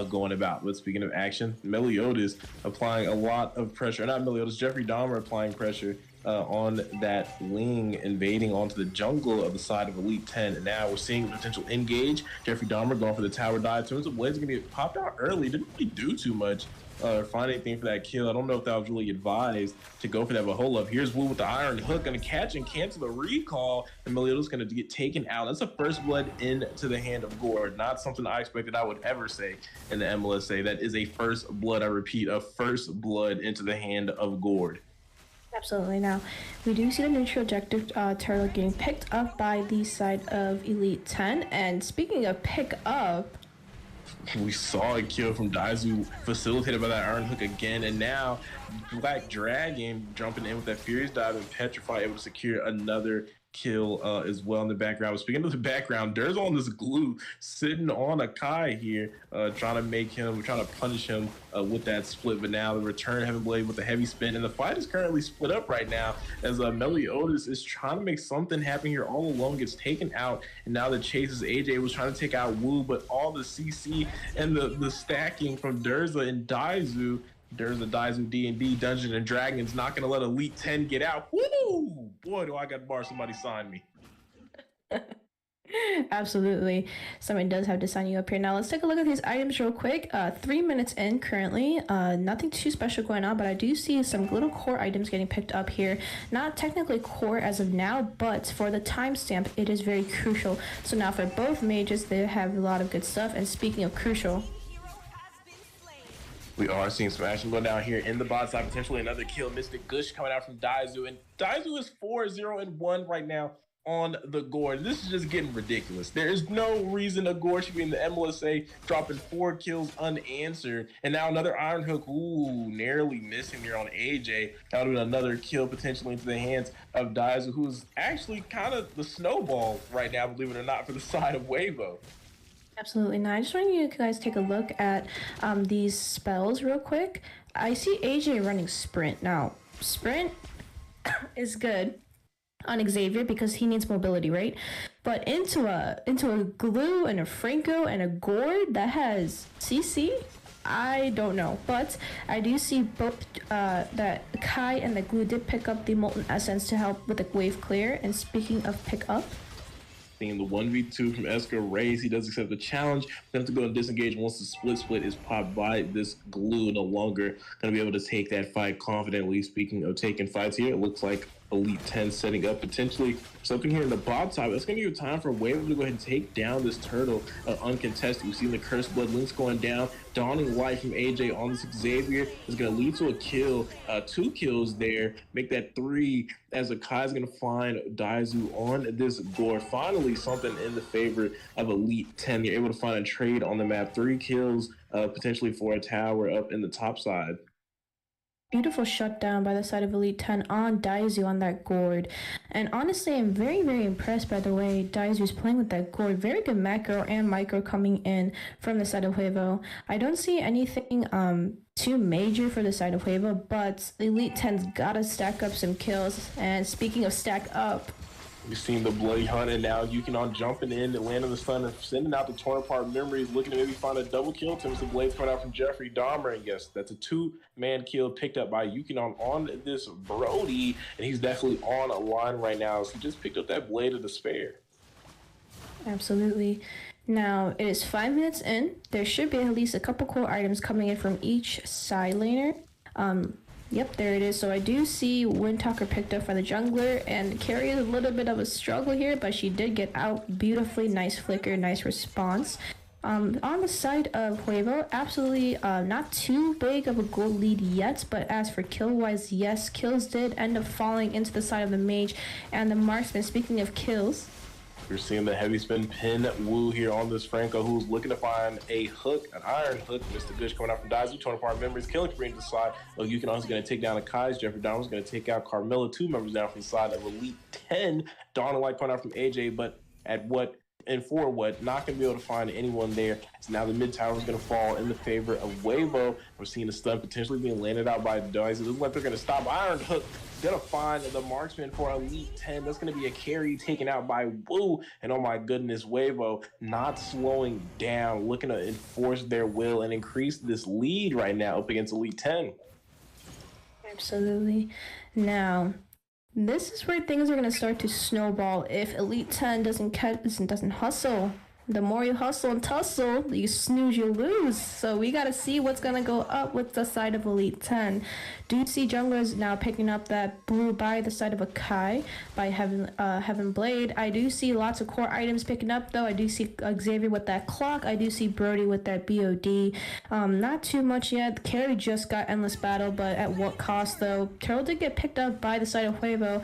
going about. But speaking of action, Meliodas applying a lot of pressure. Not Meliodas, Jeffrey Dahmer applying pressure on that Ling, invading onto the jungle of the side of Elite 10. And now we're seeing a potential engage. Jeffrey Dahmer going for the tower dive. Turns of Blade's going to get popped out early. Didn't really do too much. Find anything for that kill. I don't know if that was really advised to go for that, but hold up. Here's Wu with the Iron Hook, going to catch and cancel the recall, and Meliodas going to get taken out. That's a first blood into the hand of Gord. Not something I expected I would ever say in the MLSA. That is a first blood, I repeat, a first blood into the hand of Gord. Absolutely. Now, we do see the neutral objective turtle getting picked up by the side of Elite 10. And speaking of pick up, we saw a kill from Daizu facilitated by that Iron Hook again, and now Black Dragon jumping in with that Furious Dive and Petrify, able to secure another kill as well in the background. But speaking of the background, there's on this glue sitting on a Kai here, trying to punish him with that split. But now the return Heaven Blade with the heavy spin, and the fight is currently split up right now as Meliodas is trying to make something happen here all alone, gets taken out, and now the chase is AJ was trying to take out Wu, but all the CC and the stacking from Durza and Daizu. There's a Daizu D&D Dungeons and Dragons not going to let Elite 10 get out. Woo! Boy, do I got bar. Somebody sign me. Absolutely. Someone does have to sign you up here. Now, let's take a look at these items real quick. 3 minutes in currently. Nothing too special going on, but I do see some little core items getting picked up here. Not technically core as of now, but for the timestamp, it is very crucial. So now for both mages, they have a lot of good stuff. And speaking of crucial, we are seeing some action going down here in the bot side. Potentially another kill. Mystic Gush coming out from Daizu. And Daizu is 4-0-1 right now on the Gord. This is just getting ridiculous. There is no reason a Gord should be in the MLSA dropping 4 kills unanswered. And now another Iron Hook. Ooh, narrowly missing here on AJ. That would have been another kill potentially into the hands of Daizu, who's actually kind of the snowball right now, believe it or not, for the side of Huevo. Absolutely. Now, I just want you guys to take a look at these spells real quick. I see AJ running Sprint. Now, Sprint is good on Xavier because he needs mobility, right? But into a Glue and a Franco and a Gord that has CC, I don't know. But I do see both that Kai and the Glue did pick up the Molten Essence to help with the wave clear. And speaking of pick up, in the 1v2 from Esker Reyes, he does accept the challenge. They have to go and disengage once the split is popped by this Glue. No longer going to be able to take that fight confidently. Speaking of taking fights here, it looks like Elite 10 setting up potentially something here in the bot side. That's going to give time for Huevo to go ahead and take down this turtle uncontested. We've seen the Cursed Blood links going down. Dawning Light from AJ on this Xavier is going to lead to a kill. 2 kills there. Make that 3 as Akai is going to find Daizu on this board. Finally, something in the favor of Elite 10. You're able to find a trade on the map. 3 kills potentially for a tower up in the top side. Beautiful shutdown by the side of Elite 10 on Daizu on that gourd. And honestly, I'm very, very impressed by the way Daizu's playing with that gourd. Very good macro and micro coming in from the side of Huevo. I don't see anything too major for the side of Huevo, but Elite 10's gotta stack up some kills. And speaking of stack up, we've seen the Bloody Hunt, and now Yukon jumping in, landing the stun, and sending out the torn apart memories, looking to maybe find a double kill. Tim's the blades coming out from Jeffrey Dahmer, and yes, that's a 2-man kill picked up by Yukon on this Brody, and he's definitely on a line right now. So he just picked up that Blade of Despair. Absolutely. Now, it is 5 minutes in. There should be at least a couple core items coming in from each side laner. Yep, there it is. So I do see Windtalker picked up by the jungler, and Carrie is a little bit of a struggle here, but she did get out beautifully. Nice flicker, nice response. On the side of Huevo, absolutely not too big of a goal lead yet, but as for kill-wise, yes, kills did end up falling into the side of the mage and the marksman. Speaking of kills, we're seeing the heavy spin pin woo here on this Franco, who's looking to find a hook, an iron hook. Mr. Gush coming out from Daizu, torn apart memories, killing Kareem to the side. Oh, Yukon is going to take down Akai's. Jeffrey Dahmer is going to take out Carmilla, 2 members down from the side of Elite 10. Dawn Light coming out from AJ, but at what and for what, not going to be able to find anyone there. So now the mid tower is going to fall in the favor of Huevo. We're seeing the stun potentially being landed out by Daizu. It looks like they're going to stop Iron Hook. Gonna find the marksman for Elite 10. That's gonna be a carry taken out by Woo. And oh my goodness, Huevo not slowing down, looking to enforce their will and increase this lead right now up against Elite 10. Absolutely. Now, this is where things are gonna start to snowball if Elite 10 doesn't hustle. The more you hustle and tussle, you snooze, you lose. So we gotta see what's gonna go up with the side of Elite 10. Do see junglers now picking up that blue by the side of a Kai by Heaven Blade. I do see lots of core items picking up though. I do see Xavier with that clock. I do see Brody with that BOD. Not too much yet. Carrie just got Endless Battle, but at what cost though? Carol did get picked up by the side of Huevo.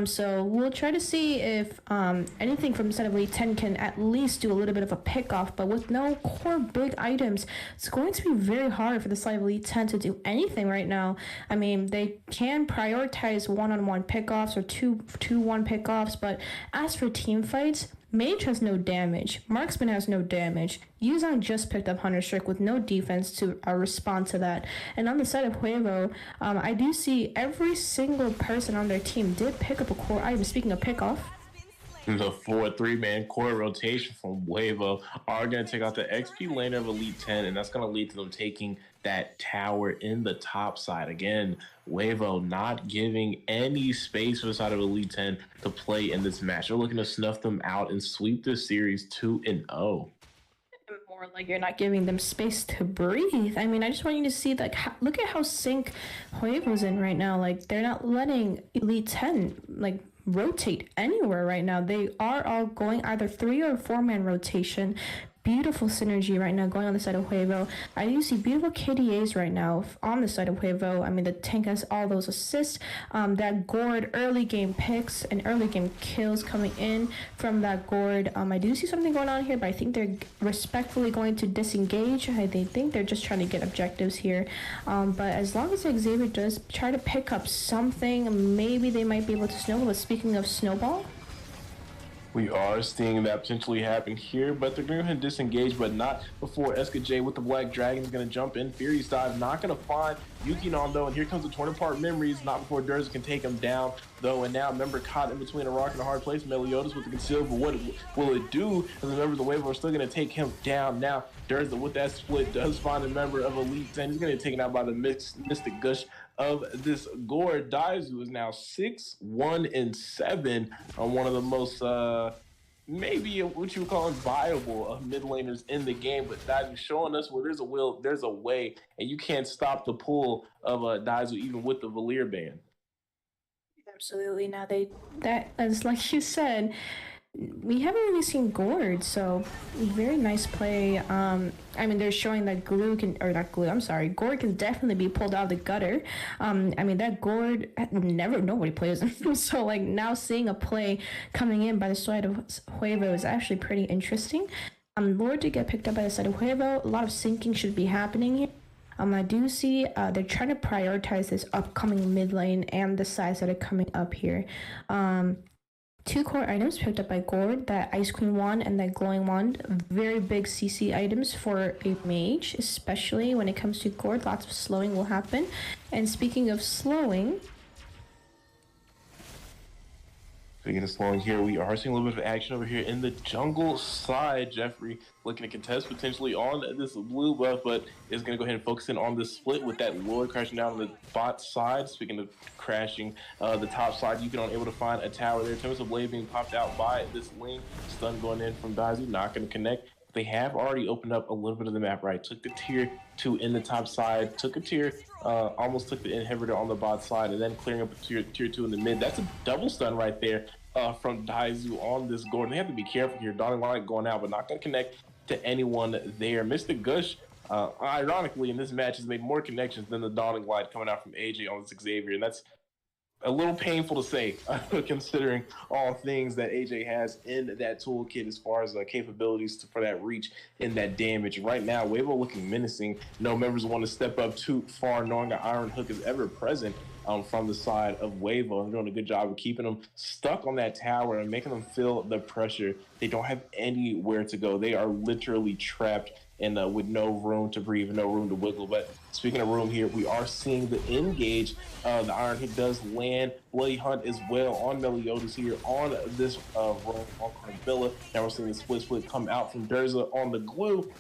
So we'll try to see if anything from the side of Elite 10 can at least do a little bit of a pick off, but with no core big items, it's going to be very hard for the side of Elite 10 to do anything right now. I mean, they can prioritize one-on-one pickoffs or 2-1 pickoffs, but as for team fights, Mage has no damage, Marksman has no damage, Yuzan just picked up Hunter Strike with no defense to respond to that. And on the side of Huevo, I do see every single person on their team did pick up a core item. Speaking of pickoff, the 4-3-man core rotation from Huevo are going to take out the XP laner of Elite 10, and that's going to lead to them taking that tower in the top side. Again, Huevo not giving any space for the side of Elite 10 to play in this match. They're looking to snuff them out and sweep the series 2-0. More like you're not giving them space to breathe. I mean, I just want you to see, like, look at how sync Huevo's in right now. Like, they're not letting Elite 10, like, rotate anywhere right now. They are all going either 3 or 4-man rotation. Beautiful synergy right now going on the side of Huevo. I do see beautiful KDAs right now on the side of Huevo. I mean, the tank has all those assists. That gourd early game picks and early game kills coming in from that gourd. I do see something going on here, but I think they're respectfully going to disengage. They think they're just trying to get objectives here. But as long as Xavier does try to pick up something, maybe they might be able to snowball. But speaking of snowball, we are seeing that potentially happen here, but they're going to disengage, but not before Eska J with the Black Dragon is going to jump in. Furious Dive not going to find Yukinon though, and here comes the torn apart memories, not before Durz can take him down though, and now member caught in between a rock and a hard place. Meliodas with the conceal, but what will it do? As the members of the Huevo are still going to take him down. Now Durz with that split does find a member of Elite 10. He's going to get taken out by the Mystic Gush of this gore. Daizu is now 6-1-7 on one of the most maybe what you would call viable of mid laners in the game, but Daizu showing us where there's a will, there's a way, and you can't stop the pull of Daizu even with the Valir ban. Absolutely. Now that as like you said, we haven't really seen Gourd, so very nice play. I mean, they're showing that Gourd can definitely be pulled out of the gutter. I mean, that Gourd, nobody plays him. So, like, now seeing a play coming in by the side of Huevo is actually pretty interesting. Lord to get picked up by the side of Huevo. A lot of syncing should be happening here. I do see they're trying to prioritize this upcoming mid lane and the sides that are coming up here. Two core items picked up by Gord, that Ice Queen wand and that Glowing Wand. Very big CC items for a mage, especially when it comes to Gord. Lots of slowing will happen. And speaking of slowing, speaking of slowing here, we are seeing a little bit of action over here in the jungle side. Jeffrey looking to contest potentially on this blue buff, but is going to go ahead and focus in on this split with that Lord crashing down on the bot side. Speaking of crashing the top side, you can able to find a tower there. Tempest of Blade being popped out by this Ling. Stun going in from Daizu, not going to connect. They have already opened up a little bit of the map, right? Took the tier 2 in the top side, took a tier, almost took the inhibitor on the bot side, and then clearing up a tier 2 in the mid. That's a double stun right there from Daizu on this Gordon. They have to be careful here. Dawning Light going out, but not going to connect to anyone there. Mr. Gush, ironically, in this match has made more connections than the Dawning Light coming out from AJ on this Xavier, and that's a little painful to say, considering all things that AJ has in that toolkit as far as capabilities for that reach and that damage. Right now, Huevo looking menacing. No members want to step up too far, knowing an Iron Hook is ever present from the side of Huevo. They're doing a good job of keeping them stuck on that tower and making them feel the pressure. They don't have anywhere to go. They are literally trapped and with no room to breathe and no room to wiggle. But speaking of room here, we are seeing the engage. The Iron Hook does land. Bloody Hunt as well on Meliodas here on this room on Carmilla. Now we're seeing the split come out from Durza on the glue.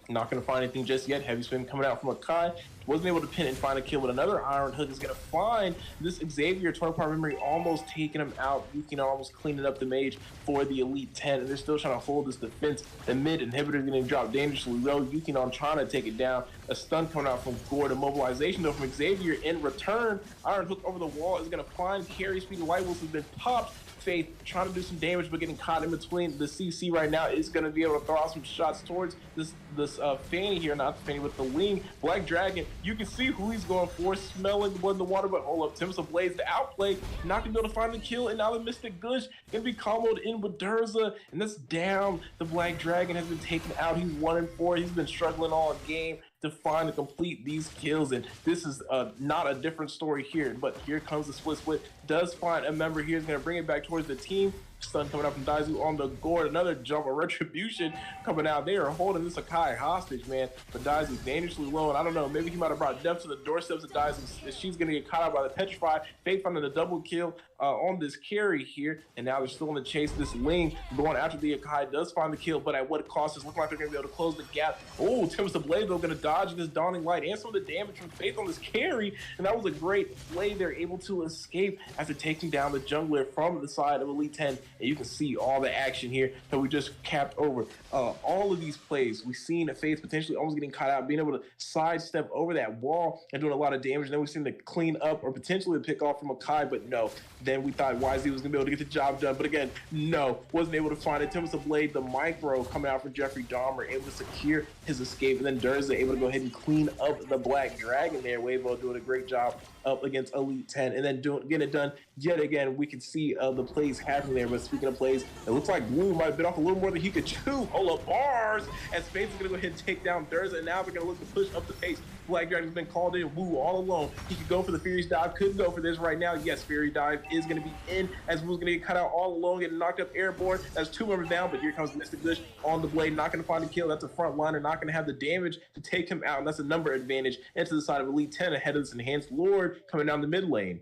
Not going to find anything just yet. Heavy spin coming out from Akai. Wasn't able to pin and find a kill, but another Iron Hook is going to find this Xavier. 12-part memory almost taking him out. Yukino almost cleaning up the mage for the Elite 10, and they're still trying to hold this defense. The mid inhibitor is getting dropped dangerously low. Yukino trying to take it down. A stun coming out from Gord. A mobilization though from Xavier. In return, Iron Hook over the wall is going to find carry speed. Light Wolf has been popped. Faith trying to do some damage, but getting caught in between. The CC right now is going to be able to throw out some shots towards this Fanny here, not the Fanny, with the Ling. Black Dragon, you can see who he's going for, smelling the blood in the water, but hold up, Tempest of Blaze, the outplay, not going to be able to find the kill, and now the Mystic Gush going to be comboed in with Durza, and that's down. The Black Dragon has been taken out. He's 1-4. He's been struggling all game to find and complete these kills, and this is not a different story here, but here comes the split. Does find a member here, is going to bring it back towards the team. Stun coming up from Daizu on the Gord. Another jump of Retribution coming out. They are holding this Akai hostage, man. But Daizu's dangerously low, and I don't know, maybe he might have brought death to the doorsteps of Daizu. She's going to get caught out by the Petrify. Faith finding the double kill on this carry here, and now they're still in the chase. This Ling going after the Akai does find the kill, but at what cost? It's looking like they're going to be able to close the gap. Oh, Tempest of Blade though going to dodge this Dawning Light and some of the damage from Faith on this carry, and that was a great play. They're able to escape after taking down the jungler from the side of Elite 10, and you can see all the action here that we just capped over. All of these plays, we've seen Faith potentially almost getting caught out, being able to sidestep over that wall and doing a lot of damage, and then we've seen the clean up or potentially the pick off from Akai, but no. Then we thought YZ was going to be able to get the job done, but again, no, wasn't able to find it. Tempest of Blade, the micro coming out from Jeffrey Dahmer, able to secure his escape, and then Durza able to go ahead and clean up the Black Dragon there. Huevo doing a great job up against Elite 10, and then getting it done yet again. We can see the plays happening there, but speaking of plays, it looks like Blue might have been off a little more than he could chew. Hold up, bars, as Space is going to go ahead and take down Durza, and now we're going to look to push up the pace. Black Dragon's been called in. Woo all alone. He could go for the Furious Dive, couldn't go for this right now. Yes, Fury Dive is going to be in, as Woo's going to get cut out all alone, getting knocked up airborne. That's 2 members down, but here comes Mystic Gush on the Blade, not going to find a kill. That's a front liner, not going to have the damage to take him out, and that's a number advantage into the side of Elite 10 ahead of this Enhanced Lord coming down the mid lane.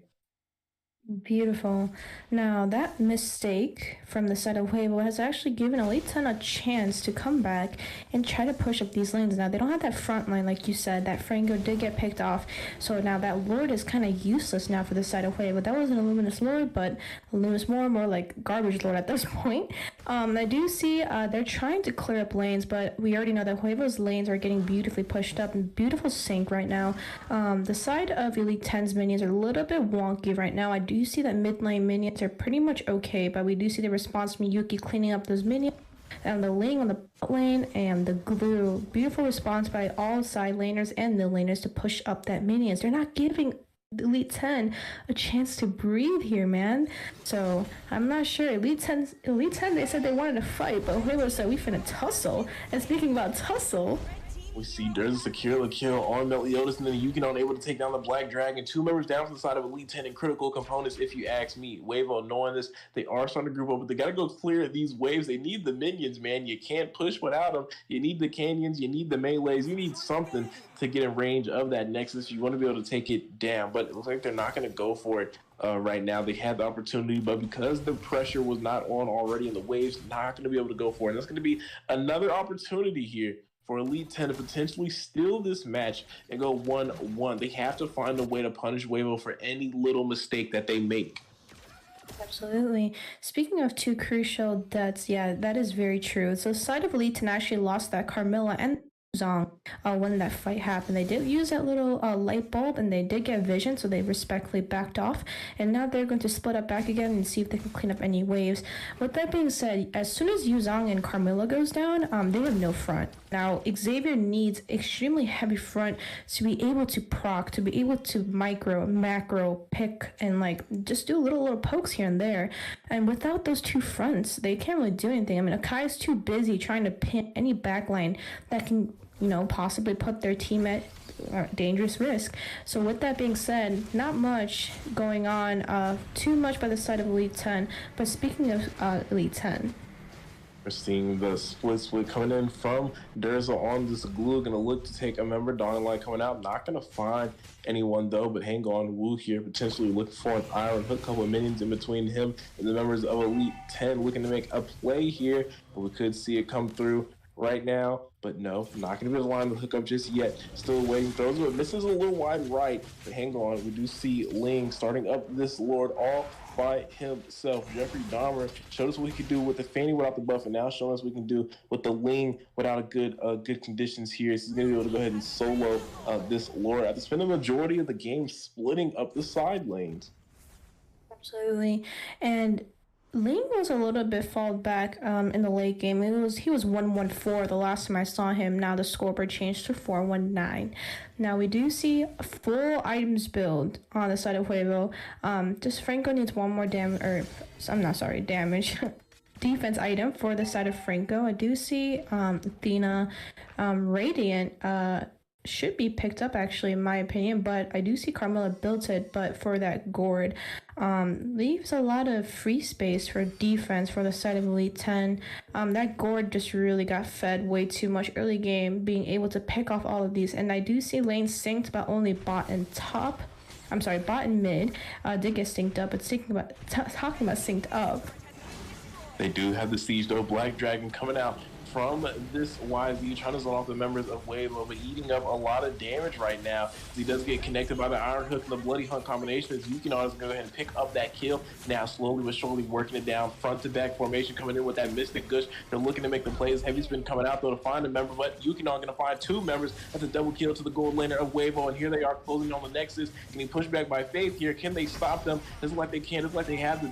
Beautiful. Now, that mistake from the side of Huevo has actually given Elite 10 a chance to come back and try to push up these lanes. Now, they don't have that front line, like you said. That Frango did get picked off, so now that Lord is kind of useless now for the side of Huevo. That wasn't a Luminous Lord, but a Luminous more like Garbage Lord at this point. I do see they're trying to clear up lanes, but we already know that Huevo's lanes are getting beautifully pushed up and beautiful sync right now. The side of Elite 10's minions are a little bit wonky right now. I do see that mid lane minions are pretty much okay, but we do see the response from Yuki cleaning up those minions and the Ling on the bot lane and the glue. Beautiful response by all side laners and mid laners to push up that minions. They're not giving Elite 10 a chance to breathe here, man. So I'm not sure. Elite 10, they said they wanted to fight, but Huevo said we finna tussle. And speaking about tussle, We see Durza secure the kill on Meliodas, and then Yukino able to take down the Black Dragon. 2 members down from the side of Elite 10 and critical components, if you ask me. Huevo, knowing this, they are starting to group up, but they got to go clear these waves. They need the minions, man. You can't push without them. You need the canyons. You need the melees. You need something to get in range of that Nexus. You want to be able to take it down, but it looks like they're not going to go for it. Right now, they had the opportunity, but because the pressure was not on already and the waves not going to be able to go for it. And that's going to be another opportunity here for Elite 10 to potentially steal this match and go 1-1. They have to find a way to punish Huevo for any little mistake that they make. Absolutely. Speaking of two crucial deaths, yeah, that is very true. So the side of Elite 10 actually lost that Carmilla and Zong when that fight happened. They did use that little light bulb and they did get vision, so they respectfully backed off, and now they're going to split up back again and see if they can clean up any waves. With that being said, as soon as Yuzong and Carmilla goes down, they have no front. Now Xavier needs extremely heavy front to be able to proc, to be able to macro pick and like just do little pokes here and there, and without those two fronts they can't really do anything. I mean, Akai is too busy trying to pin any backline that can, you know, possibly put their team at dangerous risk. So with that being said, not much going on too much by the side of Elite 10. But speaking of Elite 10, we're seeing the split coming in from Durza on this glue. Gonna look to take a member. Dawning Light coming out. Not gonna find anyone though, but hang on. Wu here potentially looking for an iron hook. Couple of minions in between him and the members of Elite 10 looking to make a play here. But we could see it come through right now, but no, not going to be able to line the hookup just yet. Still waiting. Throws it, misses a little wide right, but hang on. We do see Ling starting up this Lord all by himself. Jeffrey Dahmer showed us what he could do with the Fanny without the buff, and now showing us what we can do with the Ling without a good conditions here. So he's going to be able to go ahead and solo this Lord after spending the majority of the game splitting up the side lanes. Absolutely. And Ling was a little bit fall back in the late game. He was 1-1-4 the last time I saw him. Now the scoreboard changed to 4-1-9. Now we do see a full items build on the side of Huevo. Just Franco needs one more damage defense item for the side of Franco. I do see Athena Radiant should be picked up actually in my opinion, but I do see Carmilla built it, but for that gourd leaves a lot of free space for defense for the side of Elite 10. That gourd just really got fed way too much early game, being able to pick off all of these, and I do see lane synced, but only bot and mid did get synced up, but talking about synced up. They do have the siege though. Black Dragon coming out from this YZ, trying to zone off the members of Huevo, but eating up a lot of damage right now. He does get connected by the Iron Hook and the Bloody Hunt combination as Yukino is going to go ahead and pick up that kill. Now slowly but surely working it down, front to back formation coming in with that Mystic Gush. They're looking to make the plays. Heavy Spin coming out though to find a member, but Yukino going to find two members. That's a double kill to the gold laner of Huevo, and here they are closing on the Nexus. Getting pushed back by Faith here. Can they stop them? Doesn't like they can. Doesn't like they have the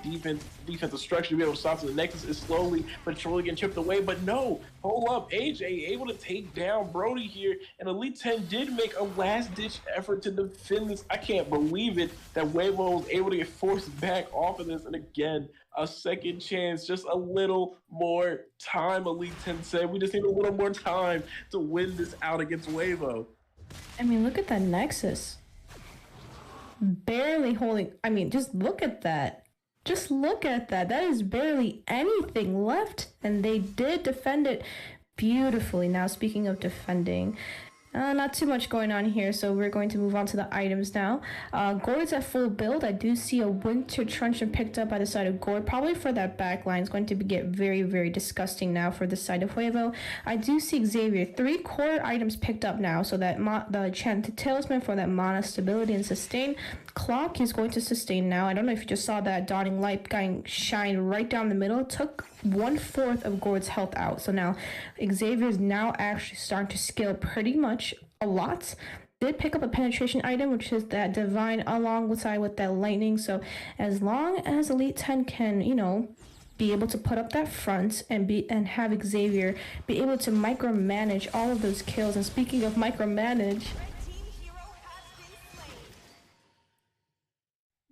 defensive structure to be able to stop them. The Nexus is slowly but surely getting chipped away, but no. Hold up, AJ able to take down Brody here, and Elite 10 did make a last-ditch effort to defend this. I can't believe it that Huevo was able to get forced back off of this, and again, a second chance, just a little more time, Elite 10 said. We just need a little more time to win this out against Huevo. I mean, look at that Nexus. Barely holding, I mean, just look at that. Just look at that. That is barely anything left. And they did defend it beautifully. Now, speaking of defending, not too much going on here, so we're going to move on to the items now. Gord's at full build. I do see a Winter Truncheon picked up by the side of Gord, probably for that back line. It's going to get very, very disgusting now for the side of Huevo. I do see Xavier, 3 core items picked up now, so that the Enchanted Talisman for that mana stability and sustain. Clock is going to sustain now. I don't know if you just saw that Dawning Light going shine right down the middle. Took 1/4 of Gord's health out. So now Xavier is now actually starting to scale pretty much a lot. Did pick up a penetration item, which is that divine alongside with that lightning. So as long as Elite 10 can, you know, be able to put up that front and have Xavier be able to micromanage all of those kills. And speaking of micromanage,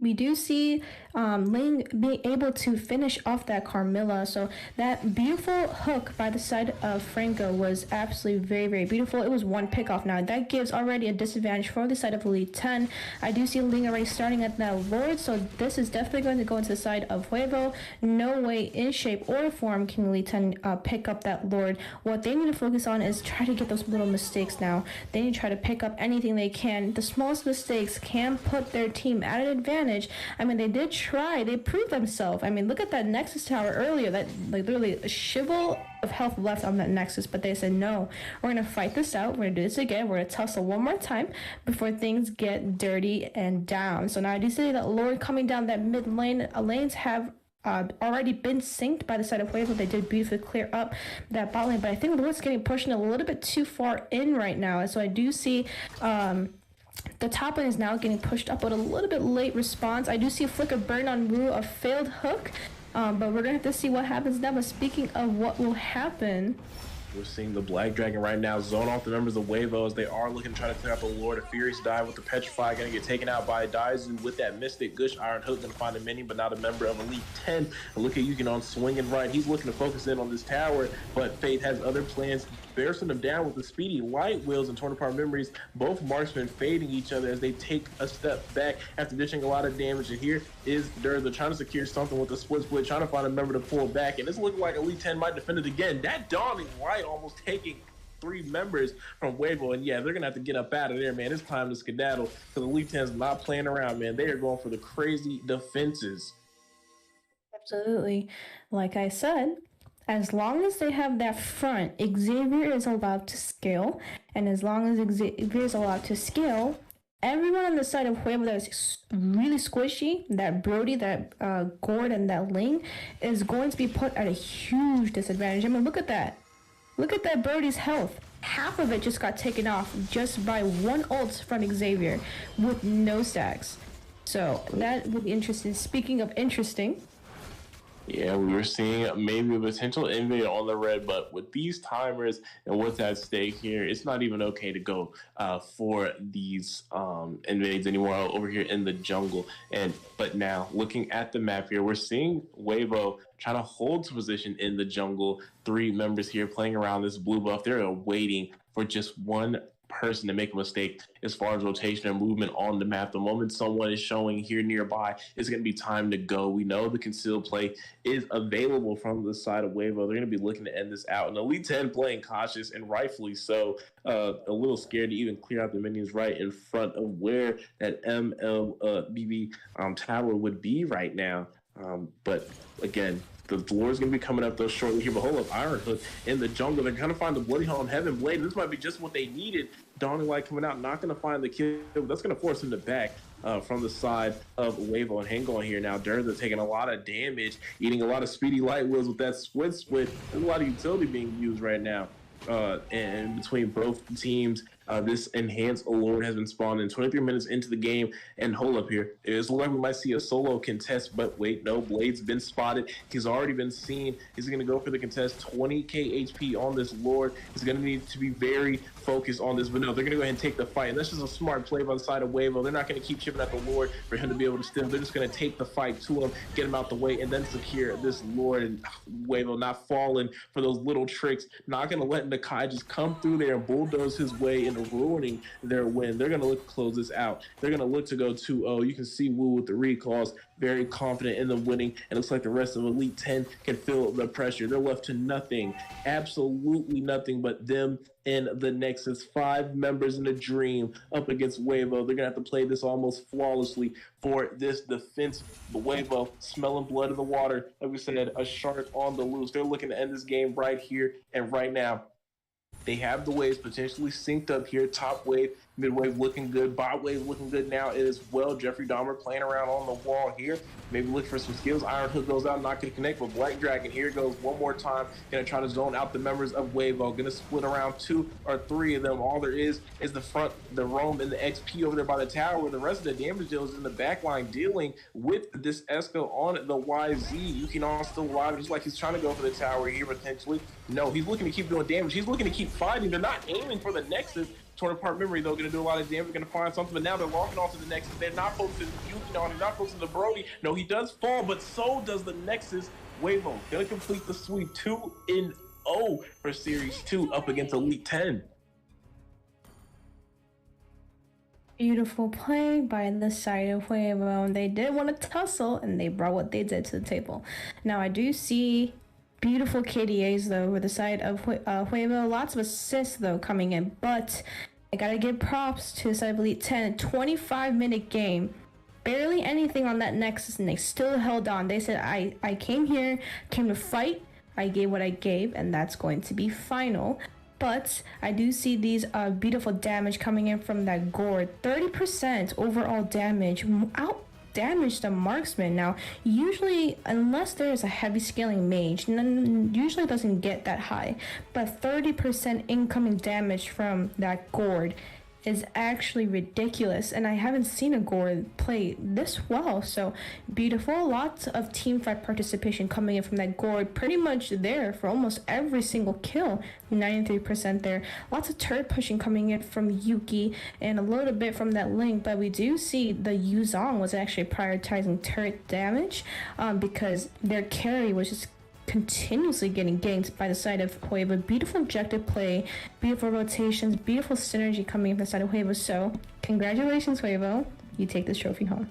we do see Ling being able to finish off that Carmilla. So that beautiful hook by the side of Franco was absolutely very, very beautiful. It was one pick off now. That gives already a disadvantage for the side of Elite 10. I do see Ling already starting at that Lord, so this is definitely going to go into the side of Huevo. No way in shape or form can Elite 10 pick up that Lord. What they need to focus on is try to get those little mistakes now. They need to try to pick up anything they can. The smallest mistakes can put their team at an advantage. I mean, they did try. They proved themselves. I mean, look at that Nexus tower earlier. That, like, literally a shivel of health left on that Nexus, but they said, no, we're going to fight this out. We're going to do this again. We're going to tussle one more time before things get dirty and down. So now I do see that Lord coming down that mid lane. Lanes have already been synced by the side of Huevo. They did beautifully clear up that bot lane, but I think Lord's getting pushed a little bit too far in right now. And so I do see the top lane is now getting pushed up with a little bit late response. I do see a flicker burn on Wu, a failed hook, but we're gonna have to see what happens now. But speaking of what will happen, we're seeing the Black Dragon right now zone off the members of Huevo as they are looking to try to clear out the Lord. A Furious dive with the Petrify, going to get taken out by Daizu with that Mystic. Gush Iron Hook going to find a mini, but not a member of Elite 10. And look at Yukinon swinging right. He's looking to focus in on this tower, but Fate has other plans. Bearsing them down with the speedy light wheels and torn apart memories. Both marksmen fading each other as they take a step back after dishing a lot of damage. And here is Durza trying to secure something with the split, trying to find a member to pull back. And it's looking like Elite 10 might defend it again. That Dawning Light almost taking 3 members from Huevo. And yeah, they're gonna have to get up out of there, man. It's time to skedaddle because Elite 10's not playing around, man. They are going for the crazy defenses. absolutely, like I said, as long as they have that front, Xavier is allowed to scale. And as long as Xavier is allowed to scale, everyone on the side of Huevo that is really squishy, that Brody, that Gord, and that Ling, is going to be put at a huge disadvantage. I mean, look at that. Look at that Brody's health. Half of it just got taken off just by one ult from Xavier with no stacks. So that would be interesting. Speaking of interesting, yeah, we were seeing maybe a potential invade on the red, but with these timers and what's at stake here, it's not even okay to go for these invades anymore over here in the jungle. But now, looking at the map here, we're seeing Huevo trying to hold position in the jungle. 3 members here playing around this blue buff. They're waiting for just one person to make a mistake as far as rotation and movement on the map. The moment someone is showing here nearby, it's going to be time to go. We know the concealed play is available from the side of Huevo. They're going to be looking to end this out. And Elite 10 playing cautious, and rightfully so, a little scared to even clear out the minions right in front of where that MLBB tower would be right now. But again, the Lord's going to be coming up though shortly here. But hold up, Iron Hook in the jungle. They're going to find the Bloody Home Heaven Blade. This might be just what they needed. Dawning Light coming out, not going to find the kill. That's going to force him to back from the side of Huevo. And hang on here now. Durza taking a lot of damage, eating a lot of speedy light wheels with that split. There's a lot of utility being used right now. And between both teams, this enhanced Lord has been spawned in 23 minutes into the game. And hold up here, it's like we might see a solo contest, but wait, no, Blade's been spotted. He's already been seen. He's going to go for the contest. 20k HP on this Lord. He's going to need to be very focused on this, but no, they're going to go ahead and take the fight. And that's just a smart play by the side of Huevo. They're not going to keep chipping at the Lord for him to be able to stem. They're just going to take the fight to him, get him out the way, and then secure this Lord. And Huevo not falling for those little tricks, not going to let Nakai just come through there and bulldoze his way into ruining their win. They're going to look to close this out. They're going to look to go 2-0. You can see Wu with the recalls, very confident in them winning. It looks like the rest of Elite 10 can feel the pressure. They're left to nothing, absolutely nothing but them in the Nexus. 5 members in a dream up against Huevo. They're going to have to play this almost flawlessly for this defense. But Huevo smelling blood in the water. Like we said, a shark on the loose. They're looking to end this game right here and right now. They have the waves potentially synced up here. Top wave, mid wave looking good. Bot wave looking good now as well. Jeffrey Dahmer playing around on the wall here. Maybe look for some skills. Iron Hook goes out, not going to connect, but Black Dragon here goes one more time. Going to try to zone out the members of Huevo. Going to split around 2 or 3 of them. All there is the front, the roam, and the XP over there by the tower. The rest of the damage dealers in the back line dealing with this Esco on the YZ. Yukinon still alive. Just like he's trying to go for the tower here potentially. No, he's looking to keep doing damage. He's looking to keep fighting. They're not aiming for the Nexus. torn apart memory, though, gonna do a lot of damage, gonna find something, but now they're walking on to the Nexus. They're not focusing Yuki on, they're not focusing the Brody. No, he does fall, but so does the Nexus. Huevo gonna complete the sweep, 2-0 for Series 2 up against Elite 10. Beautiful play by the side of Huevo. They did want to tussle, and they brought what they did to the table. Now, I do see beautiful KDAs, though, with the side of Huevo. Lots of assists, though, coming in. But I gotta give props to the side of Elite 10. 25-minute game. Barely anything on that Nexus, and they still held on. They said, I came here, came to fight. I gave what I gave, and that's going to be final. But I do see these beautiful damage coming in from that gourd. 30% overall damage. Out damage the marksman. Now, usually, unless there is a heavy scaling mage, usually doesn't get that high. But 30% incoming damage from that gourd is actually ridiculous, and I haven't seen a gourd play this well. So beautiful. Lots of team fight participation coming in from that gourd, pretty much there for almost every single kill. 93% there. Lots of turret pushing coming in from Yuki and a little bit from that Link, but we do see the Yuzong was actually prioritizing turret damage because their carry was just continuously getting ganked by the side of Huevo. Beautiful objective play, beautiful rotations, beautiful synergy coming from the side of Huevo. So congratulations, Huevo. You take this trophy home.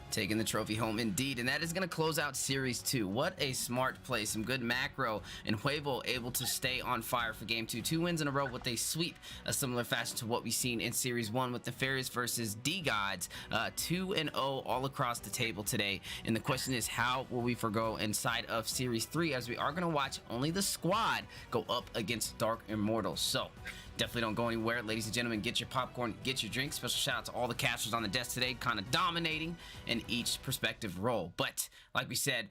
Taking the trophy home indeed, and that is going to close out Series 2. What a smart play, some good macro, and Huevo able to stay on fire for Game 2. 2 wins in a row with a sweep, a similar fashion to what we've seen in Series 1 with Nefarious versus D-Gods. 2-0 all across the table today, and the question is, how will we forgo inside of Series 3, as we are going to watch only the squad go up against Dark Immortals. So definitely don't go anywhere, ladies and gentlemen. Get your popcorn, get your drinks. Special shout out to all the casters on the desk today, kind of dominating in each perspective role. But like we said,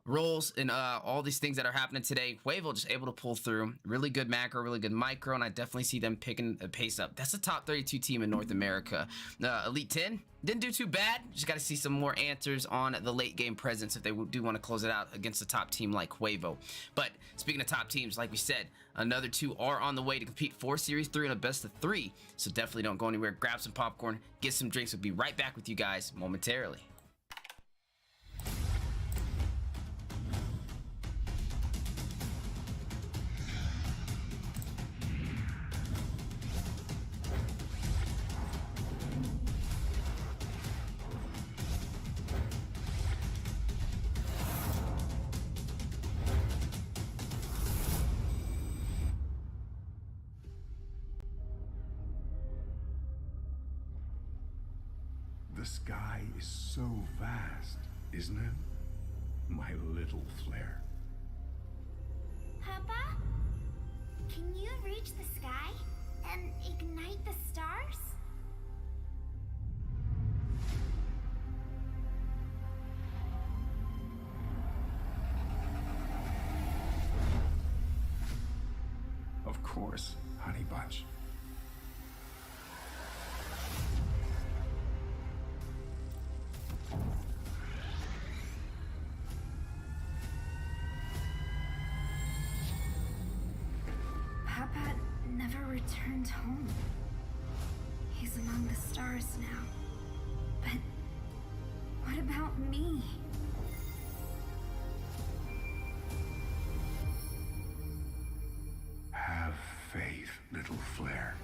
roles and all these things that are happening today, Huevo just able to pull through. Really good macro, really good micro, and I definitely see them picking a pace up. That's a top 32 team in North America. Elite 10 didn't do too bad. Just got to see some more answers on the late game presence if they do want to close it out against a top team like Huevo. But speaking of top teams, like we said, another 2 are on the way to compete for Series 3 in a best of 3. So definitely don't go anywhere. Grab some popcorn, get some drinks. We'll be right back with you guys momentarily. The sky is so vast, isn't it? My little flare. Papa? Can you reach the sky and ignite the stars? Of course, Honey Bunch. Papa never returned home. He's among the stars now. But what about me? Have faith, little flare.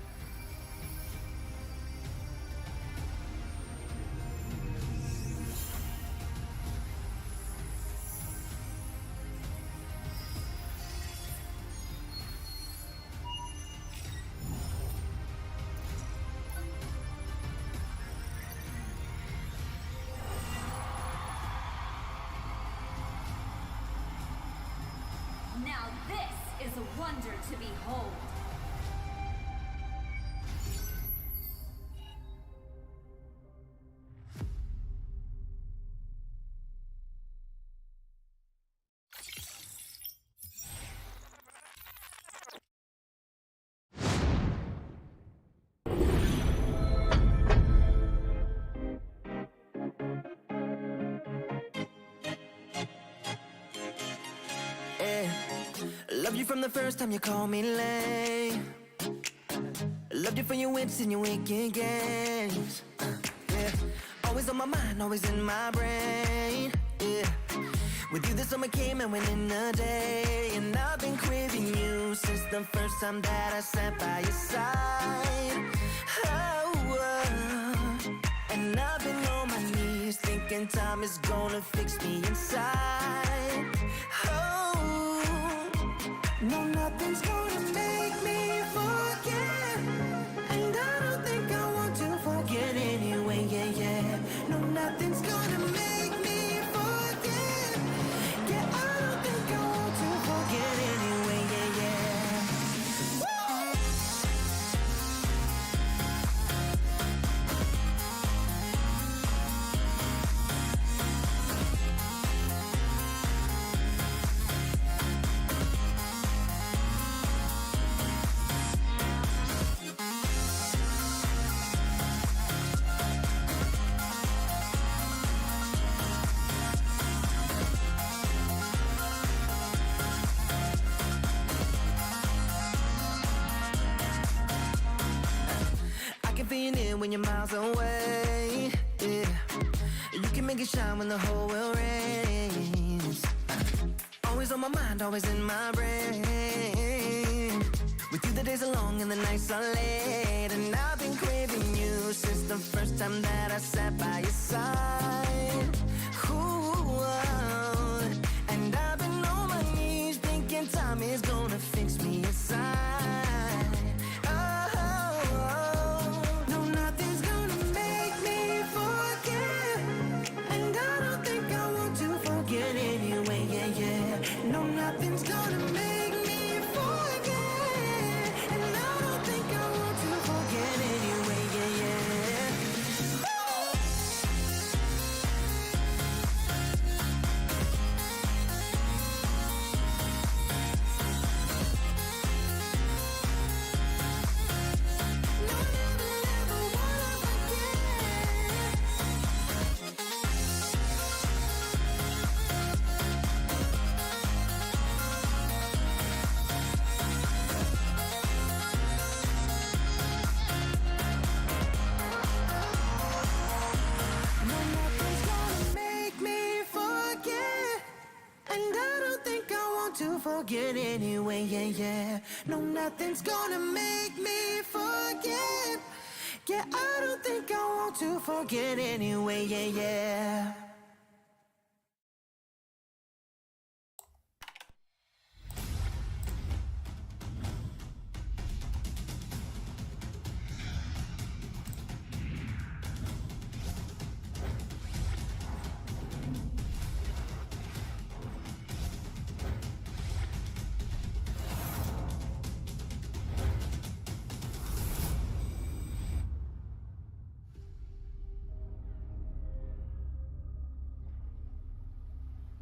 Now this is a wonder to behold. Love you from the first time you called me lame. Love loved you for your wits and your wicked games. Yeah, always on my mind, always in my brain. Yeah, with you the summer came and went in a day, and I've been craving you since the first time that I sat by your side. And I've been on my knees thinking time is gonna fix me inside. Oh, no, nothing's gonna make me forget, and I don't think I want to forget anyway. Yeah, yeah. No, nothing's gonna make me forget. Yeah, I don't think I want to forget anyway. Yeah, yeah. Feel it when you're miles away. Yeah, you can make it shine when the whole world rains. Always on my mind, always in my brain. With you the days are long and the nights are late, and I've been craving you since the first time that I sat by your side. Ooh, and I've been on my knees thinking time is gonna fix me inside. No, nothing's gonna make me forget, and I don't think I want to forget anyway. Yeah, yeah. No, never, never wanna forget. Forget anyway, yeah, yeah. No, nothing's gonna make me forget. Yeah, I don't think I want to forget anyway, yeah, yeah.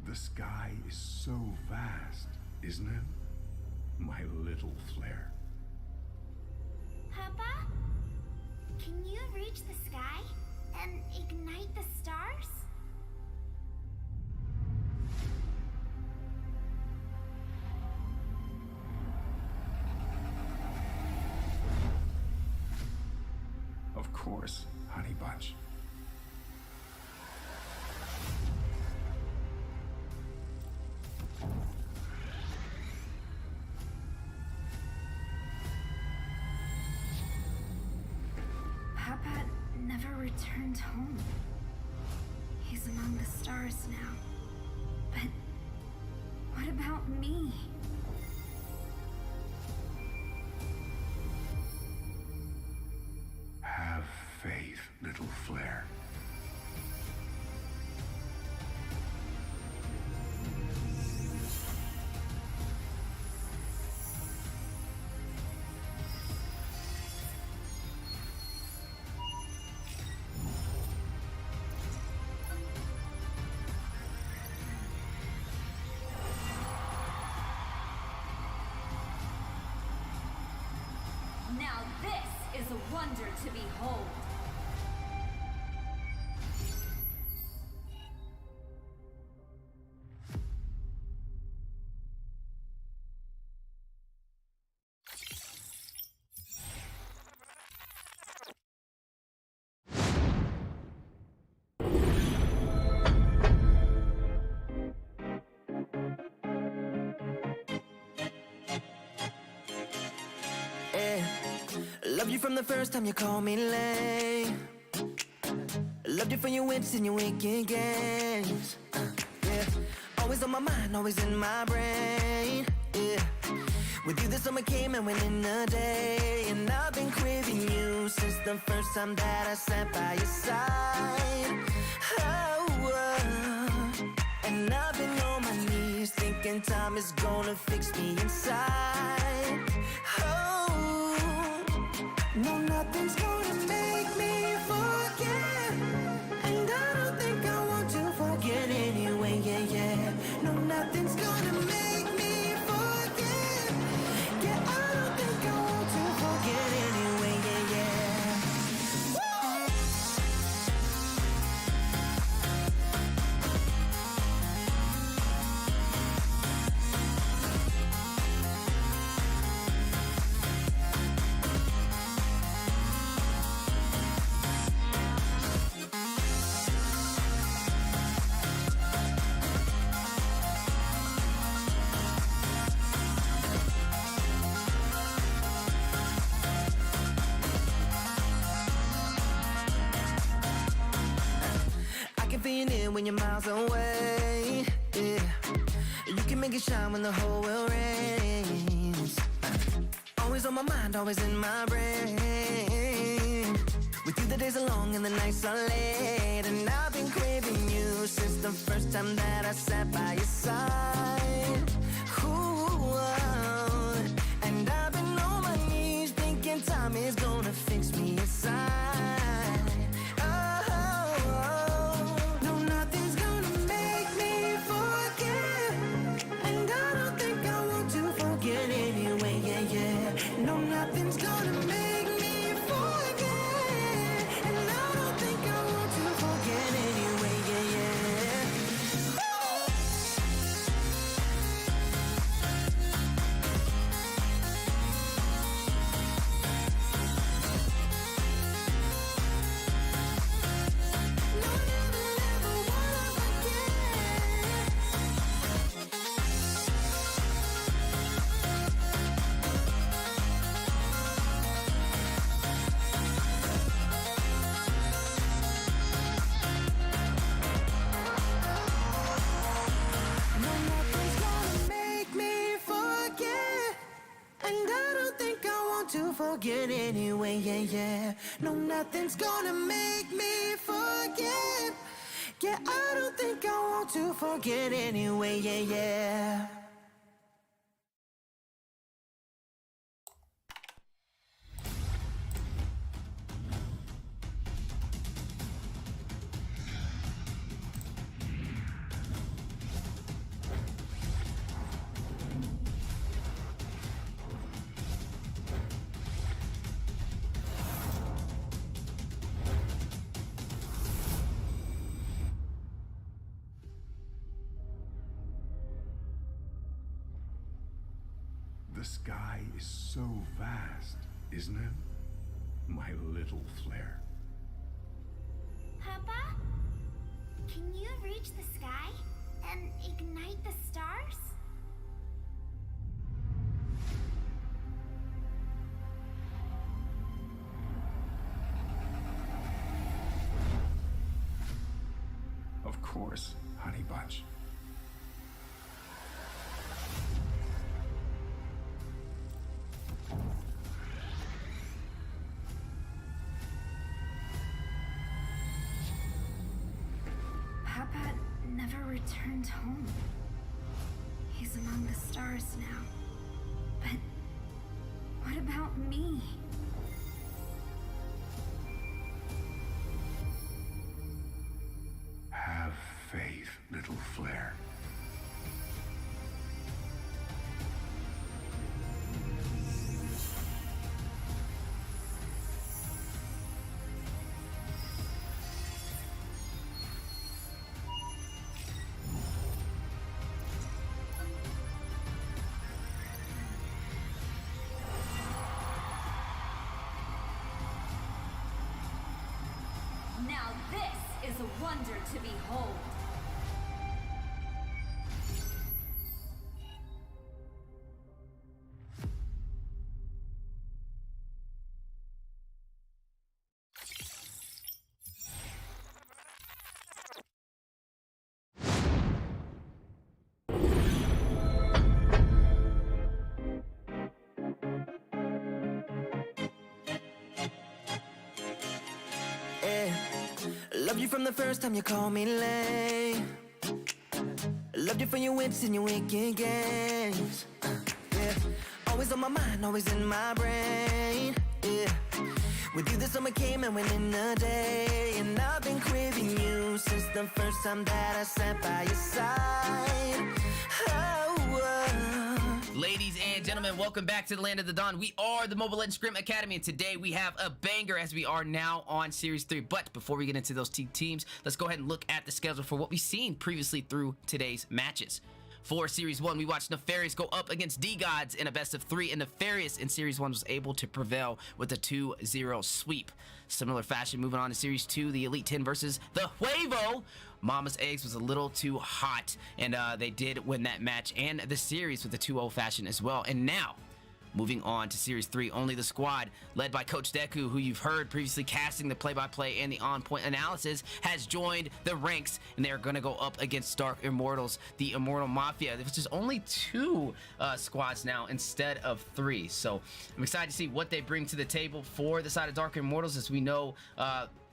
The sky is so vast, isn't it? My little flare. Papa? Can you reach the sky and ignite the stars? Of course, honey bunch. Papa never returned home. He's among the stars now. But what about me? Have faith, little flare. Now this is a wonder to behold. Loved you from the first time you called me late. Loved you for your wits and your wicked games. Yeah, always on my mind, always in my brain. Yeah, with you the summer came and went in a day, and I've been craving you since the first time that I sat by your side. And I've been on my knees thinking time is gonna fix me inside. Oh, no, nothing's gonna make me forget, and I don't think I want to forget anyway. Yeah, yeah. No, nothing's gonna make me forget. Yeah, I don't think I want to forget anyway. Yeah, yeah. When you're miles away, yeah, you can make it shine when the whole world rains. Always on my mind, always in my brain. With you the days are long and the nights are late, and I've been craving you since the first time that I sat by your side. Ooh, and I've been on my knees thinking time is gonna fix me inside. No, nothing's gonna make me forget, and I don't think I want to forget anyway. Yeah, yeah. No, never, never wanna forget. To forget anyway, yeah, yeah. No, nothing's gonna make me forget. Yeah, I don't think I want to forget anyway, yeah, yeah. The sky is so vast, isn't it? My little flare. Papa? Can you reach the sky and ignite the stars? Of course, honey bunch. Papa never returned home. He's among the stars now. But what about me? Have faith, little flare. Now this is a wonder to behold. you from the first time you called me late. Loved you for your wits and your wicked games. Yeah, always on my mind, always in my brain. Yeah, with you the summer came and went in a day, and I've been craving you since the first time that I sat by your side. Ladies and gentlemen, welcome back to the Land of the Dawn. We are the Mobile Legends Scrim Academy, and today we have a banger as we are now on Series 3. But before we get into those teams, let's go ahead and look at the schedule for what we've seen previously through today's matches. For Series 1, we watched Nefarious go up against D-Gods in a best-of-3, and Nefarious in Series 1 was able to prevail with a 2-0 sweep. Similar fashion, moving on to Series 2, the Elite 10 versus the Huevo. Mama's Eggs was a little too hot, and they did win that match and the series with the 2-0 fashion as well. And now, moving on to Series 3, only the squad, led by Coach Deku, who you've heard previously casting the play-by-play and the on-point analysis, has joined the ranks, and they're going to go up against Dark Immortals, the Immortal Mafia, which is only 2 squads now instead of 3. So I'm excited to see what they bring to the table for the side of Dark Immortals, as we know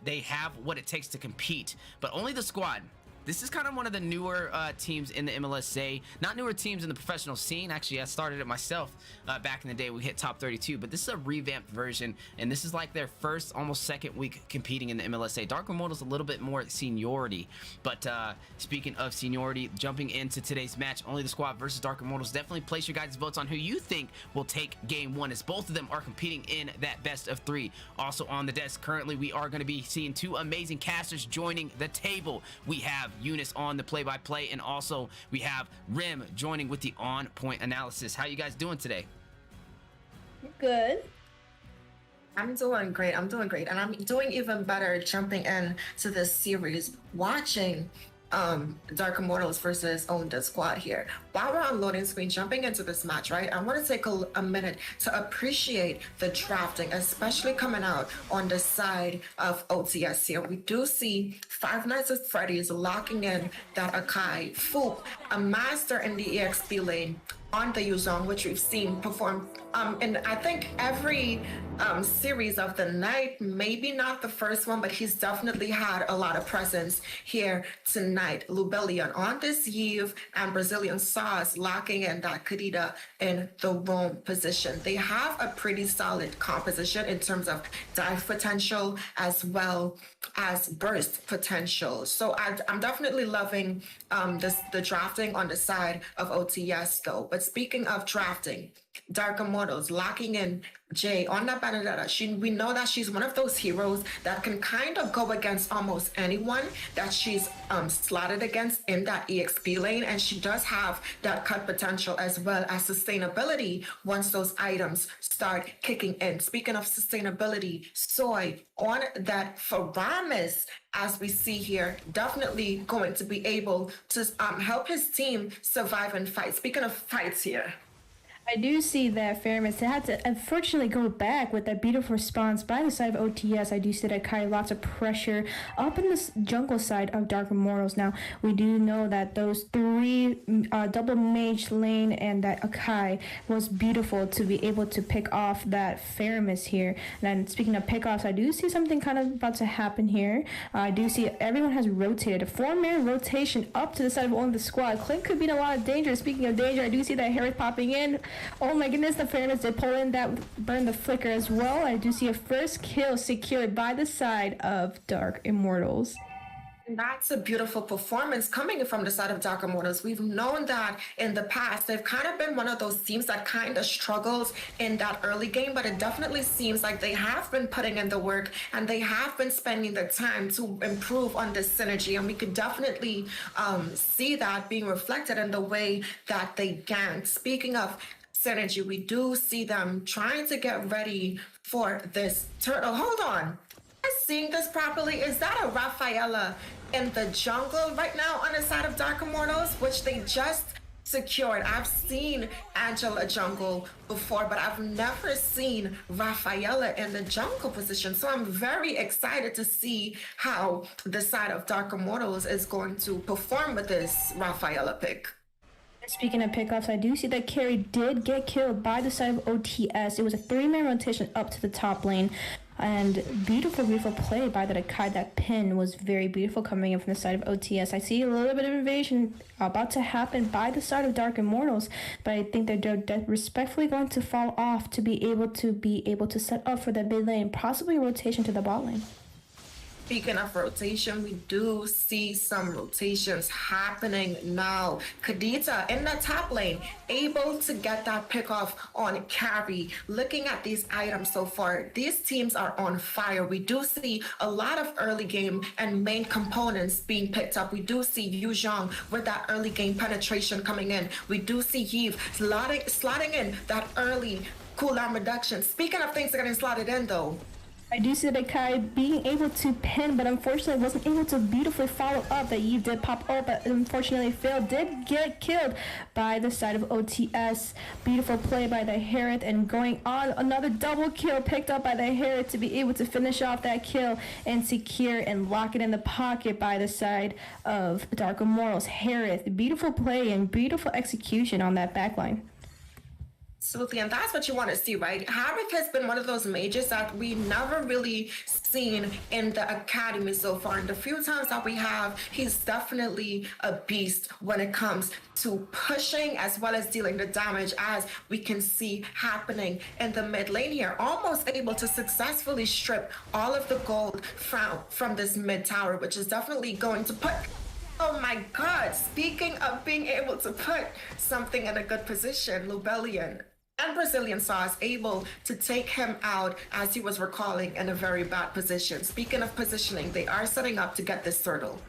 they have what it takes to compete, but only the squad. This is kind of one of the newer teams in the MLSA. Not newer teams in the professional scene. Actually, I started it myself back in the day. We hit top 32, but this is a revamped version, and this is like their first, almost second week competing in the MLSA. Dark Immortals a little bit more seniority, but speaking of seniority, jumping into today's match, only the squad versus Dark Immortals. Definitely place your guys' votes on who you think will take game 1, as both of them are competing in that best of 3. Also on the desk currently, we are going to be seeing 2 amazing casters joining the table. We have Eunice on the play-by-play, and also we have Rim joining with the on-point analysis. How you guys doing today? Good. I'm doing great. And I'm doing even better jumping in to this series, watching Dark Immortals versus Own the Squad here. While we're on loading screen, jumping into this match, right, I want to take a minute to appreciate the drafting, especially coming out on the side of OTS here. We do see Five Nights at Freddy's locking in that Akai, Foop, a master in the EXP lane, on the Yuzong, which we've seen perform in I think every series of the night, maybe not the first one, but he's definitely had a lot of presence here tonight. Lubellion on this Eve, and Brazilian Sauce locking in that Kadita in the roam position. They have a pretty solid composition in terms of dive potential as well as burst potential. So I'm definitely loving the drafting on the side of OTS though. But speaking of drafting, Dark Immortals locking in Jay on that Benedetta. We know that she's one of those heroes that can kind of go against almost anyone that she's slotted against in that EXP lane, and she does have that cut potential as well as sustainability once those items start kicking in. Speaking of sustainability, Soy on that Faramis, as we see here, definitely going to be able to help his team survive and fight. Speaking of fights here, I do see that Faramis had to unfortunately go back with that beautiful response by the side of OTS. I do see that Kai lots of pressure up in the jungle side of Dark Immortals. Now, we do know that those 3 double mage lane and that Akai was beautiful to be able to pick off that Faramis here. And then speaking of pickoffs, I do see something kind of about to happen here. I do see everyone has rotated. A 4-man rotation up to the side of only the squad. Clint could be in a lot of danger. Speaking of danger, I do see that Harris popping in. Oh my goodness, the Faramis did pull in that burn the flicker as well. I do see a first kill secured by the side of Dark Immortals. That's a beautiful performance coming from the side of Dark Immortals. We've known that in the past, they've kind of been one of those teams that kind of struggles in that early game, but it definitely seems like they have been putting in the work and they have been spending the time to improve on this synergy. And we could definitely see that being reflected in the way that they gank. Speaking of synergy, we do see them trying to get ready for this turtle. Hold on. Am I seeing this properly? Is that a Rafaela in the jungle right now on the side of Dark Immortals, which they just secured? I've seen Angela jungle before, but I've never seen Rafaela in the jungle position. So I'm very excited to see how the side of Dark Immortals is going to perform with this Rafaela pick. Speaking of pickoffs, I do see that Carrie did get killed by the side of OTS. It was a 3-man rotation up to the top lane. And beautiful play by the Akai. That pin was very beautiful coming in from the side of OTS. I see a little bit of invasion about to happen by the side of Dark Immortals, but I think they're respectfully going to fall off to be able to set up for the mid lane, possibly rotation to the bot lane. Speaking of rotation, we do see some rotations happening now. Kadita in the top lane, able to get that pick off on carry. Looking at these items so far, these teams are on fire. We do see a lot of early game and main components being picked up. We do see Yu Zhang with that early game penetration coming in. We do see Yves slotting in that early cooldown reduction. Speaking of things that are getting slotted in though, I do see the Kai being able to pin, but unfortunately wasn't able to beautifully follow up. That Eve did pop up, but unfortunately failed. Did get killed by the side of OTS. Beautiful play by the Hereth, and going on another double kill picked up by the Hereth to be able to finish off that kill and secure and lock it in the pocket by the side of Dark Immortals. Hereth, beautiful play and beautiful execution on that backline. Absolutely, and that's what you want to see, right? Harith has been one of those mages that we never really seen in the academy so far. And the few times that we have, he's definitely a beast when it comes to pushing as well as dealing the damage, as we can see happening in the mid lane here. Almost able to successfully strip all of the gold from this mid tower, which is definitely going to put... Oh my God, speaking of being able to put something in a good position, Lubellian and Brazilian Sauce able to take him out as he was recalling in a very bad position. Speaking of positioning, they are setting up to get this turtle.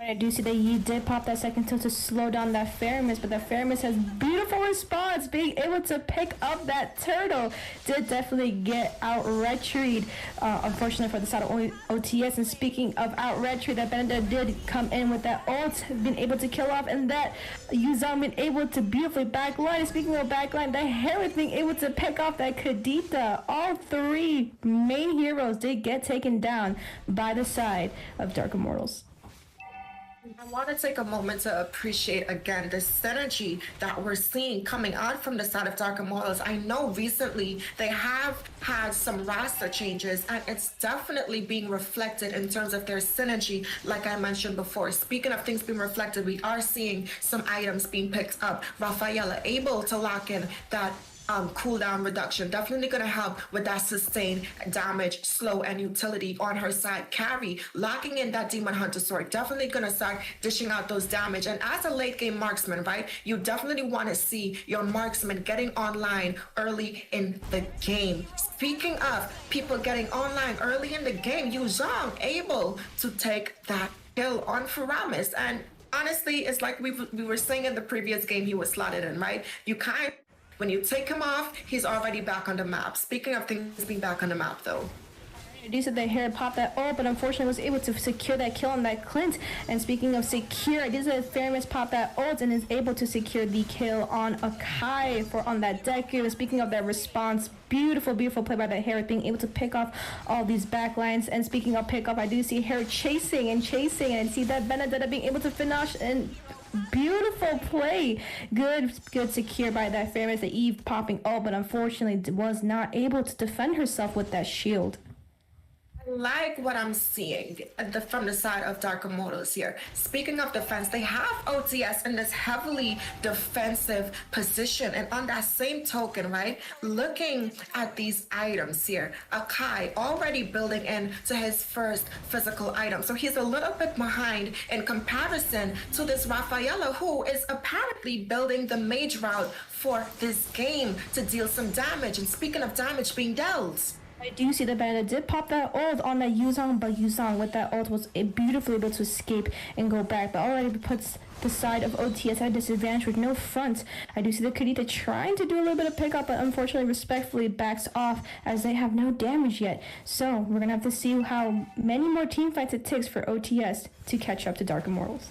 I do see that Yi did pop that second tilt to slow down that Nefarious, but that Nefarious has beautiful response, being able to pick up that turtle. Did definitely get out retreat, unfortunately for the side of OTS. And speaking of out retreat, that Benedetta did come in with that ult, been able to kill off, and that Yuzong been able to beautifully backline. Speaking of backline, the Hereth being able to pick off that Kadita. All three main heroes did get taken down by the side of Dark Immortals. I want to take a moment to appreciate again the synergy that we're seeing coming out from the side of Dark Immortals. I know recently they have had some roster changes, and it's definitely being reflected in terms of their synergy, like I mentioned before. Speaking of things being reflected, we are seeing some items being picked up. Rafaela able to lock in that cooldown reduction, definitely going to help with that sustained damage, slow, and utility on her side. Carry locking in that Demon Hunter sword, definitely going to start dishing out those damage. And as a late game marksman, right, you definitely want to see your marksman getting online early in the game. Speaking of people getting online early in the game, Yu Zhang able to take that kill on Faramis. And honestly, it's like we were saying in the previous game he was slotted in, right? When you take him off, he's already back on the map. Speaking of things being back on the map, though. You said that Hereth popped that ult, but unfortunately was able to secure that kill on that Clint. And speaking of secure, I did say Nefarious popped that ult and is able to secure the kill on Akai on that Deku. Speaking of that response, beautiful play by that Hereth, being able to pick off all these backlines. And speaking of pick off, I do see Hereth chasing and see that Benedetta being able to finish and beautiful play. Good secure by that Nefarious. The Eve popping ult, but unfortunately was not able to defend herself with that shield. I like what I'm seeing from the side of Dark Immortals here. Speaking of defense, they have OTS in this heavily defensive position. And on that same token, right, looking at these items here, Akai already building in to his first physical item. So he's a little bit behind in comparison to this Rafaela, who is apparently building the mage route for this game to deal some damage. And speaking of damage being dealt, I do see the Bandit did pop that ult on that Yuzong, but Yuzong with that ult was beautifully able to escape and go back, but already puts the side of OTS at a disadvantage with no front. I do see the Kadita trying to do a little bit of pickup, but unfortunately respectfully backs off as they have no damage yet. So we're going to have to see how many more team fights it takes for OTS to catch up to Dark Immortals.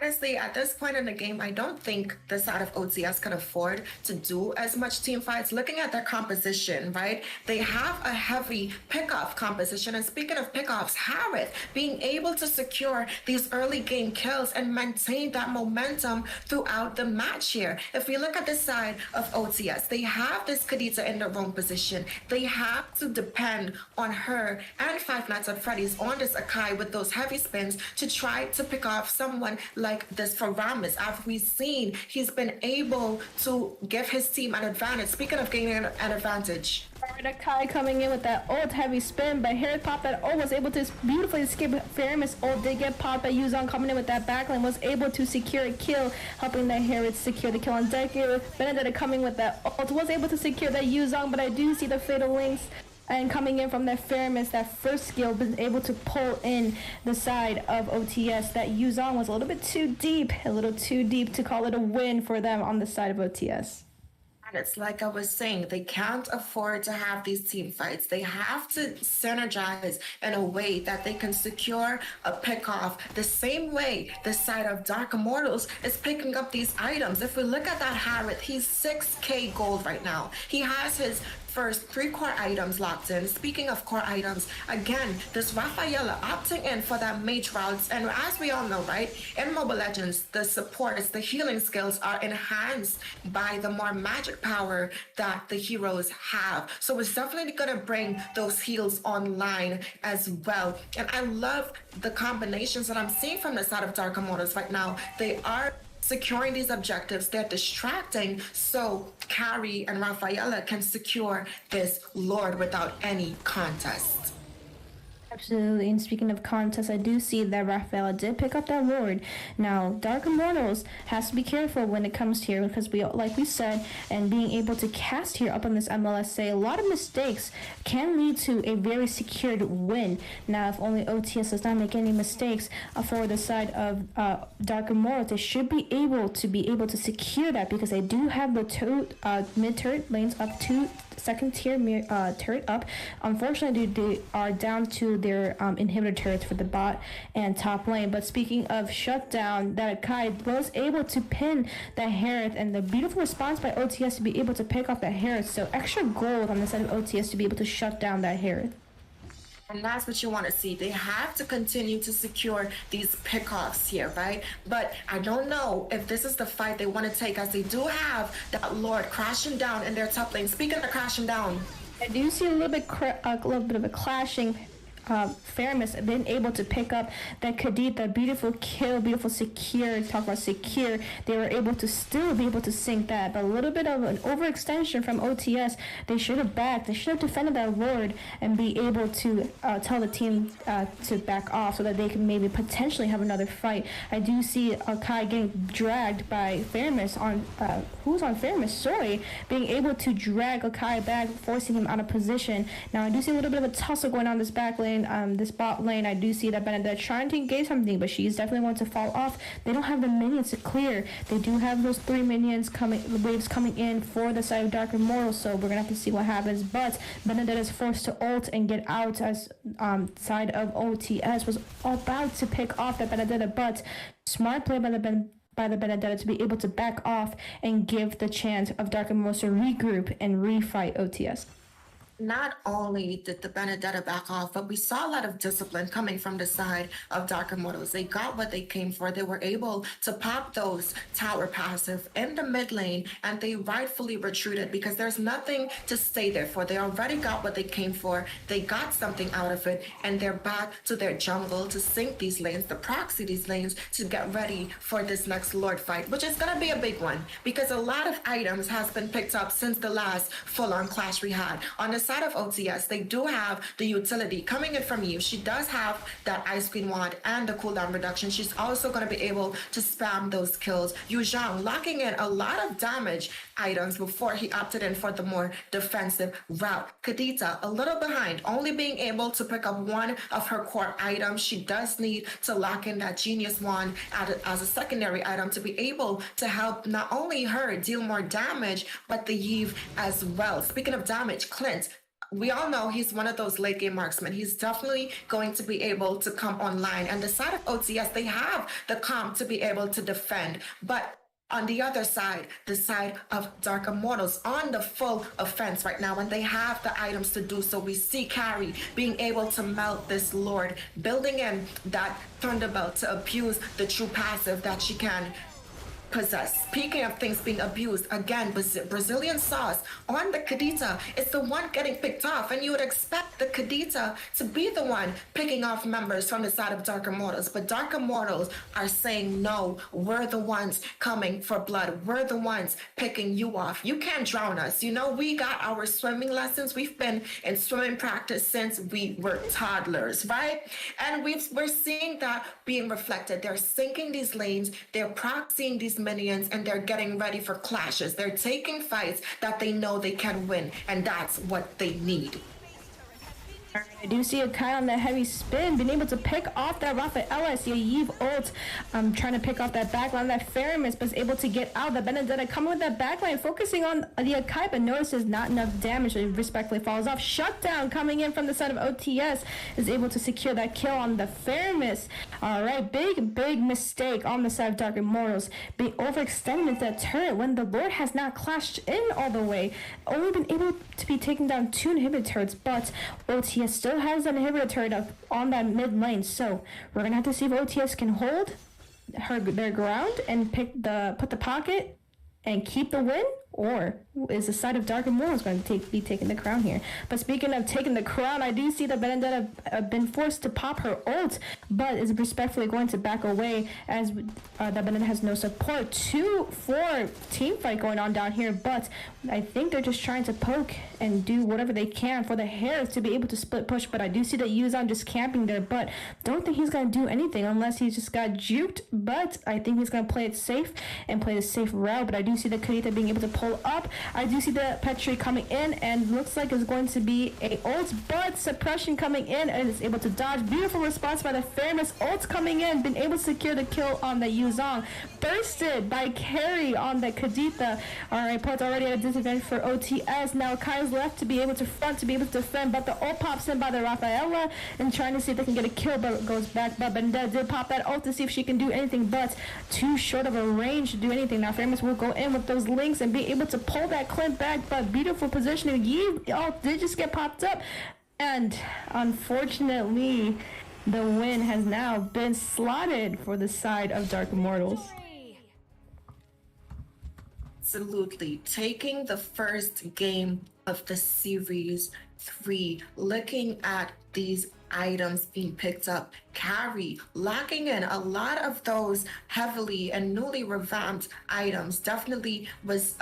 Honestly, at this point in the game, I don't think the side of OTS can afford to do as much team fights. Looking at their composition, right? They have a heavy pickoff composition. And speaking of pickoffs, Harith being able to secure these early game kills and maintain that momentum throughout the match here. If we look at the side of OTS, they have this Kadita in the wrong position. They have to depend on her and Five Nights at Freddy's on this Akai with those heavy spins to try to pick off someone like this for Ramis. As we've seen, he's been able to give his team an advantage. Speaking of gaining an advantage. Alright, Akai coming in with that ult heavy spin, but Harith popped that ult, was able to beautifully escape. Faramis ult did get popped by Yuzong coming in with that backline, was able to secure a kill, helping that Harith secure the kill on Deku. Benedetta coming with that ult, was able to secure that Yuzong, but I do see the Fatal Links. And coming in from that Faramis, that first skill, been able to pull in the side of OTS. That Yuzong was a little too deep to call it a win for them on the side of OTS. And it's like I was saying, they can't afford to have these team fights. They have to synergize in a way that they can secure a pick-off the same way the side of Dark Immortals is picking up these items. If we look at that Harith, he's 6k gold right now. He has his first 3 core items locked in. Speaking of core items, again, this Rafaela opting in for that mage routes. And as we all know, right, in Mobile Legends, the supports, the healing skills are enhanced by the more magic power that the heroes have. So it's definitely going to bring those heals online as well. And I love the combinations that I'm seeing from the side of Dark Immortals right now. They are securing these objectives. They're distracting so Carrie and Rafaela can secure this Lord without any contest. Absolutely, and speaking of contests, I do see that Rafaela did pick up that Lord. Now, Dark Immortals has to be careful when it comes here because like we said, and being able to cast here up on this MLSA, a lot of mistakes can lead to a very secured win. Now, if only OTS does not make any mistakes for the side of Dark Immortals, they should be able to secure that because they do have the two mid turret lanes up to second tier turret up. Unfortunately, they are down to their inhibitor turrets for the bot and top lane. But speaking of shutdown, that Akai was able to pin that Harith, and the beautiful response by OTS to be able to pick off that Harith. So extra gold on the side of OTS to be able to shut down that Harith. And that's what you want to see. They have to continue to secure these pickoffs here, right? But I don't know if this is the fight they want to take, as they do have that Lord crashing down in their top lane. Speaking of crashing down, I do see a little bit of a clashing. Faramis been able to pick up that Kadita, beautiful kill, beautiful secure. Talk about secure. They were able to still be able to sink that, but a little bit of an overextension from OTS. They should have backed. They should have defended that Lord and be able to tell the team to back off so that they can maybe potentially have another fight. I do see Akai getting dragged by Faramis on who's on Faramis? Soy being able to drag Akai back, forcing him out of position. Now I do see a little bit of a tussle going on this back lane. This bot lane, I do see that Benedetta trying to engage something, but she's definitely going to fall off. They don't have the minions to clear. They do have those 3 minions waves coming in for the side of Dark Immortal, so we're gonna have to see what happens. But Benedetta is forced to ult and get out as side of OTS was about to pick off that Benedetta, but smart play by the Benedetta to be able to back off and give the chance of Dark Immortal to regroup and refight OTS. Not only did the Benedetta back off, but we saw a lot of discipline coming from the side of Dark Immortals. They got what they came for. They were able to pop those tower passive in the mid lane, and they rightfully retreated because there's nothing to stay there for. They already got what they came for. They got something out of it, and they're back to their jungle to sync these lanes, to proxy these lanes, to get ready for this next Lord fight, which is going to be a big one because a lot of items has been picked up since the last full-on clash we had. On the side of OTS, they do have the utility coming in from you. She does have that Ice Queen wand and the cooldown reduction. She's also going to be able to spam those kills. Yu Zhang locking in a lot of damage items before he opted in for the more defensive route. Kadita a little behind, only being able to pick up one of her core items. She does need to lock in that Genius wand as a secondary item to be able to help not only her deal more damage, but the Yve as well. Speaking of damage, Clint we all know he's one of those late game marksmen. He's definitely going to be able to come online. And the side of OTS, they have the comp to be able to defend. But on the other side, the side of Dark Immortals on the full offense right now, and they have the items to do so. We see Carrie being able to melt this Lord, building in that Thunderbelt to abuse the true passive that she can possess. Speaking of things being abused, again, Brazilian sauce on the Kadita is the one getting picked off, and you would expect the Kadita to be the one picking off members from the side of Dark Immortals, but Dark Immortals are saying, no, we're the ones coming for blood. We're the ones picking you off. You can't drown us. You know, we got our swimming lessons. We've been in swimming practice since we were toddlers, right? And we're seeing that being reflected. They're sinking these lanes. They're proxying these minions, and they're getting ready for clashes. They're taking fights that they know they can win, and that's what they need. I do see a Kai on the heavy spin, being able to pick off that Rafaela. I see a Yves ult trying to pick off that backline. That Faramis was able to get out. The Benedetta coming with that backline, focusing on the Akai, but notices not enough damage. So respectfully falls off. Shutdown coming in from the side of OTS is able to secure that kill on the Faramis. All right, big mistake on the side of Dark Immortals. Being overextended into that turret when the Lord has not clashed in all the way. Only been able to be taking down 2 inhibitor turrets, but OTS still has an inhibitor turret up on that mid lane, so we're gonna have to see if OTS can hold their ground and put the pocket and keep the win, or is the side of Dark Immortals going to be taking the crown here? But speaking of taking the crown, I do see that Benedetta been forced to pop her ult, but is respectfully going to back away as that Benedetta has no support. 2-4 team fight going on down here, but I think they're just trying to poke and do whatever they can for the Harris to be able to split push. But I do see that Yuzan just camping there, but don't think he's going to do anything unless he just got juked. But I think he's going to play it safe and play the safe route. But I do see the Kadita being able to pull up. I do see the Petri coming in, and looks like it's going to be a ult, but suppression coming in and is able to dodge. Beautiful response by the Fairness. Ult coming in, been able to secure the kill on the Yuzong. Bursted by Carry on the Kadita. Alright, Port's already at a disadvantage for OTS. Now Kai's left to be able to front, to be able to defend, but the ult pops in by the Rafaela and trying to see if they can get a kill, but it goes back. But Benedetta did pop that ult to see if she can do anything, but too short of a range to do anything. Now Fairness will go in with those links and be able to pull that Clint back, but beautiful positioning. Did just get popped up, and unfortunately the win has now been slotted for the side of Dark Immortals. Absolutely. Taking the first game of the series 3, looking at these items being picked up, Carrie locking in a lot of those heavily and newly revamped items definitely was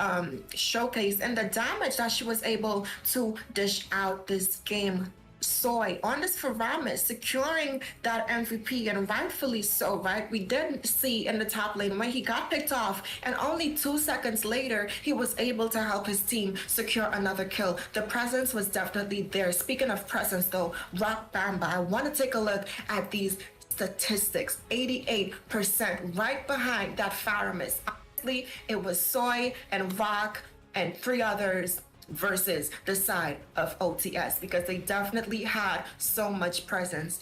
showcased, and the damage that she was able to dish out this game. Soy on this Faramis securing that MVP, and rightfully so, right? We did see in the top lane when he got picked off, and only 2 seconds later he was able to help his team secure another kill. The presence was definitely there. Speaking of presence though, Rock Bamba, I want to take a look at these statistics. 88% right behind that Faramis. Honestly, it was Soy and Rock and 3 others versus the side of OTS, because they definitely had so much presence.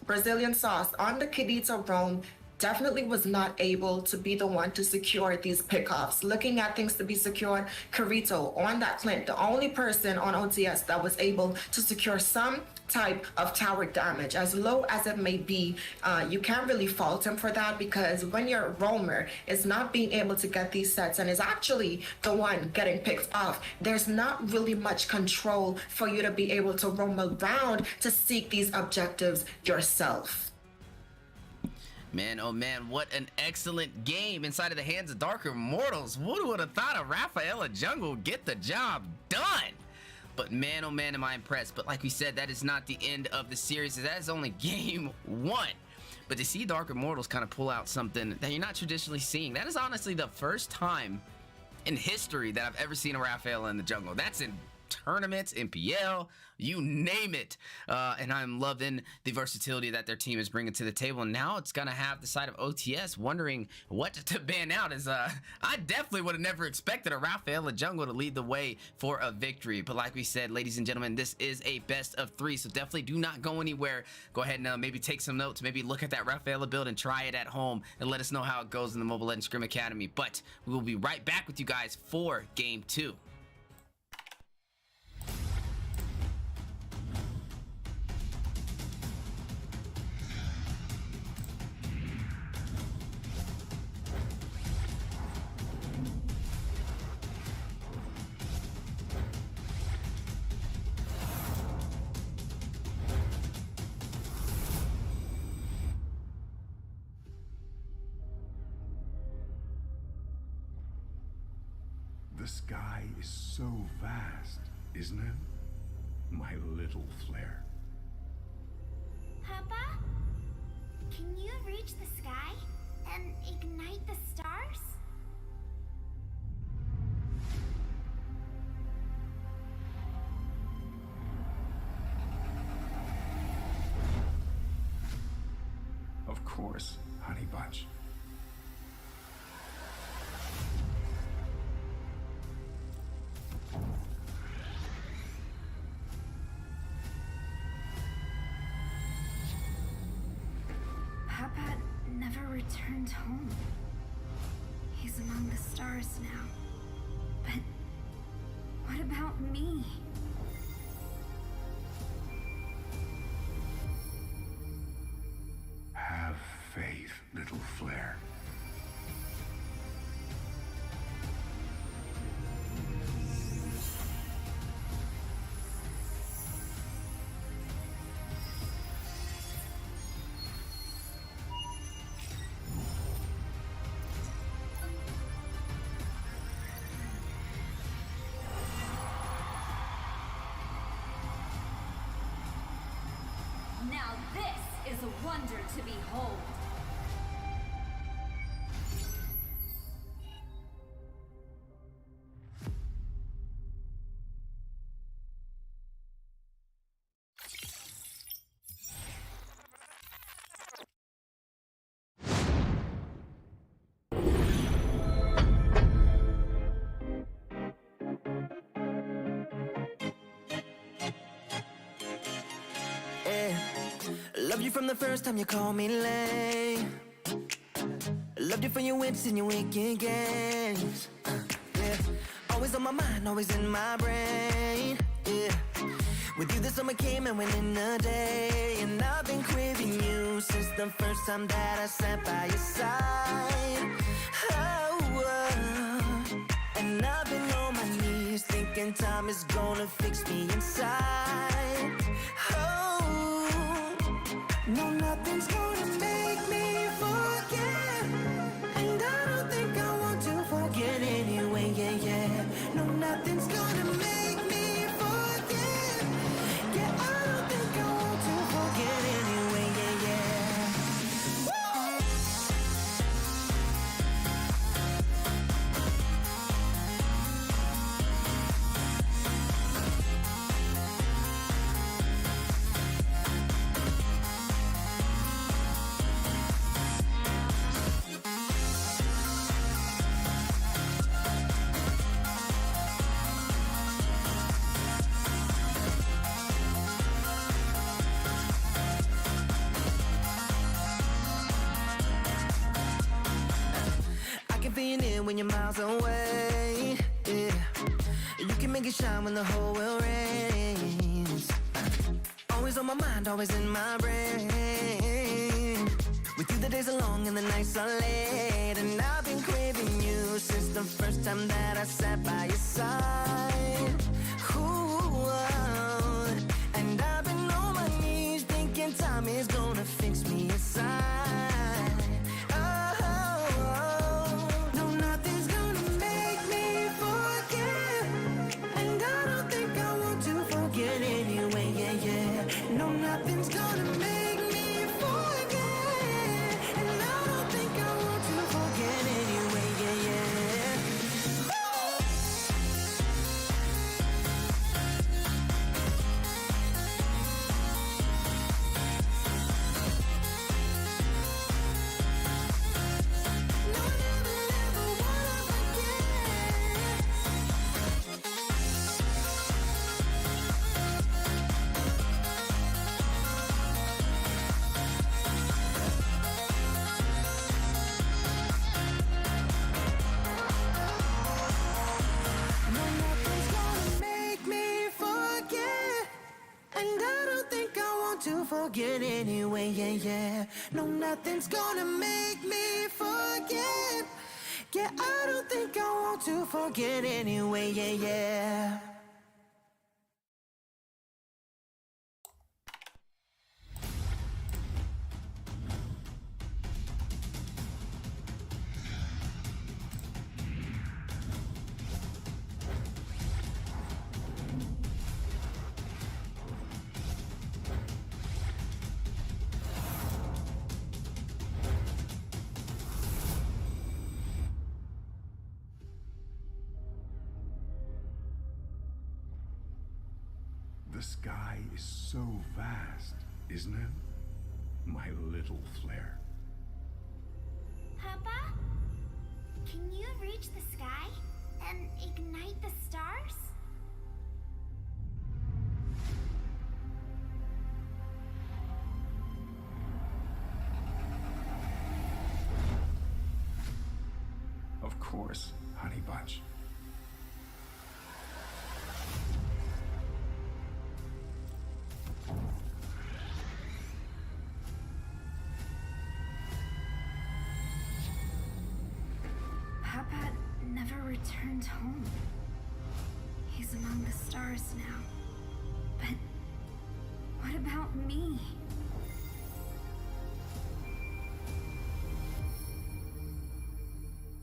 Brazilian Sauce on the Kadita roam definitely was not able to be the one to secure these pickoffs. Looking at things to be secured, Carito on that Clint, the only person on OTS that was able to secure some type of tower damage, as low as it may be. You can't really fault him for that, because when your roamer is not being able to get these sets and is actually the one getting picked off, there's not really much control for you to be able to roam around to seek these objectives yourself. Man, oh man, what an excellent game inside of the hands of Dark Immortals. Who would have thought a Rafaela jungle get the job done? But man, oh man, am I impressed. But like we said, that is not the end of the series. That is only game 1. But to see Dark Immortals kind of pull out something that you're not traditionally seeing, that is honestly the first time in history that I've ever seen a Rafaela in the jungle. That's tournaments, MPL, you name it. And I'm loving the versatility that their team is bringing to the table. And now it's going to have the side of OTS wondering what to ban out. I definitely would have never expected a Rafaela jungle to lead the way for a victory. But like we said, ladies and gentlemen, this is a best of 3. So definitely do not go anywhere. Go ahead and maybe take some notes, maybe look at that Rafaela build and try it at home and let us know how it goes in the Mobile Legends Scrim Academy. But we will be right back with you guys for game 2. The sky is so vast, isn't it? My little flare. Papa? Can you reach the sky and ignite the stars? Of course, Honey Bunch. Papa never returned home. He's among the stars now. But what about me? Have faith, little flare. Now this is a wonder to behold. Loved you from the first time you called me lame. Loved you for your wits and your wicked games. Yeah, always on my mind, always in my brain. Yeah, with you the summer came and went in a day, and I've been craving you since the first time that I sat by your side. And I've been on my knees thinking time is gonna fix me inside. No, nothing's gonna make me forget, and I don't think I want to forget anyway, yeah. No, nothing's gonna make me forget, yeah, I don't think I want to forget anyway, yeah. When you're miles away, yeah, you can make it shine when the whole world rains. Always on my mind, always in my brain. With you the days are long and the nights are late, and I've been craving you since the first time that I sat by your side. Ooh, and I've been on my knees thinking time is gonna fix me inside. No, nothing's gonna make me forget, and I don't think I want to forget anyway, yeah. forget anyway, yeah, yeah. No, nothing's gonna make me forget. Yeah, I don't think I want to forget anyway, yeah, yeah. The sky is so vast, isn't it? My little flare. Papa? Can you reach the sky and ignite the stars? Of course, honey bunch. Papa never returned home. He's among the stars now. But what about me?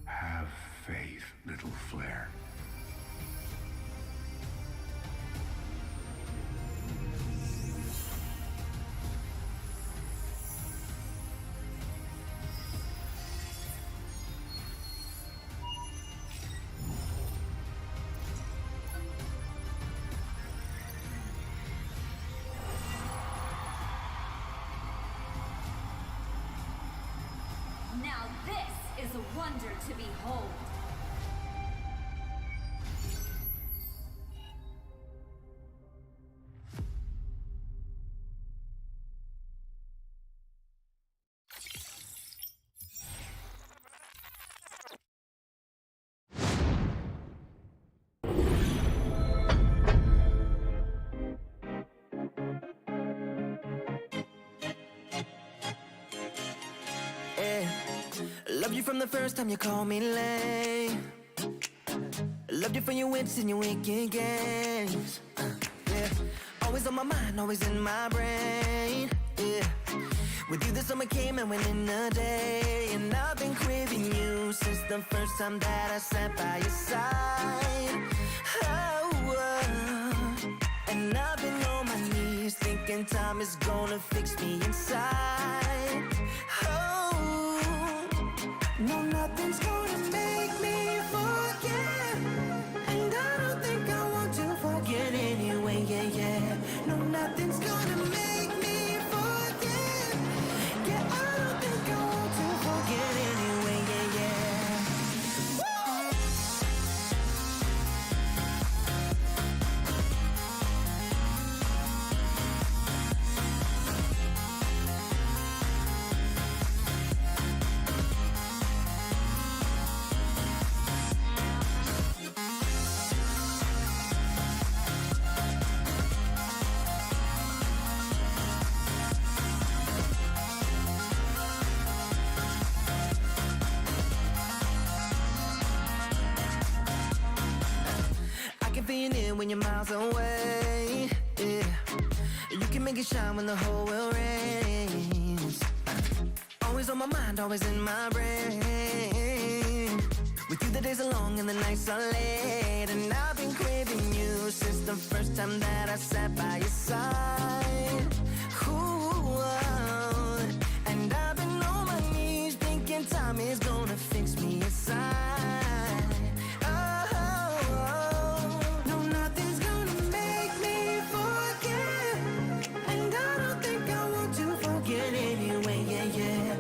Have faith, little flare. Now this is a wonder to behold. Yeah. Loved you from the first time you called me lame. Loved you for your wits and your wicked games. Yeah. Always on my mind, always in my brain. Yeah. With you the summer came and went in a day. And I've been craving you since the first time that I sat by your side. And I've been on my knees thinking time is gonna fix me inside. No, nothing's gonna make me forget. And I don't think I want to forget anyway, yeah, yeah. No, nothing's gonna make me forget. Yeah, I don't think I want to forget anyway, yeah, yeah. When you're miles away, yeah. You can make it shine when the whole world rains. Always on my mind, always in my brain. With you the days are long and the nights are late. And I've been craving you since the first time that I sat by your side. Ooh, and I've been on my knees thinking time is gonna fix me inside. No, nothing's gonna make me forget. And I don't think I want to forget anyway, yeah, yeah.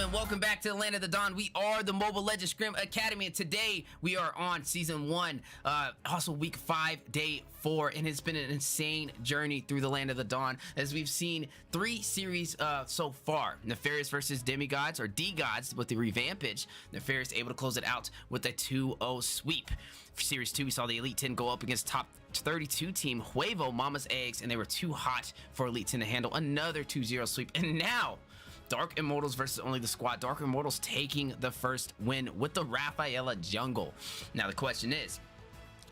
gentlemen, welcome back to the Land of the Dawn. We are the Mobile Legends Scrim Academy, and today we are on Season 1, also Week 5, Day 4, and it's been an insane journey through the Land of the Dawn, as we've seen 3 series so far. Nefarious versus Demigods, or D-Gods, with the revampage. Nefarious able to close it out with a 2-0 sweep. For Series 2, we saw the Elite 10 go up against top 32 team Huevo, Mama's Eggs, and they were too hot for Elite 10 to handle. Another 2-0 sweep, and now Dark Immortals versus only the squad. Dark Immortals taking the first win with the Rafaela jungle. Now the question is,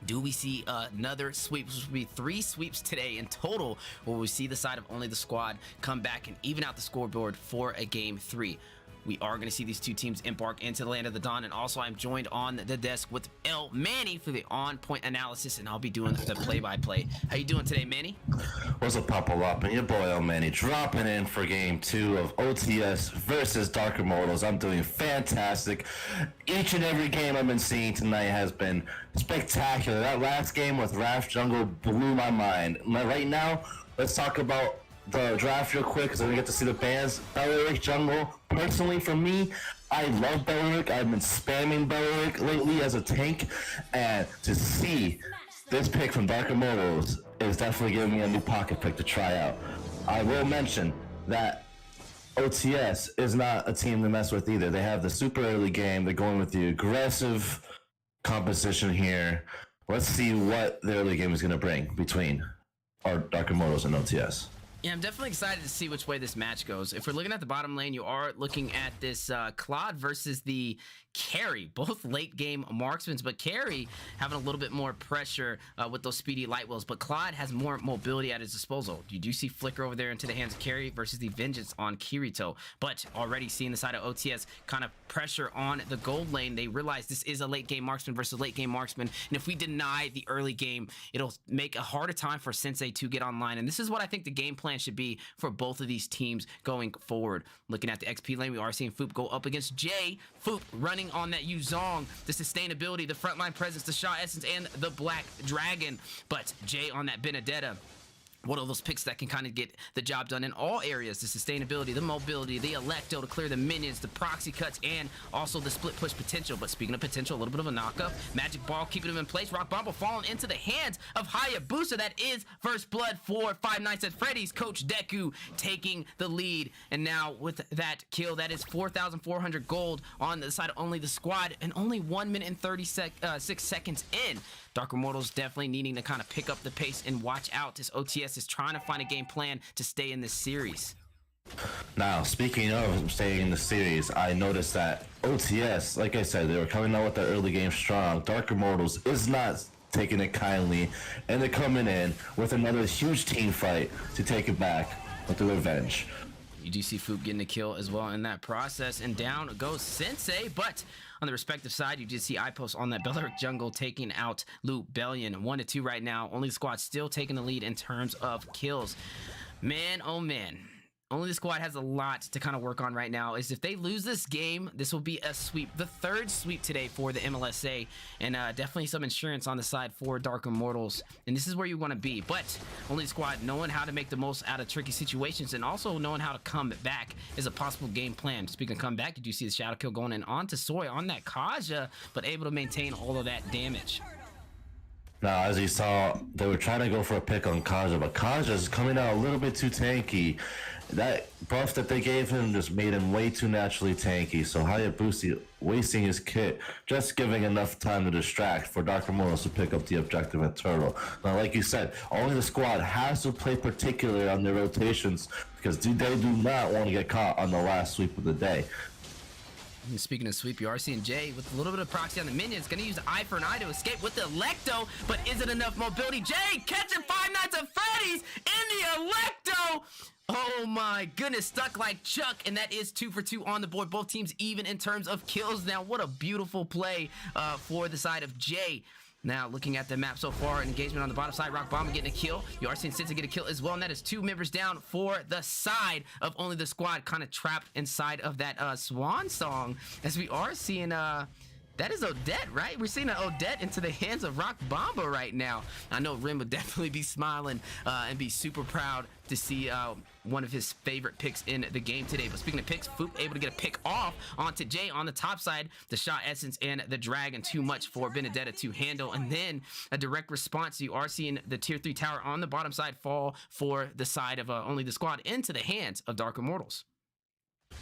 do we see another sweep? This will be 3 sweeps today in total, where we see the side of only the squad come back and even out the scoreboard for a game 3. We are going to see these 2 teams embark into the Land of the Dawn, and also I'm joined on the desk with El Manny for the on-point analysis, and I'll be doing the play-by-play. How you doing today, Manny? What's up, Papa Lop? And your boy El Manny dropping in for game 2 of OTS versus Dark Immortals. I'm doing fantastic. Each and every game I've been seeing tonight has been spectacular. That last game with Raf Jungle blew my mind. Right now, let's talk about the draft real quick, because I didn't get to see the bands. Belleric Jungle, personally for me, I love Belleric. I've been spamming Belleric lately as a tank, and to see this pick from Dark Immortals is definitely giving me a new pocket pick to try out. I will mention that OTS is not a team to mess with either. They have the super early game. They're going with the aggressive composition here. Let's see what the early game is going to bring between our Dark Immortals and OTS. Yeah, I'm definitely excited to see which way this match goes. If we're looking at the bottom lane, you are looking at this Claude versus the Carry, both late game marksmen, but Carry having a little bit more pressure with those speedy light wheels, but Claude has more mobility at his disposal. You do see Flicker over there into the hands of Carry versus the Vengeance on Kirito, but already seeing the side of OTS kind of pressure on the gold lane. They realize this is a late game marksman versus late game marksman, and if we deny the early game, it'll make a harder time for Sensei to get online, and this is what I think the game plan should be for both of these teams going forward. Looking at the XP lane, we are seeing Foop go up against Jay. Foop running on that Yuzong, the sustainability, the frontline presence, the Shaw Essence, and the Black Dragon. But Jay on that Benedetta, one of those picks that can kind of get the job done in all areas: the sustainability, the mobility, the Electo to clear the minions, the proxy cuts, and also the split push potential. But speaking of potential, a little bit of a knockup. Magic Ball keeping him in place. Rock Bomb falling into the hands of Hayabusa. That is first blood for Five Nights at Freddy's. Coach Deku taking the lead. And now with that kill, that is 4,400 gold on the side of only the squad, and only 1 minute and 36 seconds in. Dark Immortals definitely needing to kind of pick up the pace and watch out, as OTS is trying to find a game plan to stay in this series. Now, speaking of staying in the series, I noticed that OTS, like I said, they were coming out with the early game strong. Dark Immortals is not taking it kindly, and they're coming in with another huge team fight to take it back with the revenge. You do see Foop getting a kill as well in that process, and down goes Sensei, but on the respective side, you did see iPost on that Belleric jungle taking out Lubellion. 1-2 right now. Only the squad still taking the lead in terms of kills. Man, oh man. Only the squad has a lot to kind of work on right now. Is if they lose this game, this will be a sweep. The 3rd sweep today for the MLSA, and definitely some insurance on the side for Dark Immortals. And this is where you want to be. But only the squad knowing how to make the most out of tricky situations, and also knowing how to come back is a possible game plan. Speaking of comeback, you do see the shadow kill going in onto Soy on that Kaja, but able to maintain all of that damage. Now, as you saw, they were trying to go for a pick on Kaja, but Kaja's coming out a little bit too tanky. That buff that they gave him just made him way too naturally tanky, so Hayabusa wasting his kit, just giving enough time to distract for Dark Immortals to pick up the objective in Turtle. Now, like you said, only the squad has to play particular on their rotations, because they do not want to get caught on the last sweep of the day. And speaking of sweep, you are seeing Jay with a little bit of proxy on the minions. Going to use eye for an eye to escape with the Electo, but is it enough mobility? Jay catching Five Nights at Freddy's in the Electo! Oh my goodness, stuck like Chuck, and that is 2 for 2 on the board. Both teams even in terms of kills now. What a beautiful play for the side of Jay. Now, looking at the map so far, engagement on the bottom side, Rock Bomb getting a kill. You are seeing Sensei get a kill as well, and that is 2 members down for the side of only the squad, kind of trapped inside of that Swan song, as we are seeing That is Odette, right? We're seeing an Odette into the hands of Rock Bomba right now. I know Rim would definitely be smiling and be super proud to see one of his favorite picks in the game today. But speaking of picks, Foop able to get a pick off onto Jay on the top side. The shot essence and the dragon, too much for Benedetta to handle. And then a direct response. You are seeing the tier 3 tower on the bottom side fall for the side of only the squad into the hands of Dark Immortals.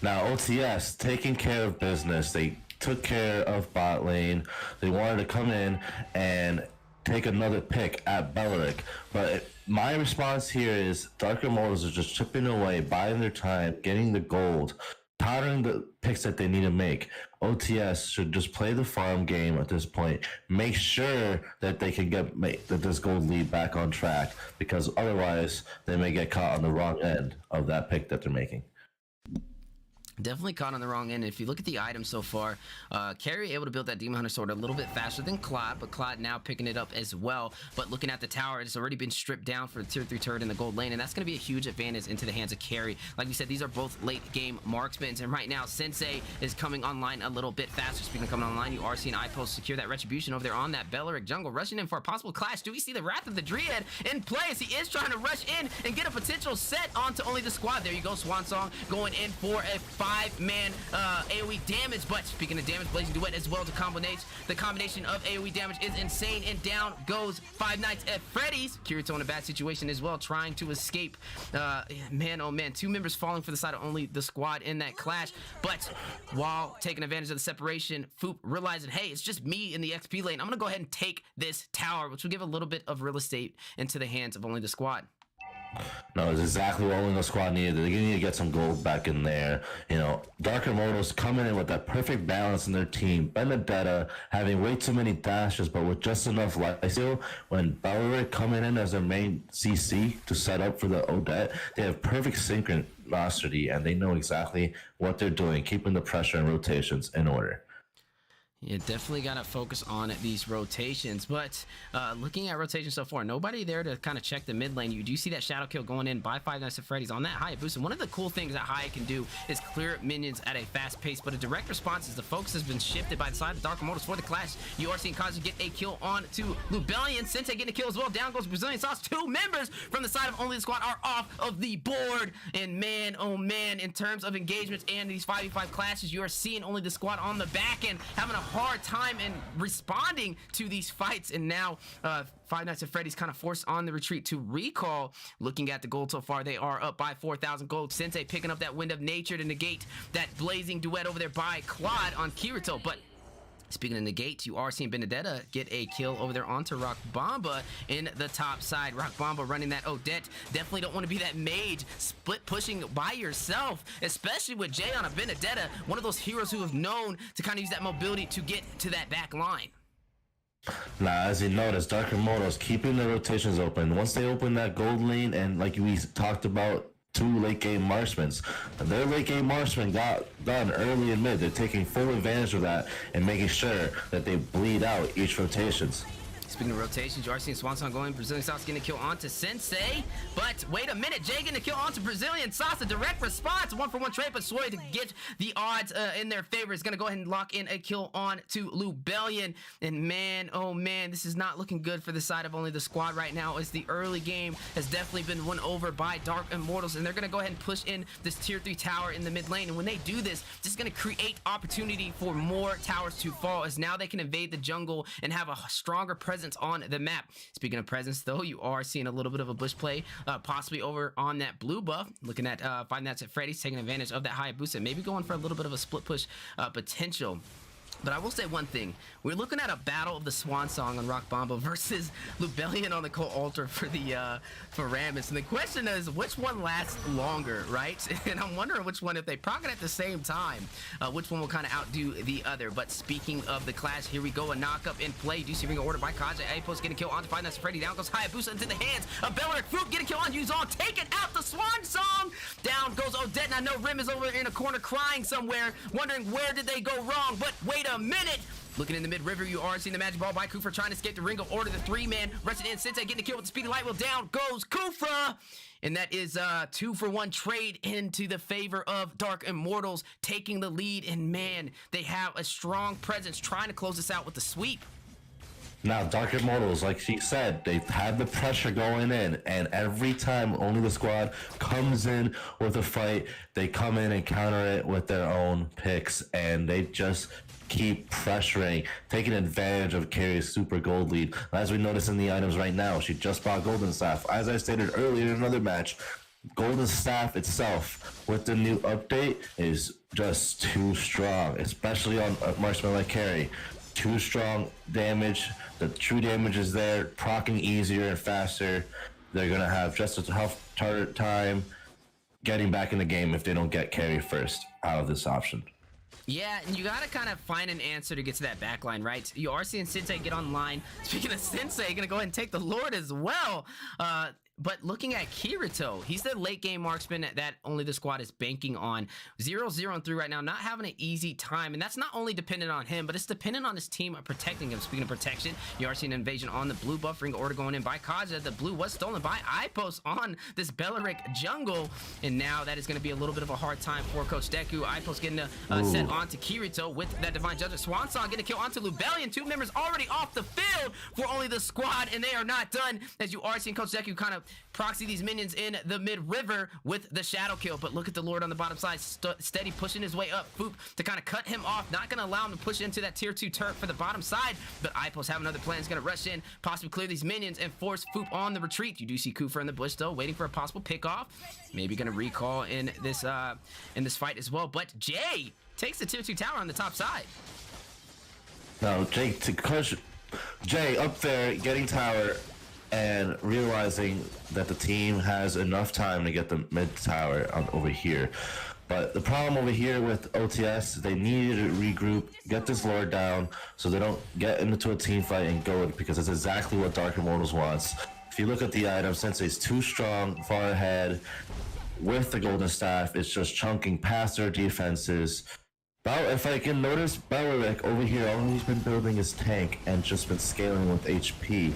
Now, OTS taking care of business. They took care of bot lane. They wanted to come in and take another pick at Beleric. But my response here is Dark Immortals are just chipping away, buying their time, getting the gold, powdering the picks that they need to make. OTS should just play the farm game at this point. Make sure that they can get this gold lead back on track, because otherwise they may get caught on the wrong end of that pick that they're making. Definitely caught on the wrong end. If you look at the items so far, Carry able to build that Demon Hunter sword a little bit faster than Claude, but Claude now picking it up as well. But looking at the tower, it's already been stripped down for the tier 3 turret in the gold lane, and that's going to be a huge advantage into the hands of Carry. Like we said, these are both late game marksmen, and right now Sensei is coming online a little bit faster. Speaking of coming online, you are seeing iPost secure that retribution over there on that Beleric jungle, rushing in for a possible clash. Do we see the Wrath of the Dryad in play as he is trying to rush in and get a potential set onto only the squad? There you go, Swan Song going in for a 5-man AoE damage. But speaking of damage, Blazing Duet as well to combinate. The combination of AoE damage is insane, and down goes Five Nights at Freddy's. Kirito in a bad situation as well, trying to escape. Man, oh man, 2 members falling for the side of only the squad in that clash. But while taking advantage of the separation, Foop realizing, hey, it's just me in the XP lane. I'm gonna go ahead and take this tower, which will give a little bit of real estate into the hands of only the squad. No, it's exactly what only the squad needed. They need to get some gold back in there. You know, Dark Immortals coming in with that perfect balance in their team. Benedetta having way too many dashes, but with just enough life steal. When Beleric coming in as their main CC to set up for the Odette, they have perfect synchronicity, and they know exactly what they're doing, keeping the pressure and rotations in order. You definitely got to focus on these rotations, but looking at rotations so far, nobody there to kind of check the mid lane. You do see that shadow kill going in by Five Nights at Freddy's on that Hayabusa. One of the cool things that Haya can do is clear minions at a fast pace, but a direct response is the focus has been shifted by the side of Dark Immortals for the clash. You are seeing Kazu get a kill on to Lubellion. Sensei getting a kill as well. Down goes Brazilian Sauce. 2 members from the side of only the squad are off of the board, and man, oh man, in terms of engagements and these 5v5 clashes, you are seeing only the squad on the back end having a hard time in responding to these fights. And now Five Nights at Freddy's kind of forced on the retreat to recall. Looking at the gold so far, they are up by 4,000 gold. Sensei picking up that Wind of Nature to negate that Blazing Duet over there by Claude on Kirito. But speaking of negate, you are seeing Benedetta get a kill over there onto Rock Bomba in the top side. Rock Bomba running that Odette. Definitely don't want to be that mage split pushing by yourself, especially with Jay on a Benedetta, one of those heroes who have known to kind of use that mobility to get to that back line. Now, as you notice, Dark Immortals keeping the rotations open. Once they open that gold lane, and like we talked about, 2 late game marksmen. Their late game marksmen got done early and mid. They're taking full advantage of that and making sure that they bleed out each rotations. Speaking of rotations, you are seeing Swan Song going. Brazilian Sauce getting a kill onto Sensei. But wait a minute, Jay getting a kill onto Brazilian Sauce. A direct response, 1-for-1 trade, but Soy to get the odds in their favor is going to go ahead and lock in a kill on to Lubellion. And man, oh man, this is not looking good for the side of only the squad right now, as the early game has definitely been won over by Dark Immortals, and they're going to go ahead and push in this tier 3 tower in the mid lane. And when they do this, this is going to create opportunity for more towers to fall, as now they can invade the jungle and have a stronger presence on the map. Speaking of presence, though, you are seeing a little bit of a bush play, possibly over on that blue buff. Looking at Five Nights at Freddy's taking advantage of that Hayabusa, maybe going for a little bit of a split push potential. But I will say one thing. We're looking at a battle of the Swan Song on Rock Bomba versus Lubellion on the Cold Altar for the for Rammus. And the question is, which one lasts longer, right? And I'm wondering which one, if they proc it at the same time, which one will kind of outdo the other. But speaking of the clash, here we go. A knock-up in play. You do see ring order by Kaja. Apos getting a kill onto Five Nights at Freddy. Down goes Hayabusa into the hands of Beleric. Foop getting a kill on Yuzon. Taking out the Swan Song. Down goes Odette. And I know Rim is over in a corner crying somewhere, wondering where did they go wrong. But wait a minute. Looking in the mid-river, you are seeing the magic ball by Kufra trying to escape the ring of order. The 3-man rushing in. Sensei getting the kill with the speedy light wheel. Down goes Kufra. And that is a 2-for-1 trade into the favor of Dark Immortals, taking the lead. And man, they have a strong presence trying to close this out with the sweep. Now, Dark Immortals, like she said, they've had the pressure going in, and every time only the squad comes in with a fight, they come in and counter it with their own picks, and they just keep pressuring, taking advantage of Carrie's super gold lead. As we notice in the items right now, she just bought Golden Staff. As I stated earlier in another match, Golden Staff itself, with the new update, is just too strong, especially on marksman like Carrie. Too strong damage. The true damage is there, proccing easier and faster. They're gonna have just a harder time getting back in the game if they don't get Carrie first out of this option. Yeah, and you gotta kind of find an answer to get to that backline, right? You are seeing Sensei get online. Speaking of Sensei, gonna go ahead and take the Lord as well. But looking at Kirito, he's the late game marksman that only the squad is banking on. 0-0-3 right now, not having an easy time. And that's not only dependent on him, but it's dependent on his team protecting him. Speaking of protection, you are seeing an invasion on the blue buffering order going in by Kaja. The blue was stolen by iPost on this Belleric jungle. And now that is going to be a little bit of a hard time for Coach Deku. iPost getting set onto Kirito with that Divine Judgment. Swansong getting a kill onto Lubellion. 2 members already off the field for only the squad, and they are not done, as you are seeing Coach Deku kind of proxy these minions in the mid-river with the shadow kill. But look at the Lord on the bottom side, steady pushing his way up. Foop to kind of cut him off, not going to allow him to push into that tier 2 turret for the bottom side. But iPost have another plan. He's going to rush in, possibly clear these minions and force Foop on the retreat. You do see Kufra in the bush though, waiting for a possible pick off. Maybe going to recall in this fight as well. But Jay takes the tier 2 tower on the top side. Now Jay up there getting tower and realizing that the team has enough time to get the mid tower over here. But the problem over here with OTS, they needed to regroup, get this Lord down so they don't get into a team fight and go, because that's exactly what Dark Immortals wants. If you look at the item, Sensei's too strong, far ahead. With the Golden Staff, it's just chunking past their defenses. If I can notice, Belleric over here, all he's been building is tank and just been scaling with HP.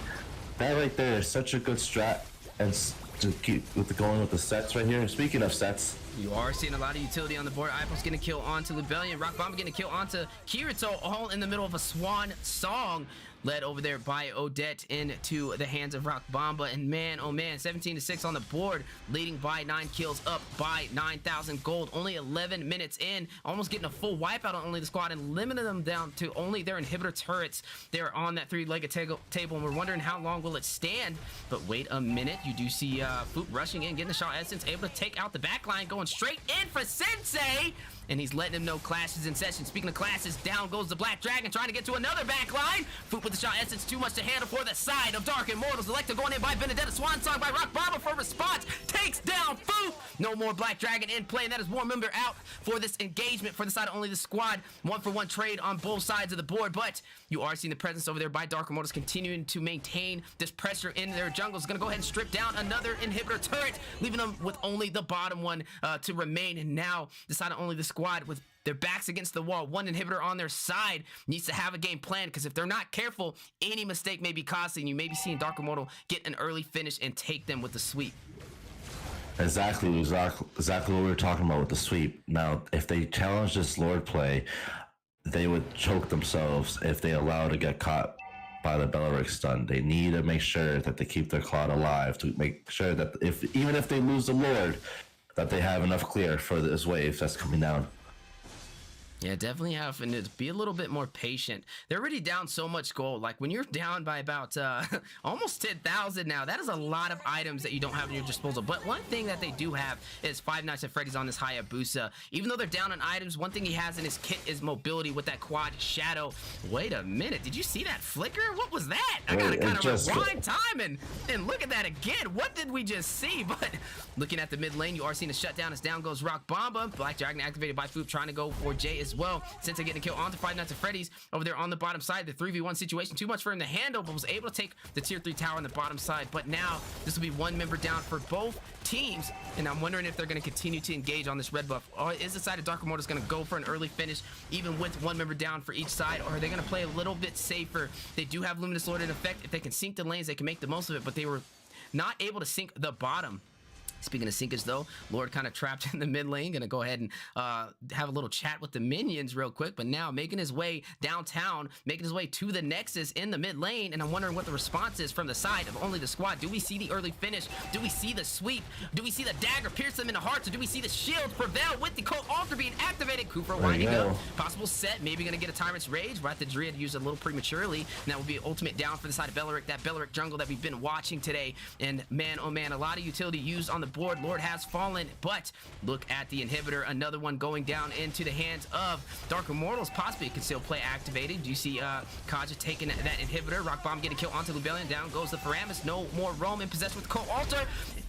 That right there is such a good strat, and to keep going with the sets right here. Speaking of sets, you are seeing a lot of utility on the board. Ipo's getting a kill onto Lubellion. Rock Bomb getting a kill onto Kirito, all in the middle of a swan song. Led over there by Odette into the hands of Rock Bomba. And man, oh man, 17-6 on the board, leading by 9 kills, up by 9,000 gold. Only 11 minutes in, almost getting a full wipeout on only the squad and limiting them down to only their inhibitor turrets. They're on that 3-legged table, and we're wondering how long will it stand. But wait a minute, you do see Foop rushing in, getting the shot essence, able to take out the backline, going straight in for Sensei. And he's letting him know classes in session. Speaking of classes, down goes the Black Dragon, trying to get to another backline. Foop with the shot essence, too much to handle for the side of Dark Immortals. Electa going in by Benedetta. Swan Song by Rock Bomba for response. Takes down Foop. No more Black Dragon in play, and that is one member out for this engagement for the side of only the squad. 1-for-1 trade on both sides of the board, but you are seeing the presence over there by Dark Immortals continuing to maintain this pressure in their jungle. Is going to go ahead and strip down another inhibitor turret, leaving them with only the bottom one to remain. And now the side of only the squad with their backs against the wall, one inhibitor on their side, needs to have a game plan, because if they're not careful, any mistake may be costly, and you may be seeing Dark Immortal get an early finish and take them with the sweep. Exactly what we were talking about with the sweep. Now, if they challenge this Lord play, they would choke themselves if they allow to get caught by the Belleric stun. They need to make sure that they keep their Claude alive, to make sure that even if they lose the Lord, that they have enough clear for this wave that's coming down. Yeah, definitely having to be a little bit more patient. They're already down so much gold. Like, when you're down by about almost 10,000 now, that is a lot of items that you don't have in your disposal. But one thing that they do have is Five Nights at Freddy's on this Hayabusa. Even though they're down on items, one thing he has in his kit is mobility with that quad shadow. Wait a minute, did you see that flicker? What was that? I gotta kind of rewind time and look at that again. What did we just see? But looking at the mid lane, you are seeing a shutdown as down goes Rock Bomba. Black Dragon activated by Foop, trying to go for Jay as as well. Since getting a kill onto Five Nights at Freddy's over there on the bottom side. The 3v1 situation, too much for him to handle, but was able to take the tier 3 tower on the bottom side. But now this will be one member down for both teams, and I'm wondering if they're going to continue to engage on this red buff. Or is the side of Dark Immortals going to go for an early finish, even with one member down for each side, or are they going to play a little bit safer? They do have Luminous Lord in effect. If they can sink the lanes, they can make the most of it, but they were not able to sink the bottom. Speaking of sinkers, though, Lord kind of trapped in the mid lane. Gonna go ahead and have a little chat with the minions real quick, but now making his way downtown, making his way to the Nexus in the mid lane, and I'm wondering what the response is from the side of only the squad. Do we see the early finish? Do we see the sweep? Do we see the dagger pierce them in the hearts, or do we see the shield prevail with the Cult Altar being activated? Cooper winding up. Possible set, maybe gonna get a Tyrant's Rage, right? The Druid used it a little prematurely, and that will be ultimate down for the side of Beleric, that Beleric jungle that we've been watching today. And man, oh man, a lot of utility used on the board. Lord has fallen, but look at the inhibitor, another one going down into the hands of Dark Immortals. Possibly it can still play activated. Do you see Kaja taking that inhibitor? Rock Bomb getting a kill onto Lubellion. Down goes the Paramus. No more Roam in possession with the Cult Altar.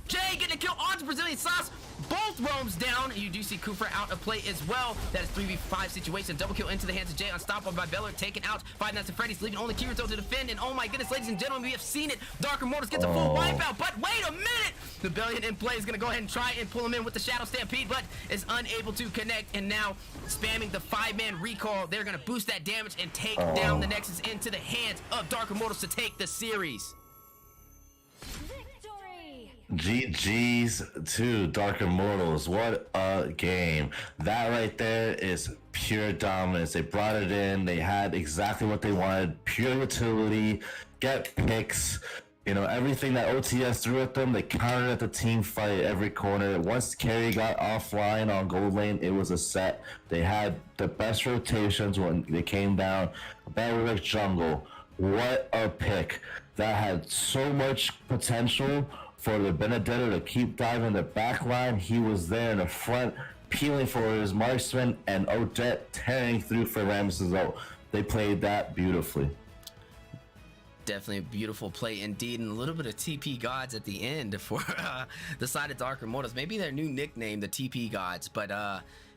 Jay getting a kill onto Brazilian Sauce. Both Roams down. You do see Kufra out of play as well. That is 3v5 situation. Double kill into the hands of Jay. Unstoppable by Beller. Taken out. Five Nights at Freddy's, leaving only Kirito to defend. And oh my goodness, ladies and gentlemen, we have seen it. Dark Immortals gets a full wipeout. But wait a minute. Lubellion in play is going to go ahead and try and pull him in with the Shadow Stampede, but is unable to connect. And now spamming the 5-man recall. They're going to boost that damage and take down the Nexus into the hands of Dark Immortals to take the series. GG's to Dark Immortals. What a game. That right there is pure dominance. They brought it in. They had exactly what they wanted. Pure utility. Get picks. You know, everything that OTS threw at them, they countered at the team fight every corner. Once Carry got offline on gold lane, it was a set. They had the best rotations when they came down. Beleric jungle. What a pick. That had so much potential for the Benedetto to keep diving the back line. He was there in the front, peeling for his marksman, and Odette tearing through for Rames's ult. They played that beautifully. Definitely a beautiful play indeed, and a little bit of TP Gods at the end for the side of Dark Immortals. Maybe their new nickname, the TP Gods. But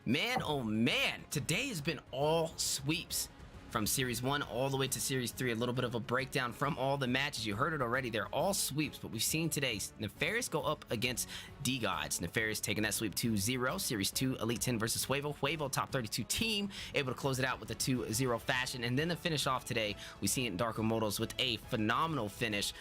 man, oh man, today has been all sweeps. From Series 1 all the way to Series 3, a little bit of a breakdown from all the matches. You heard it already. They're all sweeps, but we've seen today Nefarious go up against D-Gods. Nefarious taking that sweep 2-0. Series 2, Elite 10 versus Huevo. Huevo, top 32 team, able to close it out with a 2-0 fashion. And then to finish off today, we see it in Dark Immortals with a phenomenal finish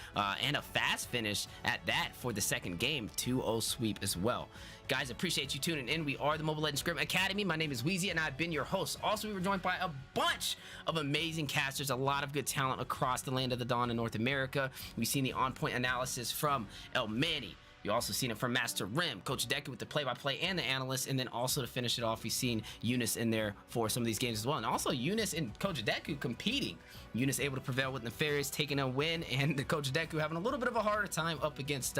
and a fast finish at that for the second game. 2-0 sweep as well. Guys, appreciate you tuning in. We are the Mobile Legends Scrim Academy. My name is Wheezy, and I've been your host. Also, we were joined by a bunch of amazing casters, a lot of good talent across the Land of the Dawn in North America. We've seen the on-point analysis from El Manny. You also seen it from Master Rim, Coach Deku with the play-by-play and the analyst, and then also to finish it off, we've seen Eunice in there for some of these games as well. And also Eunice and Coach Deku competing. Eunice able to prevail with Nefarious, taking a win, and the Coach Deku having a little bit of a harder time up against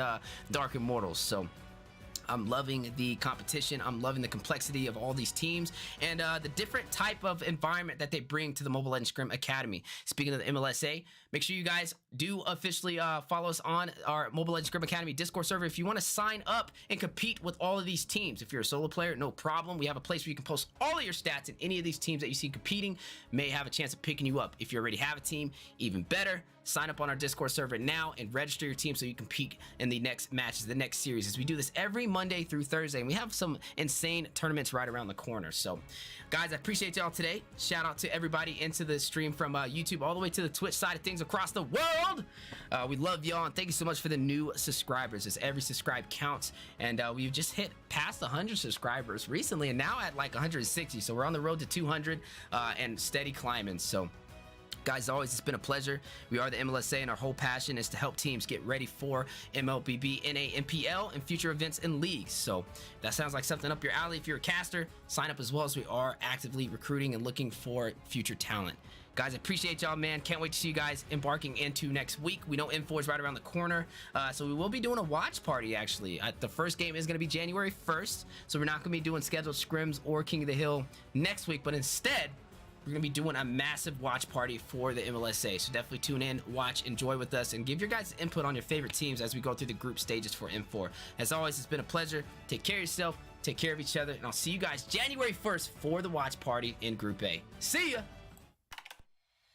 Dark Immortals. So I'm loving the competition. I'm loving the complexity of all these teams and the different type of environment that they bring to the Mobile Legends Scrim Academy. Speaking of the MLSA, make sure you guys do officially follow us on our Mobile Legends Scrim Academy Discord server if you want to sign up and compete with all of these teams. If you're a solo player, no problem. We have a place where you can post all of your stats, and any of these teams that you see competing may have a chance of picking you up. If you already have a team, even better. Sign up on our Discord server now and register your team so you compete in the next matches, the next series, as we do this every Monday through Thursday, and we have some insane tournaments right around the corner. So guys, I appreciate y'all today. Shout out to everybody into the stream from YouTube all the way to the Twitch side of things across the world. We love y'all, and thank you so much for the new subscribers, as every subscribe counts. And we've just hit past 100 subscribers recently, and now at like 160, so we're on the road to 200 and steady climbing. So guys, always, it's been a pleasure. We are the MLSA, and our whole passion is to help teams get ready for MLBB, NA, MPL, and future events and leagues. So that sounds like something up your alley. If you're a caster, sign up as well, as we are actively recruiting and looking for future talent. Guys, I appreciate y'all, man. Can't wait to see you guys embarking into next week. We know M4 is right around the corner, so we will be doing a watch party, actually. The first game is going to be January 1st, so we're not going to be doing scheduled scrims or King of the Hill next week, but instead, we're going to be doing a massive watch party for the MLSA. So definitely tune in, watch, enjoy with us, and give your guys input on your favorite teams as we go through the group stages for M4. As always, it's been a pleasure. Take care of yourself. Take care of each other, and I'll see you guys January 1st for the watch party in Group A. See ya!